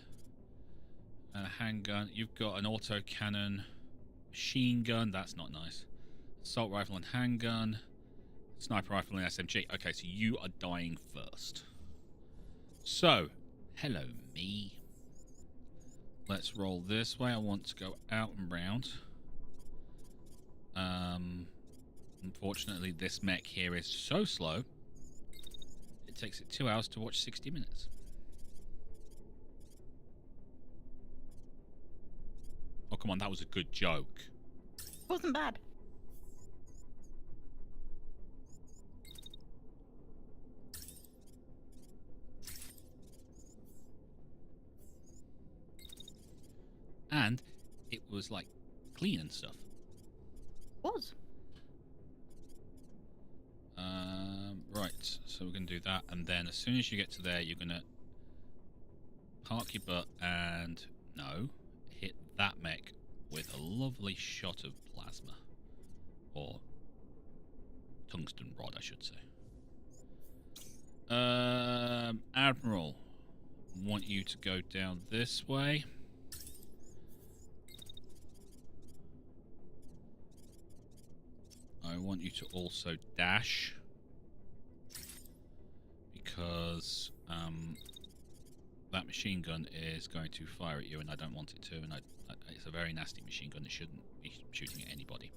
And a handgun. You've got an auto cannon, machine gun. That's not nice. Assault rifle and handgun. Sniper rifle and SMG. Okay, so you are dying first. So, hello me. Let's roll this way. I want to go out and round. Unfortunately, this mech here is so slow. It takes it 2 hours to watch 60 minutes. Oh, come on, that was a good joke. Wasn't bad. And it was, like, clean and stuff. Was. Right, so we're going to do that, and then as soon as you get to there, you're going to park your butt and, hit that mech with a lovely shot of plasma. Or tungsten rod, I should say. Admiral, want you to go down this way. I want you to also dash, because that machine gun is going to fire at you, and I don't want it to, and it's a very nasty machine gun. It shouldn't be shooting at anybody.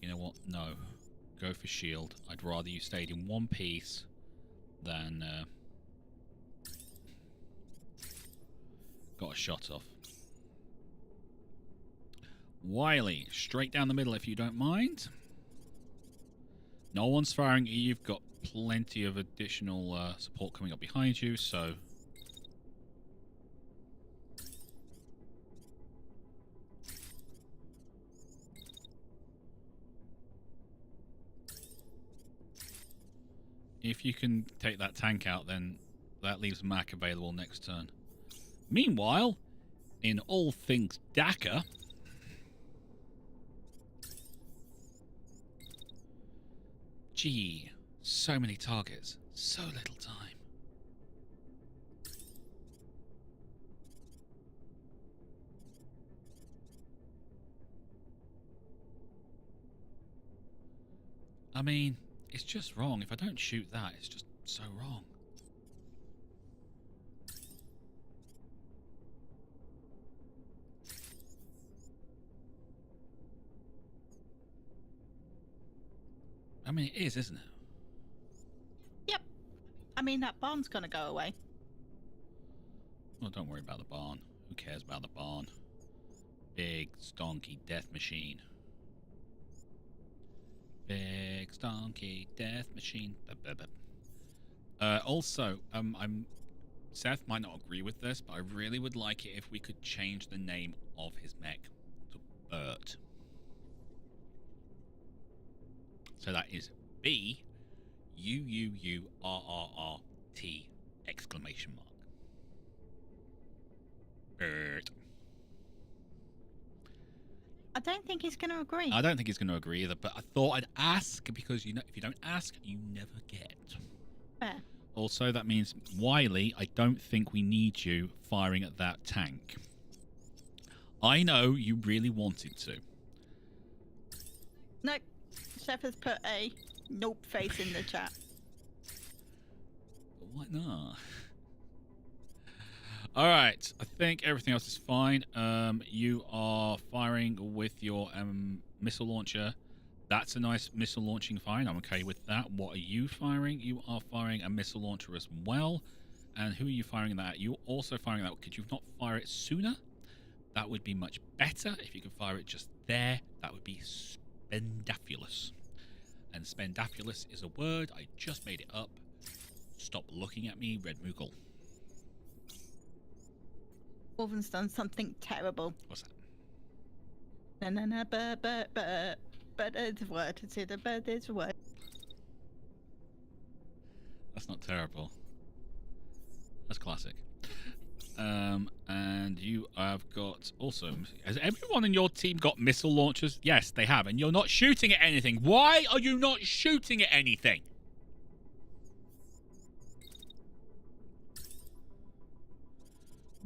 You know what? No. Go for shield. I'd rather you stayed in one piece than got a shot off. Wiley, straight down the middle if you don't mind. No one's firing at you. You've got plenty of additional support coming up behind you, so... If you can take that tank out, then that leaves Mac available next turn. Meanwhile, in all things Dakar... Gee, so many targets, so little time. I mean, it's just wrong. If I don't shoot that, it's just so wrong. I mean, it is, isn't it? Yep. I mean, that barn's gonna go away. Well, don't worry about the barn. Who cares about the barn? Big, stonky death machine. Big, stonky death machine. Also, Seth might not agree with this, but I really would like it if we could change the name of his mech to Bert. So that is B-U-U-U-R-R-R-T ! Bert. I don't think he's gonna agree. I don't think he's going to agree either, but I thought I'd ask, because you know, if you don't ask, you never get. Fair. Also, that means, Wiley, I don't think we need you firing at that tank. I know you really wanted to. No, Chef has put a nope face in the chat. But why not? Alright, I think everything else is fine. You are firing with your missile launcher. That's a nice missile launching fine. I'm okay with that. What are you firing? You are firing a missile launcher as well. And who are you firing that at? You're also firing that. Could you not fire it sooner? That would be much better. If you could fire it just there, that would be spendafulous. And spendafulous is a word. I just made it up. Stop looking at me, Red Moogle. Wolven's done something terrible. What's that? But it's a word. It's a word. That's not terrible. That's classic. And you have got also. Has everyone in your team got missile launchers? Yes, they have. And you're not shooting at anything. Why are you not shooting at anything?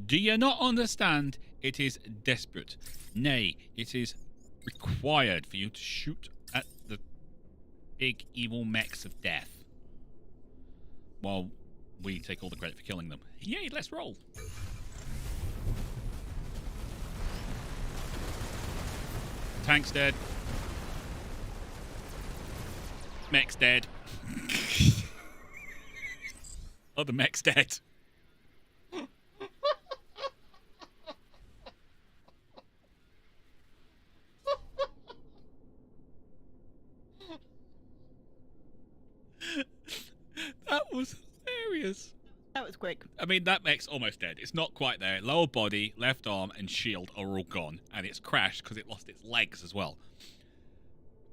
Do you not understand? It is desperate. Nay, it is required for you to shoot at the big evil mechs of death. While we take all the credit for killing them. Yay, let's roll. Tank's dead. Mech's dead. Oh, the mech's dead. That was hilarious. That was quick. I mean, that mech's almost dead. It's not quite there. Lower body, left arm, and shield are all gone. And it's crashed because it lost its legs as well.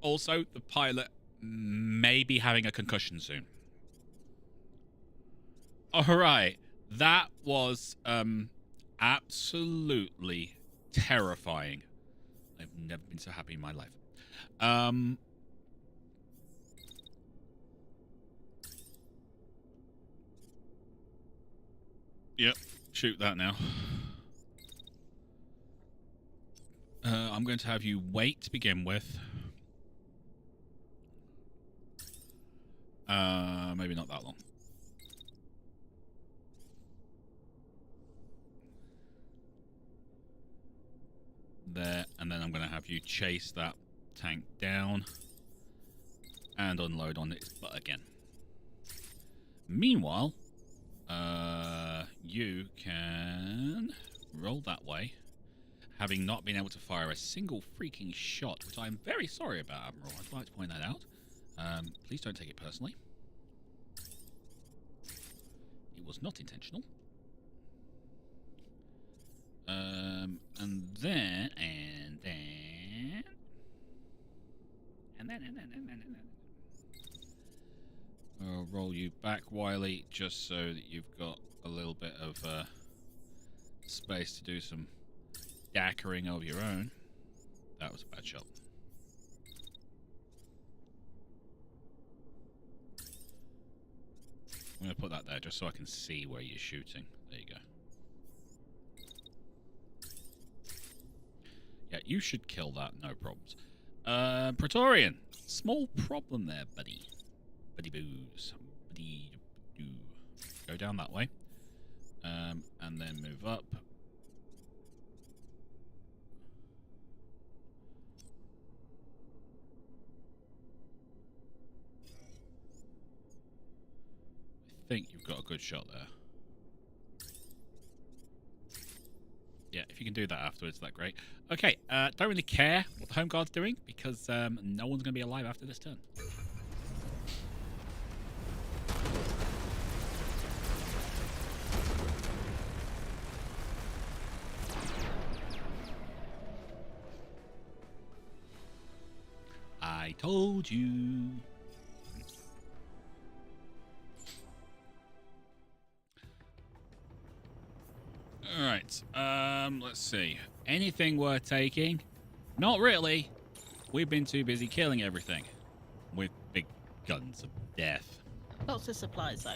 Also, the pilot may be having a concussion soon. Alright. That was absolutely terrifying. I've never been so happy in my life. Yep, shoot that now. I'm going to have you wait to begin with. Maybe not that long. There, and then I'm going to have you chase that tank down and unload on its butt again. Meanwhile, you can roll that way, having not been able to fire a single freaking shot, which I'm very sorry about, Admiral. I'd like to point that out. Please don't take it personally. It was not intentional. And then. I'll roll you back, Wiley, just so that you've got a little bit of space to do some dackering of your own. That was a bad shot. I'm going to put that there just so I can see where you're shooting. There you go. Yeah, you should kill that, no problems. Praetorian, small problem there, buddy. Buddy boos. Buddy doo. Go down that way. And then move up. I think you've got a good shot there. Yeah, if you can do that afterwards, that's great. Okay, don't really care what the Home Guard's doing, because no one's going to be alive after this turn. I told you. Alright, let's see. Anything worth taking? Not really. We've been too busy killing everything. With big guns of death. Lots of supplies, though.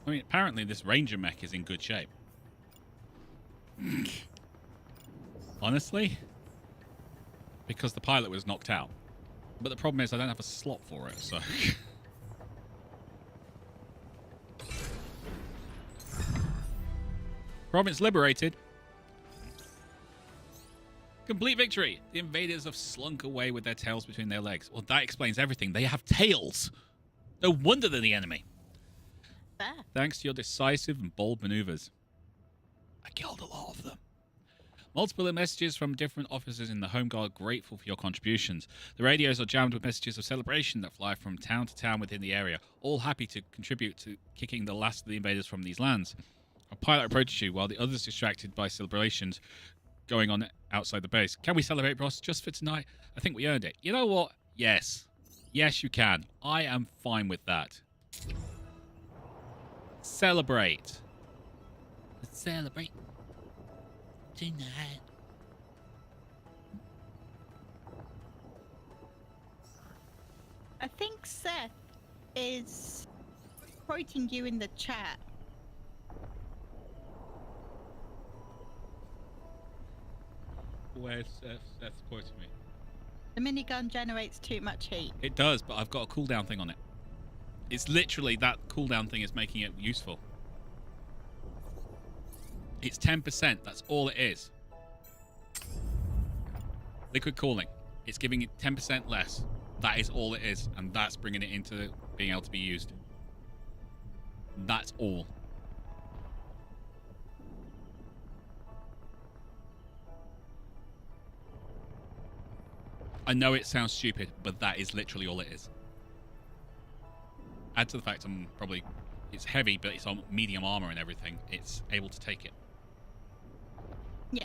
I mean, apparently this Ranger mech is in good shape. Honestly? Because the pilot was knocked out. But the problem is I don't have a slot for it, so... Province liberated. Complete victory. The invaders have slunk away with their tails between their legs. Well, that explains everything. They have tails. No wonder they're the enemy. Thanks to your decisive and bold maneuvers. I killed a lot of them. Multiple messages from different officers in the Home Guard grateful for your contributions. The radios are jammed with messages of celebration that fly from town to town within the area, all happy to contribute to kicking the last of the invaders from these lands. A pilot approaches you while the others distracted by celebrations going on outside the base. Can we celebrate, boss, just for tonight? I think we earned it. You know what? Yes. Yes, you can. I am fine with that. Celebrate. Let's celebrate tonight. I think Seth is quoting you in the chat. Where's Seth's quoting me? The minigun generates too much heat. It does, but I've got a cooldown thing on it. It's literally that cooldown thing is making it useful. It's 10%. That's all it is. Liquid cooling. It's giving it 10% less. That is all it is. And that's bringing it into being able to be used. That's all. I know it sounds stupid, but that is literally all it is. Add to the fact it's heavy, but it's on medium armor and everything. It's able to take it. Yeah.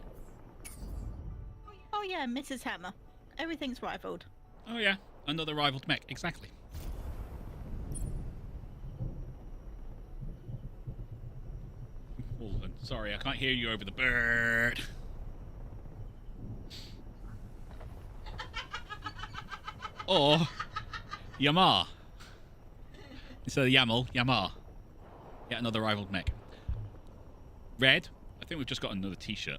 Oh yeah, Mrs. Hammer. Everything's rivaled. Oh yeah, another rivaled mech, exactly. Oh, sorry, I can't hear you over the bird. Or Yamar. Instead of Yamal, Yamar. Yet another rivaled mech. Red. I think we've just got another t-shirt.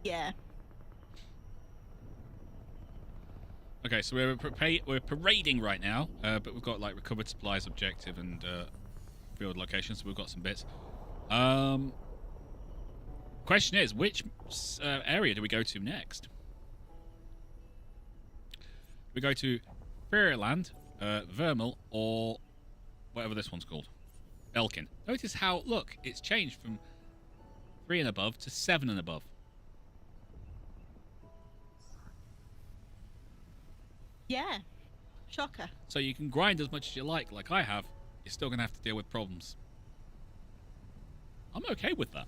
Yeah. Okay, so we're parading right now, but we've got like recovered supplies, objective, and field locations. So we've got some bits. Question is, which area do we go to next? We go to Fairyland, Vermal, or whatever this one's called. Elkin. Notice how, look, it's changed from 3 and above to 7 and above. Yeah. Shocker. So you can grind as much as you like I have. You're still going to have to deal with problems. I'm okay with that.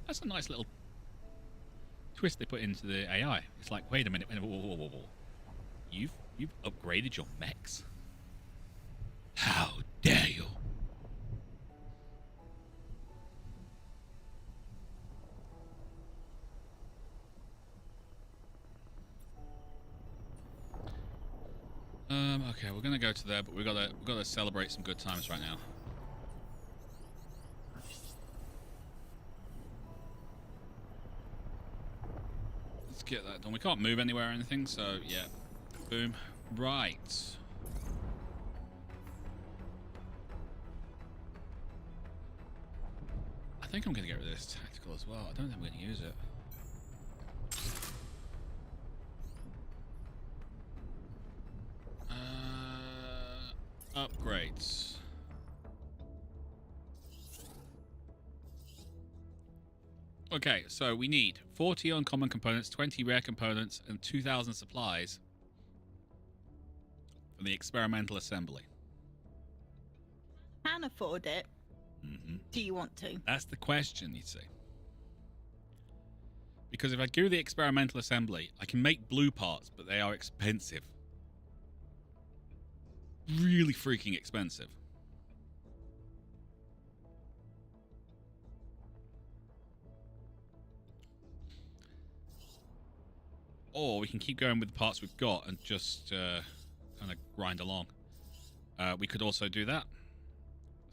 That's a nice little twist they put into the AI. It's like, wait a minute, whoa. You've upgraded your mechs? How dare you? Okay, we're gonna go to there, but we gotta celebrate some good times right now. Let's get that done. We can't move anywhere or anything, so yeah. Boom. Right. I think I'm going to get rid of this tactical as well. I don't think I'm going to use it. Upgrades. Okay, so we need 40 uncommon components, 20 rare components, and 2,000 supplies for the experimental assembly. Can afford it. Do you want to? That's the question, you see. Because if I do the experimental assembly, I can make blue parts, but they are expensive. Really freaking expensive. Or we can keep going with the parts we've got and just kind of grind along. We could also do that.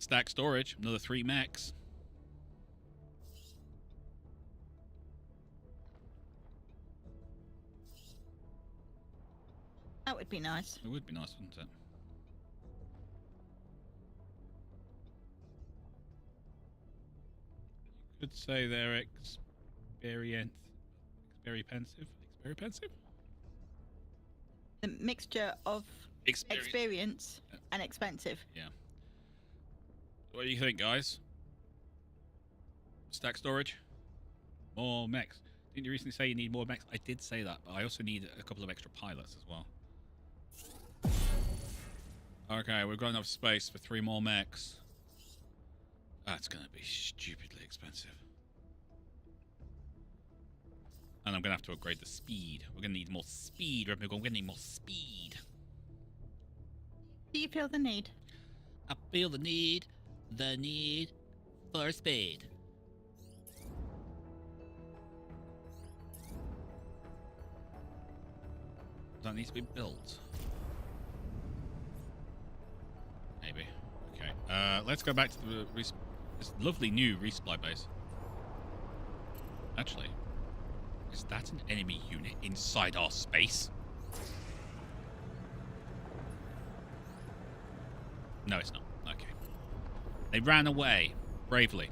Stack storage, another 3 mechs. That would be nice. It would be nice, wouldn't it? You could say they're experipensive. The mixture of experience and expensive. Yeah. What do you think, guys? Stack storage? More mechs. Didn't you recently say you need more mechs? I did say that, but I also need a couple of extra pilots as well. Okay, we've got enough space for 3 more mechs. That's going to be stupidly expensive. And I'm going to have to upgrade the speed. We're going to need more speed. We're going to need more speed. Do you feel the need? I feel the need for speed. That needs to be built. Maybe. Okay. Let's go back to this lovely new resupply base. Actually, is that an enemy unit inside our space? No, it's not. Okay. They ran away bravely.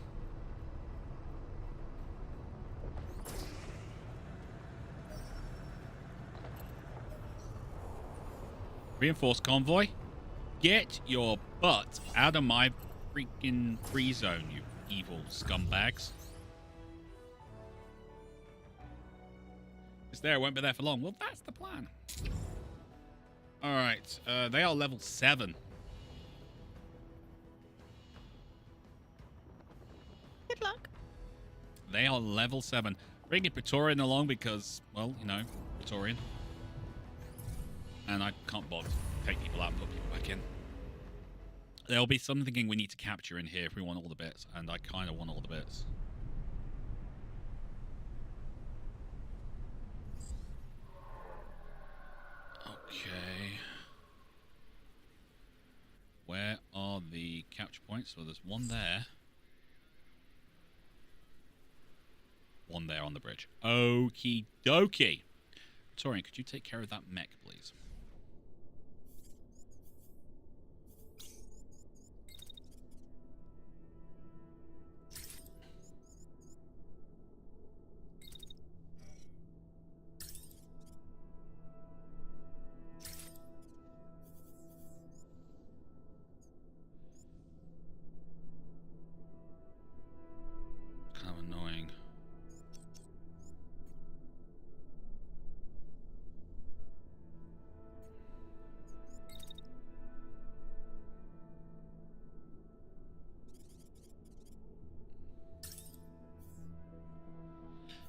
Reinforced convoy, get your butt out of my freaking free zone, you evil scumbags. It's there, it won't be there for long. Well, that's the plan. Alright, they are level 7. Good luck. They are level 7. Bringing Praetorian along because, well, you know, Praetorian. And I can't bother to take people out and put people back in. There'll be something we need to capture in here if we want all the bits, and I kind of want all the bits. Okay. Where are the capture points? So there's one there. One there on the bridge. Okie dokie. Torian, could you take care of that mech, please? Kind of annoying.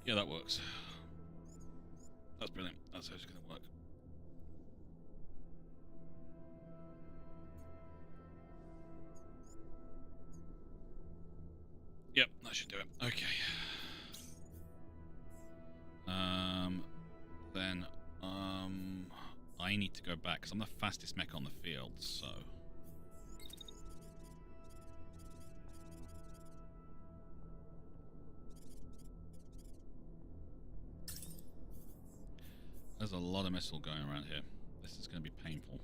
Yeah, that works. That's brilliant. That's how it's going to work. Yep, that should do it. Okay. Then, I need to go back because I'm the fastest mech on the field, so. There's a lot of missile going around here. This is going to be painful.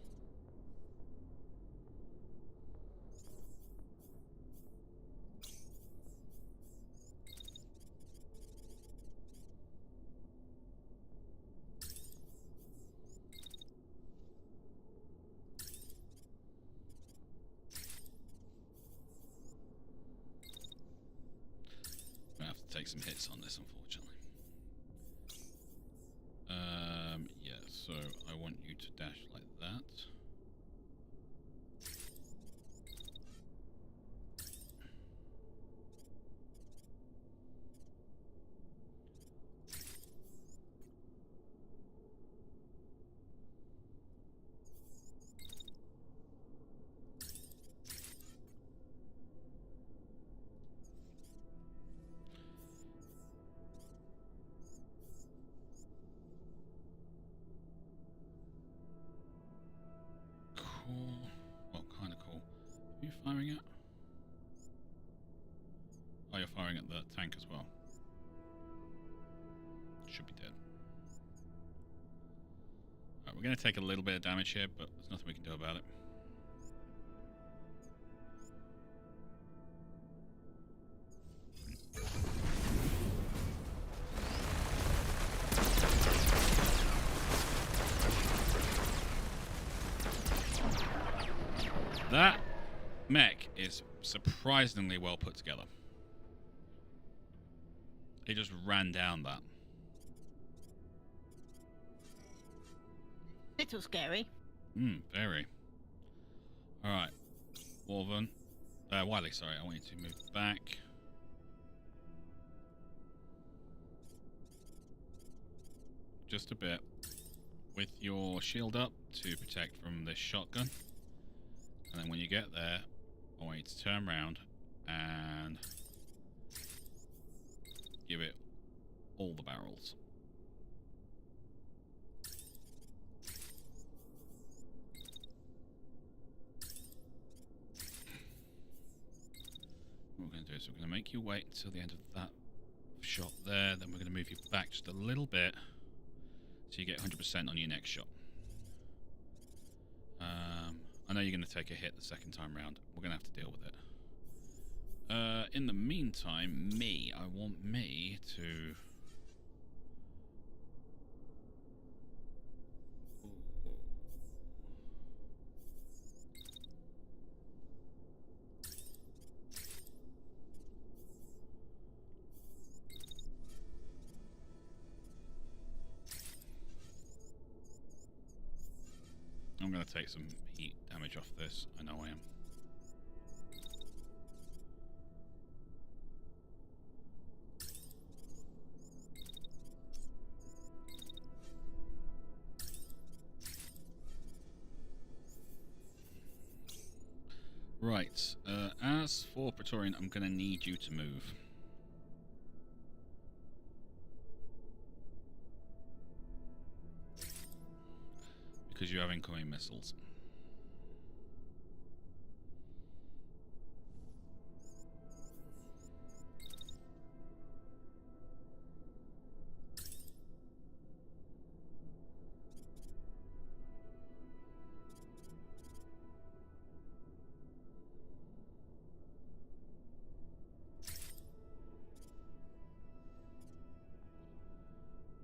I'm going to have to take some hits on this, unfortunately. Yeah, so I want you to dash like that. Well, kind of cool. Are you firing at? Oh, you're firing at the tank as well. Should be dead. Alright, we're going to take a little bit of damage here, but there's nothing we can do about it. That mech is surprisingly well put together. They just ran down that. Little scary. Very. Alright. Warven. Wiley, sorry. I want you to move back. Just a bit. With your shield up to protect from this shotgun. And then when you get there, I want you to turn around and give it all the barrels. What we're going to do is we're going to make you wait until the end of that shot there, then we're going to move you back just a little bit so you get 100% on your next shot. I know you're going to take a hit the second time round. We're going to have to deal with it. In the meantime, I want me to... I'm going to take some heat damage off this. I know I am. Right. As for Praetorian, I'm going to need you to move. Because you have incoming missiles.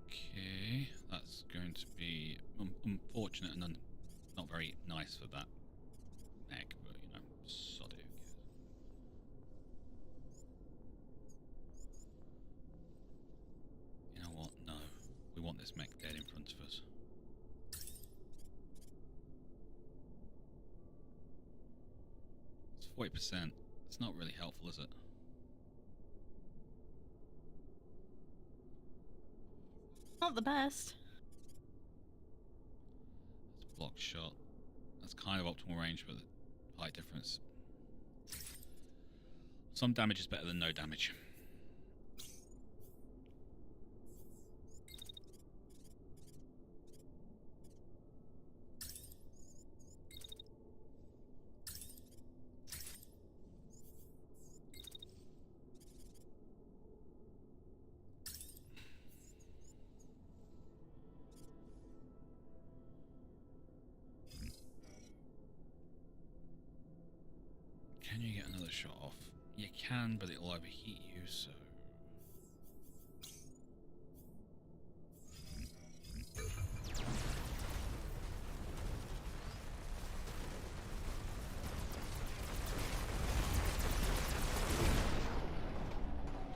Okay, that's going to be unfortunate and not very nice for that mech, but you know, sod it. You know what? No, we want this mech dead in front of us. It's 40%. It's not really helpful, is it? Not the best. It's a block shot. That's kind of optimal range, but height difference. Some damage is better than no damage. Can you get another shot off? You can, but it'll overheat you, so...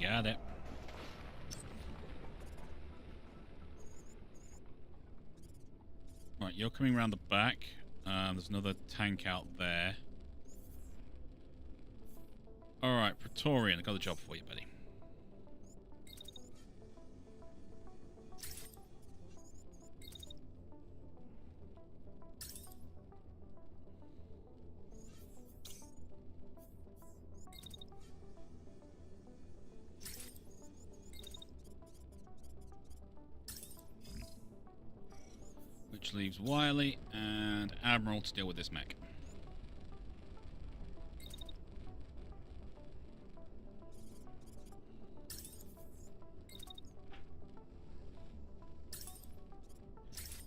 Got it. Right, you're coming around the back. There's another tank out there. Alright, Praetorian, I got a job for you, buddy. Which leaves Wiley and Admiral to deal with this mech.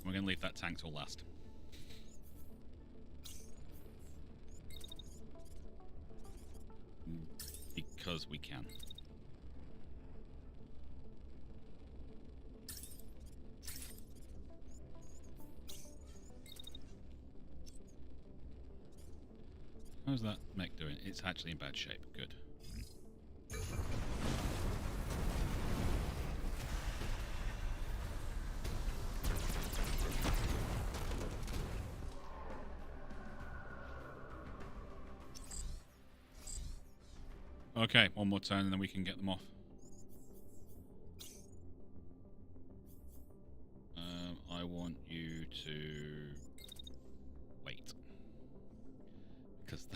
We're going to leave that tank till last. Because we can. How's that mech doing? It's actually in bad shape. Good. Okay, one more turn and then we can get them off. I want you to wait. Because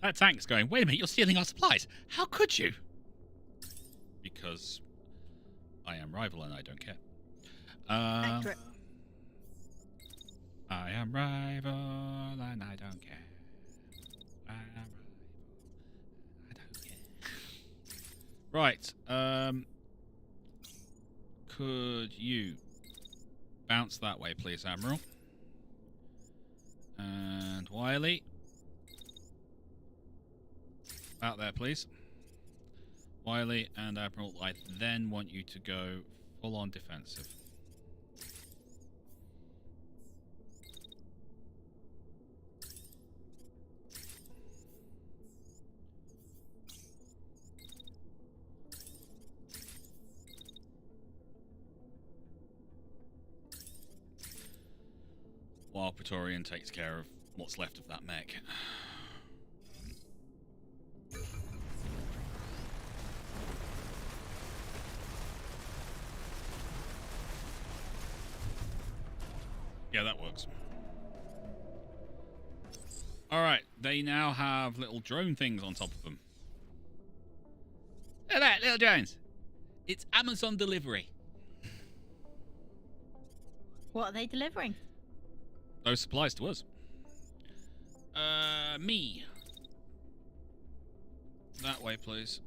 that tank's going, wait a minute, you're stealing our supplies. How could you? Because I am rival and I don't care. Accurate. I am rival and I don't care. I am rival. I don't care. Right. Could you bounce that way, please, Admiral? And Wiley. Out there, please. Wiley and Admiral, I then want you to go full-on defensive. While Praetorian takes care of what's left of that mech. Yeah, that works. Alright, they now have little drone things on top of them. Look at that, little drones. It's Amazon delivery. What are they delivering? Those supplies to us. Me. That way, please.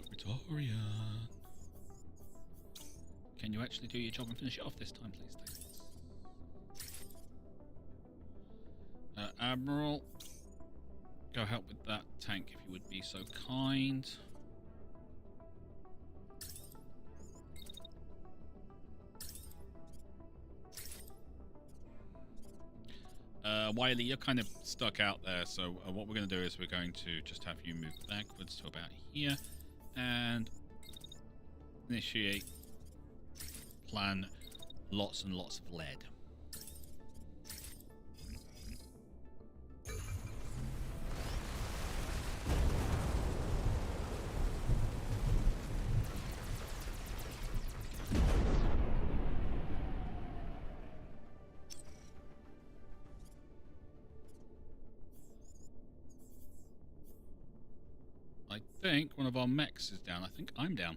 Victoria. Can you actually do your job and finish it off this time, please? Thanks. Admiral. Go help with that tank if you would be so kind. Wiley, you're kind of stuck out there, so what we're going to do is we're going to just have you move backwards to about here and initiate plan lots and lots of lead. I think one of our mechs is down. I think I'm down.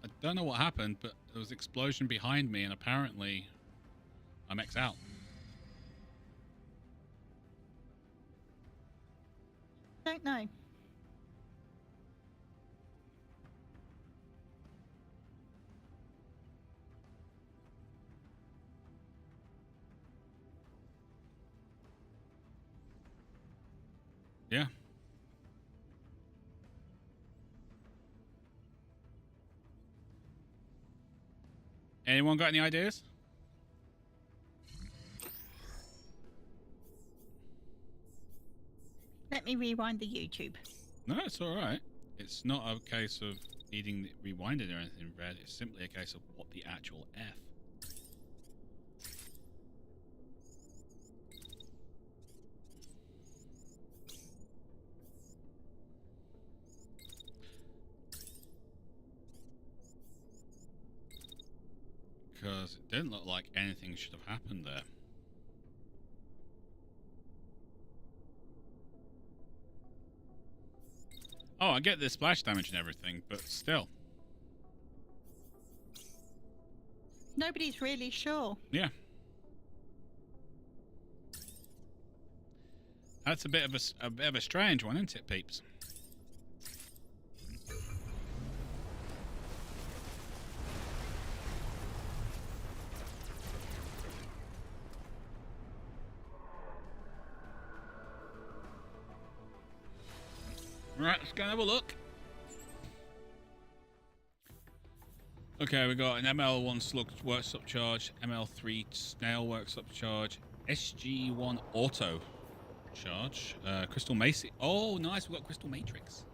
I don't know what happened, but there was an explosion behind me and apparently my mech's out. Don't know. Yeah. Anyone got any ideas? Let me rewind the YouTube. No, it's alright. It's not a case of needing rewinding or anything, Red. It's simply a case of what the actual F. Because it didn't look like anything should have happened there. Oh, I get the splash damage and everything, but still. Nobody's really sure. Yeah. That's a bit of a strange one, isn't it, peeps? Right, let's go and have a look. Okay, we got an ML1 slug workshop charge, ML3 snail workshop charge, SG1 auto charge, crystal mace. Oh, nice. We've got crystal matrix.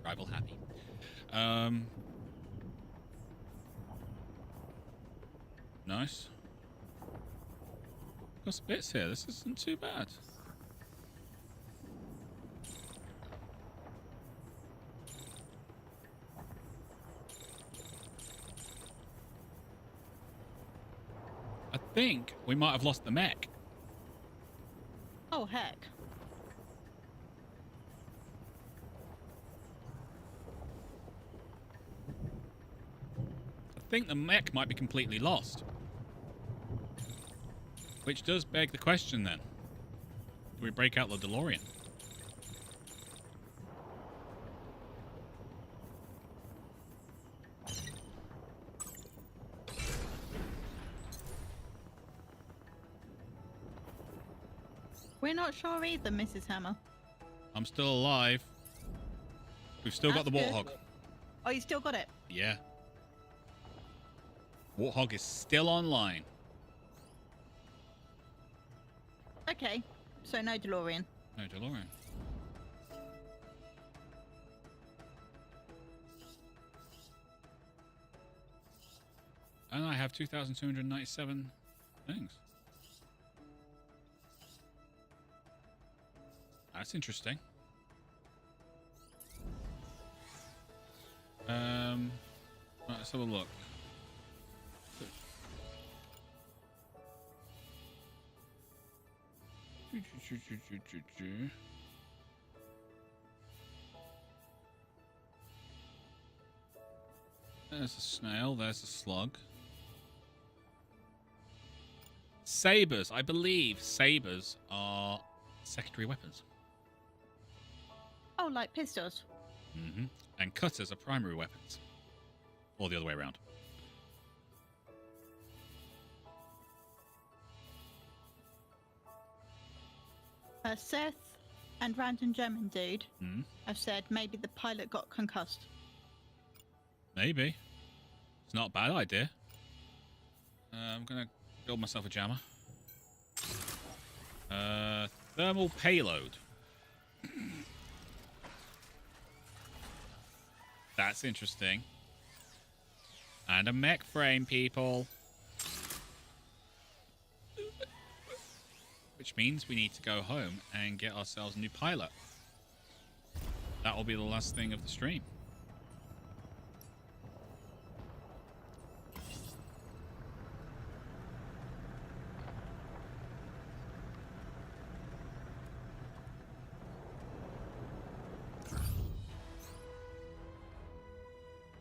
Rival happy. Nice. Got some bits here. This isn't too bad. I think we might have lost the mech. Oh, heck. I think the mech might be completely lost. Which does beg the question then. Do we break out the DeLorean? We're not sure either, Mrs. Hammer. I'm still alive. We've still got the That's Warthog. good. Oh, you still got it? Yeah. Warthog is still online. Okay. So no DeLorean. No DeLorean. And I have 2,297 things. That's interesting. Right, let's have a look. There's a snail, there's a slug. Sabers, I believe sabers are secondary weapons. Oh, like pistols. Mm-hmm. And cutters are primary weapons. Or the other way around. Seth and random German dude Mm. have said maybe the pilot got concussed. Maybe. It's not a bad idea. I'm going to build myself a jammer. Thermal payload. That's interesting. And a mech frame, people. Which means we need to go home and get ourselves a new pilot. That will be the last thing of the stream.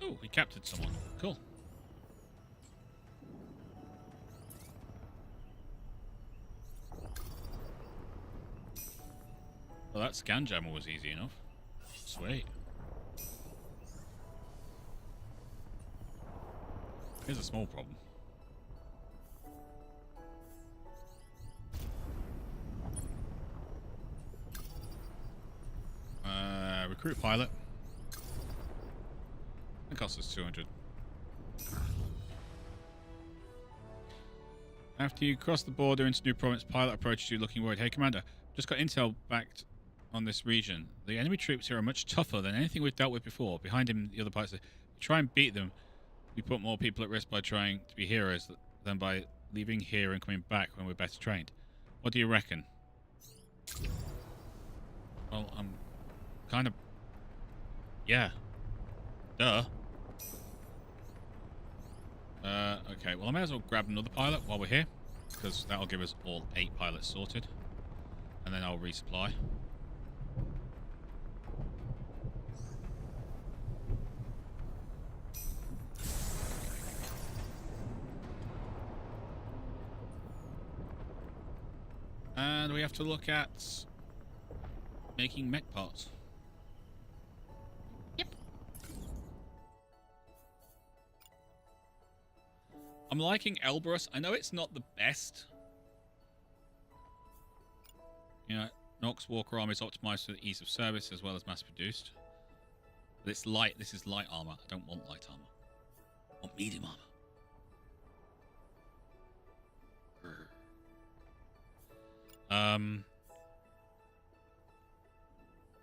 Oh, we captured someone. Cool. Well, that scan jammer was easy enough. Sweet. Here's a small problem. Recruit pilot. It costs us 200. After you cross the border into New Province, pilot approaches you looking worried. Hey, Commander, just got intel back on this region. The enemy troops here are much tougher than anything we've dealt with before. Behind him, the other pilots say, we try and beat them. We put more people at risk by trying to be heroes than by leaving here and coming back when we're better trained. What do you reckon? Well, I'm kind of... Yeah. Duh. Okay, well I may as well grab another pilot while we're here, because that'll give us all 8 pilots sorted. And then I'll resupply. And we have to look at making mech parts. Yep. I'm liking Elbrus. I know it's not the best. You know, Nox Walker armor is optimized for the ease of service as well as mass produced. But it's light. This is light armor. I don't want light armor. Or medium armor.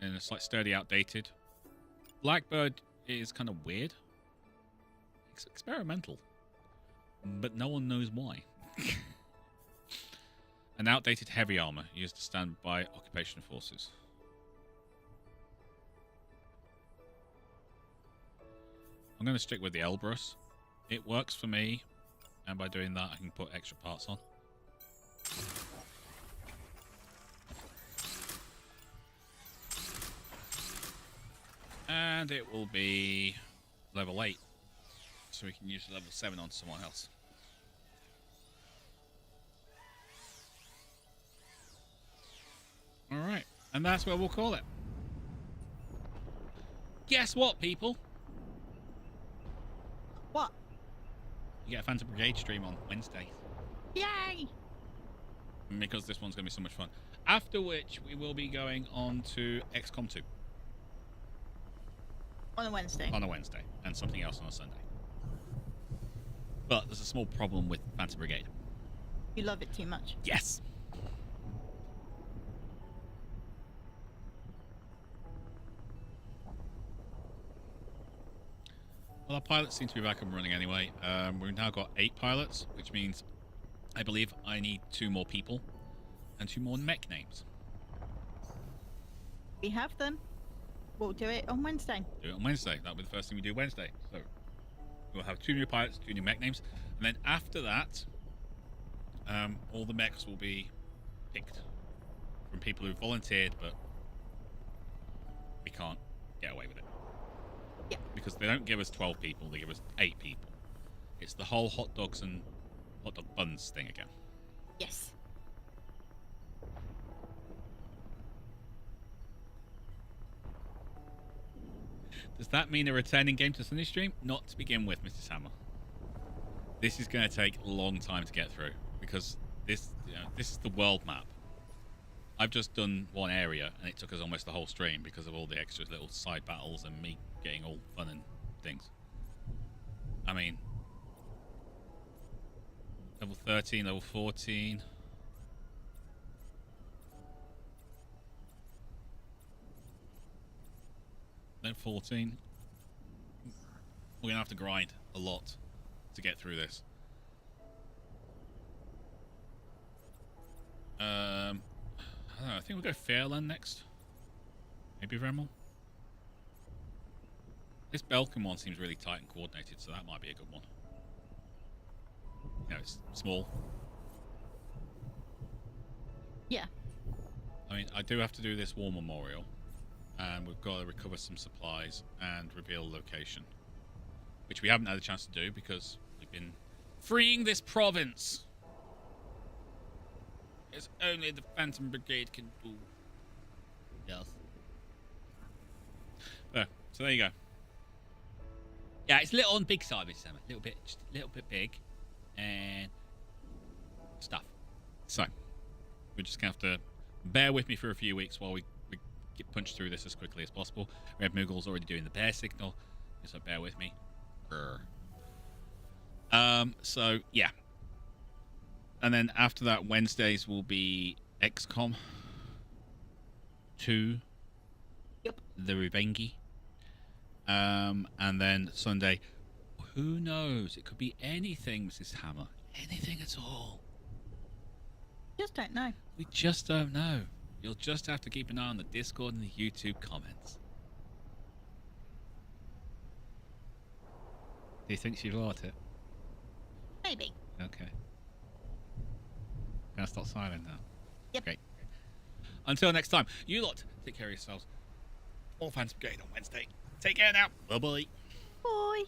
And it's like sturdy, outdated. Blackbird is kind of weird. It's experimental. But no one knows why. An outdated heavy armor used to stand by occupation forces. I'm going to stick with the Elbrus. It works for me, and by doing that I can put extra parts on. And it will be level 8, so we can use level 7 on someone else. Alright, and that's where we'll call it. Guess what, people? What? You get a Phantom Brigade stream on Wednesday. Yay! Because this one's going to be so much fun. After which, we will be going on to XCOM 2. On a Wednesday. On a Wednesday, and something else on a Sunday. But there's a small problem with Phantom Brigade. You love it too much. Yes! Well, our pilots seem to be back and running anyway. We've now got 8 pilots, which means I believe I need 2 more people and 2 more mech names. We have them. We'll do it on Wednesday. Do it on Wednesday. That'll be the first thing we do Wednesday. So we'll have 2 new pilots, 2 new mech names, and then after that, all the mechs will be picked from people who volunteered, but we can't get away with it. Yeah. Because they don't give us 12 people, they give us 8 people. It's the whole hot dogs and hot dog buns thing again. Yes. Does that mean a returning game to Sunday stream? Not to begin with, Mrs. Hammer. This is going to take a long time to get through because this is the world map. I've just done one area and it took us almost the whole stream because of all the extra little side battles and me getting all fun and things. I mean, level 13, level 14. Then 14. We're gonna have to grind a lot to get through this. I don't know, I think we'll go Fairland next. Maybe Vremel. This Belkin one seems really tight and coordinated, so that might be a good one. You know, it's small. Yeah. I mean, I do have to do this war memorial. And we've got to recover some supplies and reveal location. Which we haven't had a chance to do because we've been freeing this province. It's only the Phantom Brigade can do. Yes. So there you go. Yeah, it's a little on the big side this summer. Just a little bit big. And stuff. So, we're just going to have to bear with me for a few weeks while we get punched through this as quickly as possible. Red Moogle's already doing the bear signal, so bear with me. So, yeah. And then after that, Wednesdays will be XCOM 2. Yep. The Revengi. And then Sunday, who knows? It could be anything, Mrs. Hammer. Anything at all. Just don't know. We just don't know. You'll just have to keep an eye on the Discord and the YouTube comments. Do you think she'd want it? Maybe. Okay. Gonna stop silent now. Yep. Great. Until next time, you lot take care of yourselves. More Phantom Brigade on Wednesday. Take care now. Bye bye. Bye.